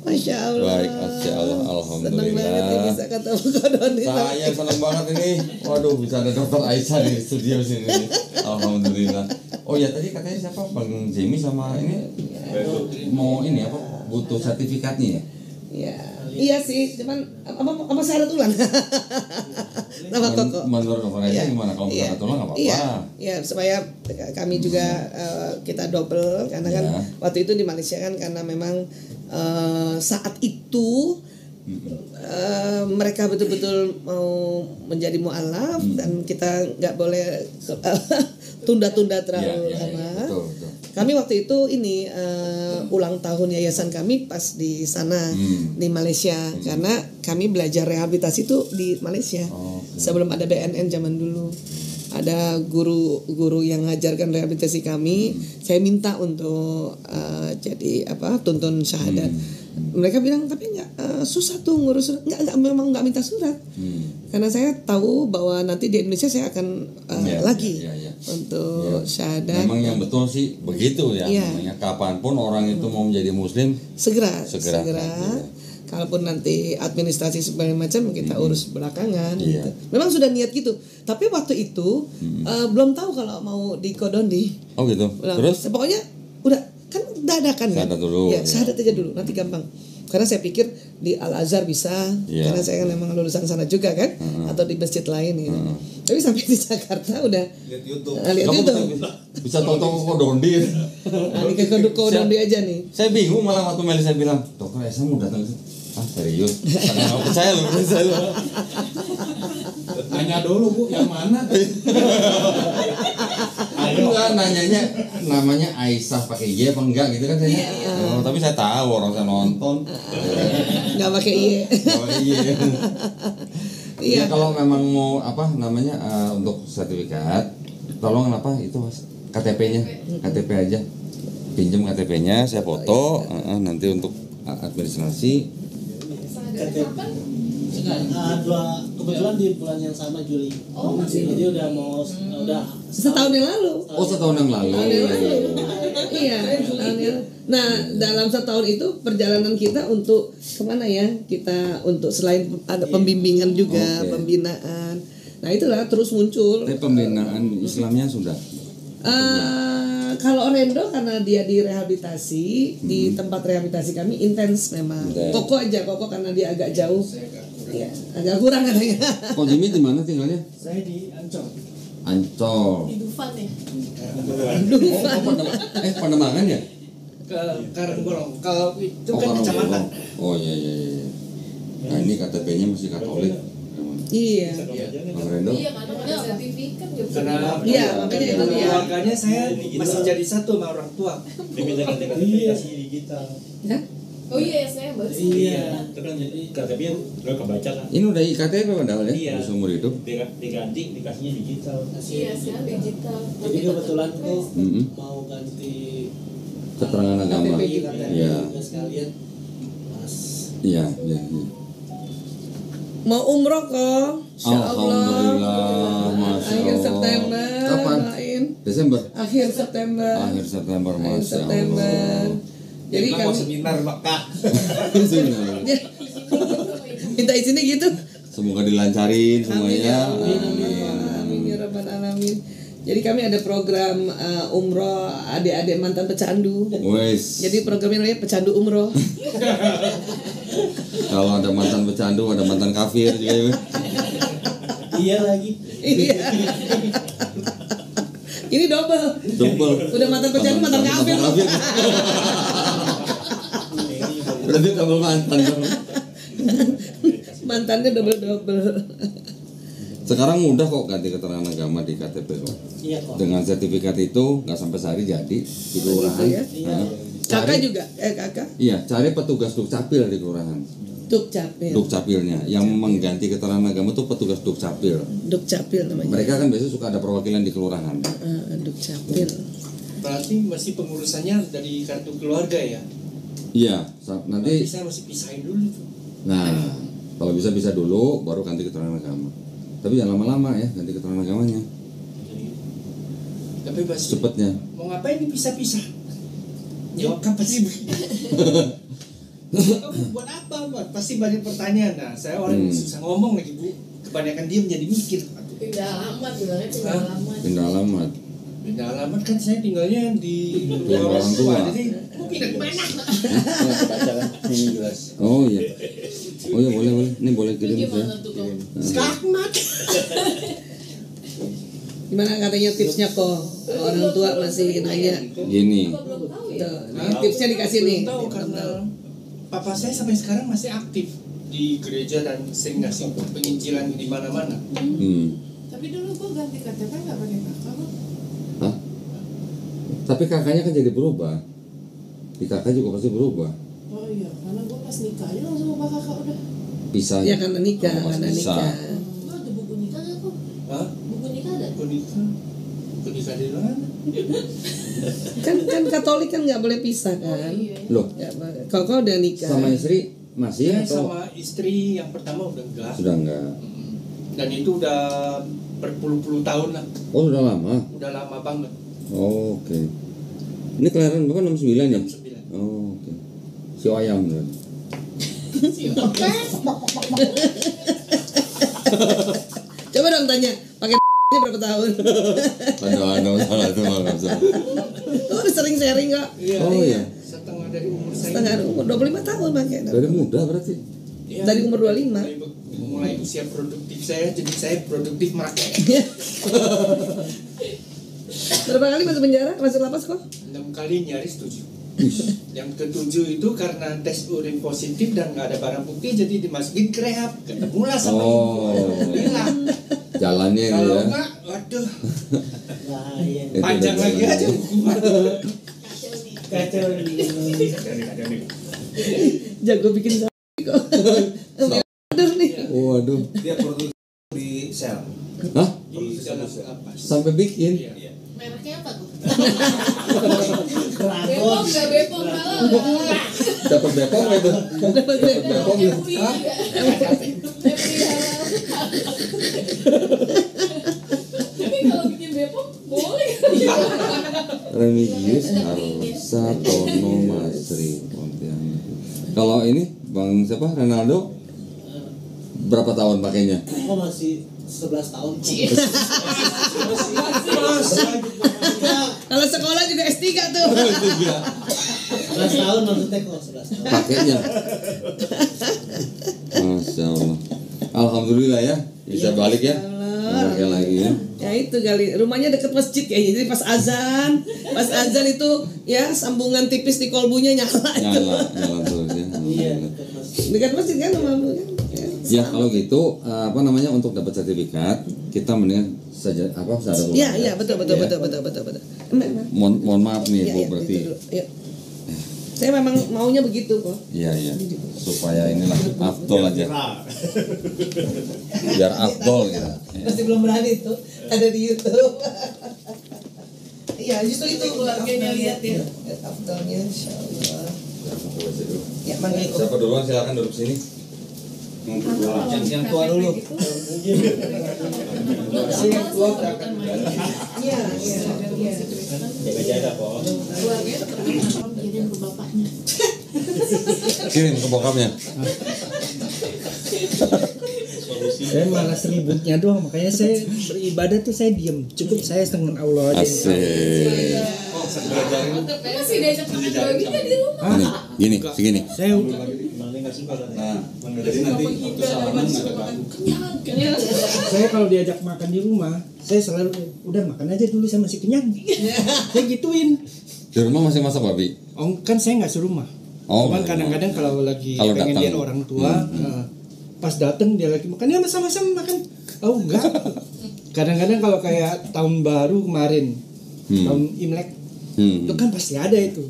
Masya Allah. Baik, Masya Allah, alhamdulillah. Senang banget ya bisa ketemu Kak Doni. Saya senang banget ini. Waduh, bisa ada Dokter Aisyah di studio sini. Alhamdulillah. Oh ya tadi katanya siapa Bang Jimmy sama ini mau ini apa butuh sertifikatnya ya? Iya. Iya sih, cuman apa syarat ulang? Nama Koko. Menurut Dokter Aisyah gimana kalau syarat ulang nggak apa-apa? Iya, supaya kami juga kita double karena kan waktu itu di Malaysia kan karena memang saat itu mereka betul-betul mau menjadi mu'alaf dan kita nggak boleh tunda-tunda terlalu lama. Betul. Kami waktu itu ini ulang tahun yayasan kami pas di sana di Malaysia karena kami belajar rehabilitasi itu di Malaysia sebelum ada BNN zaman dulu. Ada guru-guru yang ngajarkan rehabilitasi kami. Saya minta untuk jadi tuntun syahadat. Mereka bilang tapi nggak susah tuh ngurus surat. Memang nggak minta surat. Karena saya tahu bahwa nanti di Indonesia saya akan lagi untuk syahadat. Memang yang betul sih begitu ya. Namanya kapanpun orang itu mau menjadi Muslim segera. Kalaupun nanti administrasi segala macam kita urus belakangan gitu. Memang sudah niat gitu. Tapi waktu itu belum tahu kalau mau di Kodondi. Oh gitu. Terus pokoknya udah kan dadakan kan. Syahadat dulu. Ya, syahadat aja dulu nanti gampang. Karena saya pikir di Al Azhar bisa, karena saya kan memang lulusan sana juga kan, atau di masjid lain gitu. Tapi sampai di Jakarta udah lihat YouTube. Bisa tahu-tahu Kodondi. Nah, ini ke Kodondi aja nih. Saya bingung malah waktu Meli saya bilang, Dokter Esa mau datang. Ah serius? Saya nggak percaya loh, saya loh. Tanya dulu Bu, yang mana? Aku nggak nanyanya namanya Aisyah pakai Y apa enggak gitu kan saya. Oh, tapi saya tahu orang saya nonton. Nggak pakai Y. Oh iya. Iya. Ya, kalau memang mau apa namanya untuk sertifikat, tolong apa itu Mas? KTP-nya, KTP aja. Pinjam KTP-nya, saya foto, nanti untuk administrasi. Kebetulan di bulan yang sama Juli. Oh, jadi udah Setahun yang lalu. Oh, setahun yang lalu. Iya, tahun yang. Nah, dalam setahun itu perjalanan kita untuk kemana ya? Kita untuk selain ada pembimbingan juga, pembinaan. Nah, itulah terus muncul. Tapi pembinaan Islamnya sudah. Kalau Orendo karena dia direhabilitasi di tempat rehabilitasi kami intens memang. Koko karena dia agak jauh. Iya, agak kurang katanya. Kok Jimmy di mana tinggalnya? Saya di Ancol. Ancol. Di Dufan ya. Pademangan ya? Ke Karangbolong. Kalau itu kan kecamatan. Oh iya. Nah ini KTP-nya masih Katolik. Iya. Bang Rendo? Iya, karena ada sertifikat nggak bisa. Karena Iya, makanya itu dia. keluarganya saya masih jadi satu sama orang tua. Diminta identifikasi digital. Ya? Oh iya, saya baru sih. Iya. Itu kan jadi KTP yang udah kebaca kan. Ini udah IKTP padahal ya? Iya. Seumur hidup. Diganti, dikasihnya digital. Iya, sekarang digital. Jadi kebetulan kok Mm-mm. mau ganti Keterangan agama. Iya. sekalian Mas. Iya. Mau umroh kok. Alhamdulillah, Masya Akhir Allah. September. Kapan? Doain. Desember. Akhir September. Akhir September, Akhir Masya September. Jadi Mau kami seminar Mekah. Ya. Minta izinnya gitu. Semoga dilancarin semuanya. Amin ya rabbal alamin. Jadi kami ada program umroh adik-adik mantan pecandu. Wes. Jadi programnya namanya pecandu umroh. Kalau ada mantan pecandu, ada mantan kafir juga ya. Iya lagi. Iya. Ini double. Udah mantan pecandu, mantan kafir. Berarti double mantan dong. Mantannya double. Sekarang mudah kok ganti keterangan agama di KTP kok. Iya kok. Dengan sertifikat itu nggak sampai sehari jadi di kelurahan. ya? Nah, Kakak cari- juga, kakak. Iya, cari petugas Dukcapil di kelurahan. Dukcapil. Dukcapilnya yang mengganti keterangan agama itu petugas Dukcapil. Dukcapil namanya. Mereka kan biasanya suka ada perwakilan di kelurahan. Dukcapil. Berarti masih pengurusannya dari kartu keluarga ya? Iya, Nanti nanti. saya masih pisahin dulu tuh. Nah, kalau bisa dulu, baru ganti keterangan agama. Tapi jangan lama-lama ya ganti keterangan agamanya. Tapi pasti Cepetnya. mau ngapain ini pisah-pisah? Jawab kapan sih? Buat apa? Buat pasti banyak pertanyaan. Nah, saya orang yang susah ngomong lagi Bu. Kebanyakan diem jadi mikir. Pindah alamat bilangnya pindah alamat. Pindah alamat. Pindah alamat kan saya tinggalnya di Rumah orang tua. Jadi mau pindah kemana? Ini jelas. Oh iya. Oh iya boleh. Ini boleh kirim saya. Gimana tuh kok? Skakmat. Gimana katanya tipsnya kok? Kalau orang tua masih nanya. Gini. Belum tahu ya. Tuh, nih, tipsnya dikasih nih. Belum tahu karena papa saya sampai sekarang masih aktif di gereja dan sering ngasih penginjilan di mana-mana. Tapi dulu gua ganti KTP nggak pakai kakak kok. Hah? Tapi kakaknya kan jadi berubah. Di kakak juga pasti berubah. Oh iya, karena gua pas nikah aja langsung ubah kakak udah. Bisa. Ya karena nikah, Oh, karena bisa. nikah. Lu ada buku nikah nggak kok? Hah? Buku nikah ada? Kunikah di mana? Kan Katolik kan nggak boleh pisah kan? Loh, Ya, kau udah nikah. sama istri masih Saya atau sama istri yang pertama udah enggak. sudah enggak? Dan itu udah berpuluh-puluh tahun lah. Oh, sudah lama. Udah lama banget. Oh, oke. Ini kelahiran Bapak 69 ya? 69. Oh, oke. Si ayam berarti. Coba dong tanya, pakai berapa tahun? Aduh, salah itu malah salah. Lu udah sering sharing kok. Oh iya. Setengah dari umur saya. Setengah umur 25 tahun pakai. Dari muda berarti. Ya, Dari umur 25. mulai usia produktif saya, jadi saya produktif makai. Berapa kali masuk penjara? Masuk lapas kok? 6 kali nyaris 7. Yang ketujuh itu karena tes urin positif dan nggak ada barang bukti, jadi dimasukin ke rehab, ketemulah sama ibu, bilang Jalannya ini kalau ya. enggak, waduh, Itu panjang udah lagi jalan. aja hukuman. Kacau nih. Jago bikin sapi kok. Bener nih. Waduh. Dia produksi di sel. Hah? Di dalam lapas. Sampai bikin? Iya. Mereknya apa tuh? Keraton. Bepom nggak Bepom malah. Dapat Bepom itu. Dapat Bepom. MUI Hah? MUI halal. Tapi kalau bikin Bepom boleh. Remigius Arsa Tono Masri Pontianak. Kalau ini Bang siapa? Ronaldo berapa tahun pakainya? Kok masih 11 tahun? Kalau sekolah juga S3 tuh. 11 tahun maksudnya kok 11 tahun. Pakainya. Masya Allah. Alhamdulillah ya bisa balik ya. Pakai lagi ya. Ya itu kali rumahnya deket masjid kayaknya. Jadi pas azan itu ya sambungan tipis di kolbunya nyala itu. Nyala terus ya. Iya, Alhamdulillah. Dekat masjid kan rumahmu kan. Ya kalau gitu apa namanya untuk dapat sertifikat kita mendingan saja apa sadar dulu. Iya betul. Mohon maaf nih Bu Iya, berarti. itu dulu. Iya. Saya memang maunya begitu kok. Iya supaya inilah afdol aja. Biar afdol gitu. Masih belum berani tuh ada di YouTube. Iya justru itu Keluarganya lihat ya. Afdolnya insyaallah. Ya manggil. Siapa duluan silakan duduk sini. Yang tua dulu. Yang tua berangkat. Iya. Jaga-jaga kok. Keluarganya tetap kirim ke bapaknya. Kirim ke bokapnya. Saya malas ributnya doang, makanya saya beribadah tuh saya diem. Cukup saya dengan Allah aja. Asik. Masih diajak makan babi kan di rumah. Gini, segini. Saya Malah nggak suka katanya. Jadi nanti waktu salaman nggak ada ganggu. Kenyang. saya kalau diajak makan di rumah, saya selalu udah makan aja dulu, saya masih kenyang. Saya gituin. Di rumah masih masak babi. Oh, kan saya nggak serumah. Oh, Cuman nggak kadang-kadang kalau lagi Kalau pengen datang. lihat orang tua, pas dateng dia lagi makan, ya sama-sama makan. Oh enggak. Kadang-kadang kalau kayak tahun baru kemarin, tahun Imlek, itu kan pasti ada itu.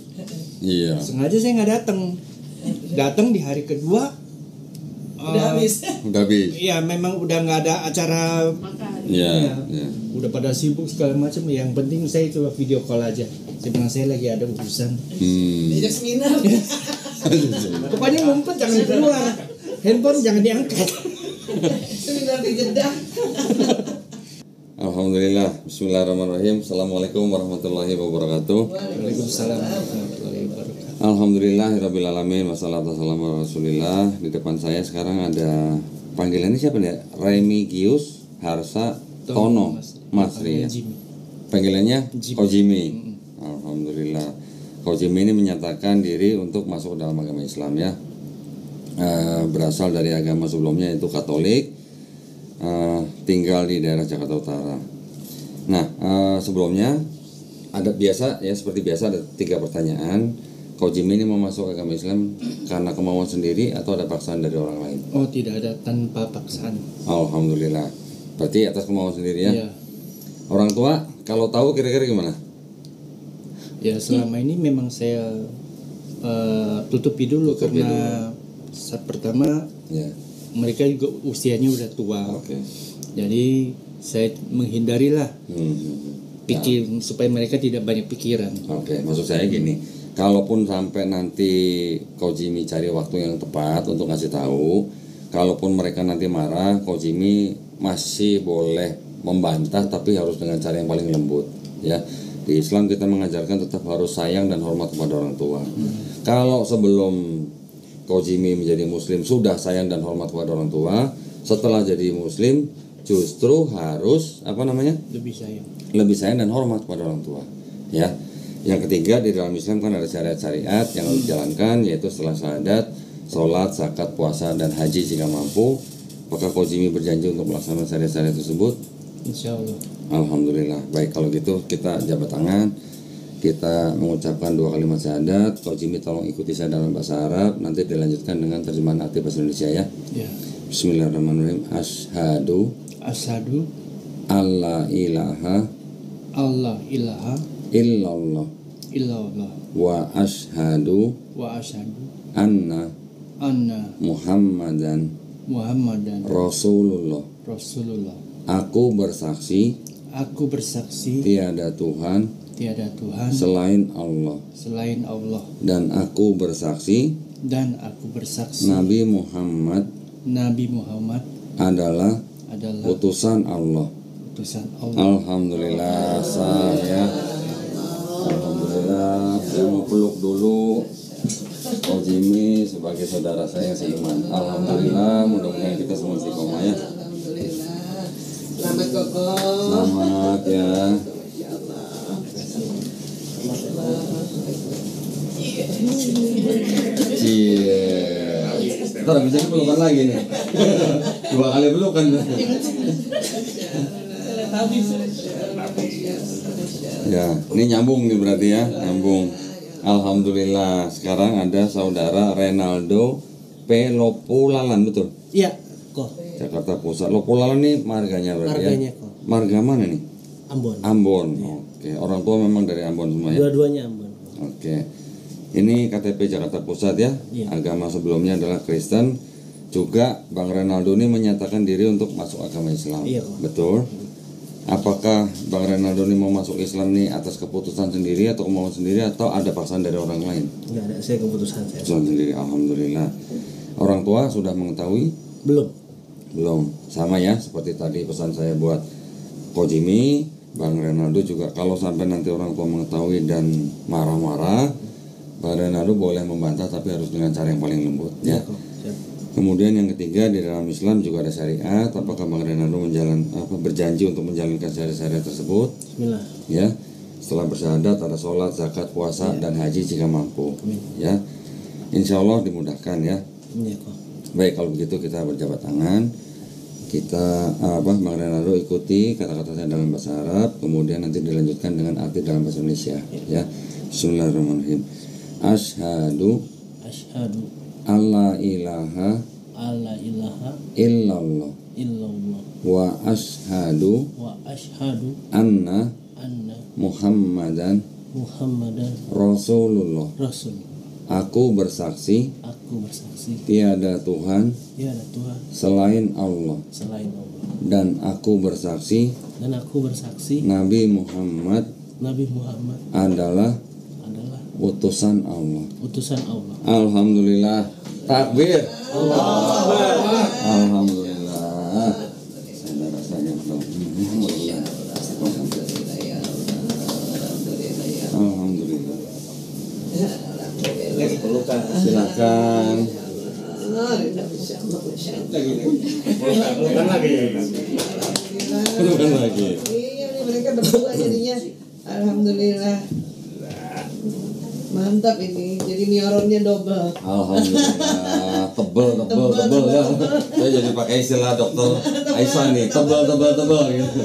Iya. Sengaja saya nggak datang. Datang di hari kedua. Udah habis. Udah habis. Iya, memang udah nggak ada acara. Iya. Udah pada sibuk segala macam. Yang penting saya coba video call aja. Saya bilang saya lagi ada urusan. Diajak seminar. Pokoknya ngumpet jangan keluar. Handphone jangan diangkat. Seminar di Jeddah. Alhamdulillah. Bismillahirrahmanirrahim. Assalamualaikum warahmatullahi wabarakatuh. Waalaikumsalam warahmatullahi wabarakatuh. Alhamdulillahirabbil alamin wassalatu wassalamu ala Rasulillah. Di depan saya sekarang ada panggilannya siapa nih? Remigius Harsa Tono Masri ya. Panggilannya Kojimi. Alhamdulillah. Kojimi ini menyatakan diri untuk masuk dalam agama Islam ya. Berasal dari agama sebelumnya yaitu Katolik. Tinggal di daerah Jakarta Utara. Nah, sebelumnya ada biasa ya seperti biasa ada 3 pertanyaan. Kojimi ini mau masuk agama Islam karena kemauan sendiri atau ada paksaan dari orang lain? Oh, tidak ada, tanpa paksaan. Alhamdulillah. Berarti atas kemauan sendiri ya? Iya. Orang tua kalau tahu kira-kira gimana? Ya selama ini memang saya tutupi dulu karena saat pertama Ya. mereka juga usianya udah tua. Oke. Jadi saya menghindarilah pikir supaya mereka tidak banyak pikiran. Oke, maksud saya gini, kalaupun sampai nanti Kojimi cari waktu yang tepat untuk ngasih tahu, kalaupun mereka nanti marah, Kojimi masih boleh membantah tapi harus dengan cara yang paling lembut, ya. Di Islam kita mengajarkan tetap harus sayang dan hormat kepada orang tua. Kalau sebelum Kojimi menjadi muslim sudah sayang dan hormat kepada orang tua, setelah jadi muslim justru harus lebih sayang dan hormat kepada orang tua, ya. Yang ketiga, di dalam Islam kan ada syariat-syariat yang harus dijalankan, yaitu setelah syahadat, sholat, zakat, puasa, dan haji jika mampu. Apakah Kojimi berjanji untuk melaksanakan syariat-syariat tersebut? Insya Allah. Alhamdulillah. Baik, kalau gitu kita jabat tangan. kita mengucapkan 2 kalimat syahadat. Kalau Jimmy tolong ikuti saya dalam bahasa Arab, nanti dilanjutkan dengan terjemahan arti bahasa Indonesia ya. Bismillahirrahmanirrahim. Asyhadu alla ilaha illallah wa asyhadu anna Muhammadan Rasulullah. Aku bersaksi tiada Tuhan selain Allah. Dan aku bersaksi Nabi Muhammad adalah utusan Allah. Alhamdulillah saya mau peluk dulu Ko Jimmy sebagai saudara saya yang seiman. Alhamdulillah, mudah-mudahan kita semua istiqomah ya. Selamat Koko. Selamat ya. Cie. Ntar bisa pelukan lagi nih. 2 kali pelukan. Ya, ini nyambung nih berarti ya, nyambung. Alhamdulillah, sekarang ada saudara Renaldo P. Lopulalan, betul? Iya, kok. Jakarta Pusat. Lopulalan nih marganya berarti marganya, ya? Kok. Marga mana nih? Ambon. Ambon, oke. Orang tua memang dari Ambon semua ya? Dua-duanya Ambon. Oke. Ini KTP Jakarta Pusat ya? Iya. Agama sebelumnya adalah Kristen. Juga Bang Renaldo ini menyatakan diri untuk masuk agama Islam. Iya, kok. Betul? Apakah Bang Renaldo ini mau masuk Islam nih atas keputusan sendiri atau kemauan sendiri atau ada paksaan dari orang lain? Enggak ada, saya keputusan saya. Keputusan sendiri, alhamdulillah. Orang tua sudah mengetahui? Belum. Sama ya, seperti tadi pesan saya buat Ko Jimmy, Bang Renaldo juga kalau sampai nanti orang tua mengetahui dan marah-marah, Bang Renaldo boleh membantah tapi harus dengan cara yang paling lembut ya. Kemudian yang ketiga, di dalam Islam juga ada syariat. Apakah Bang Renaldo berjanji untuk menjalankan syariat tersebut? Bismillah. Ya. Setelah bersyahadat ada sholat, zakat, puasa dan haji jika mampu. Ya. Insya Allah dimudahkan ya. Baik, kalau begitu kita berjabat tangan. Kita Bang Renaldo ikuti kata-kata saya dalam bahasa Arab, kemudian nanti dilanjutkan dengan arti dalam bahasa Indonesia. Ya. Bismillahirrahmanirrahim. Asyhadu alla ilaha illallah wa asyhadu anna Muhammadan Rasulullah. Aku bersaksi tiada Tuhan selain Allah. Dan aku bersaksi Nabi Muhammad adalah utusan Allah. Alhamdulillah. Takbir. Alhamdulillah. Saya rasanya alhamdulillah. Silakan. Pelukan lagi. Iya, mereka berdua jadinya. Alhamdulillah. Mantap ini, jadi nioronnya double. Alhamdulillah, tebel ya. Saya jadi pakai istilah dokter Aisyah nih, tebel gitu.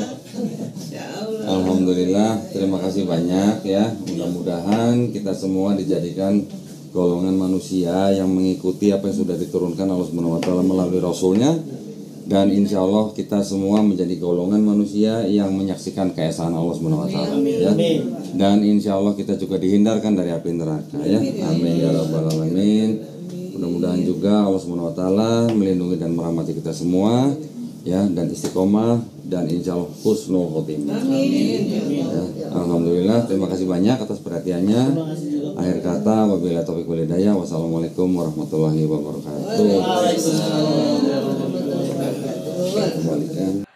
Alhamdulillah, terima kasih banyak ya. Mudah-mudahan kita semua dijadikan golongan manusia yang mengikuti apa yang sudah diturunkan Allah Subhanahu wa taala melalui Rasulnya. Dan insya Allah kita semua menjadi golongan manusia yang menyaksikan keesaan Allah Subhanahu wa taala ya. Dan insya Allah kita juga dihindarkan dari api neraka ya. Amin ya rabbal alamin. Mudah-mudahan juga Allah Subhanahu wa taala melindungi dan merahmati kita semua ya, dan istiqomah dan insya Allah husnul khotimah. Ya, alhamdulillah, terima kasih banyak atas perhatiannya. Akhir kata, wabillahi taufiq wal hidayah. Wassalamualaikum warahmatullahi wabarakatuh. Kembalikan.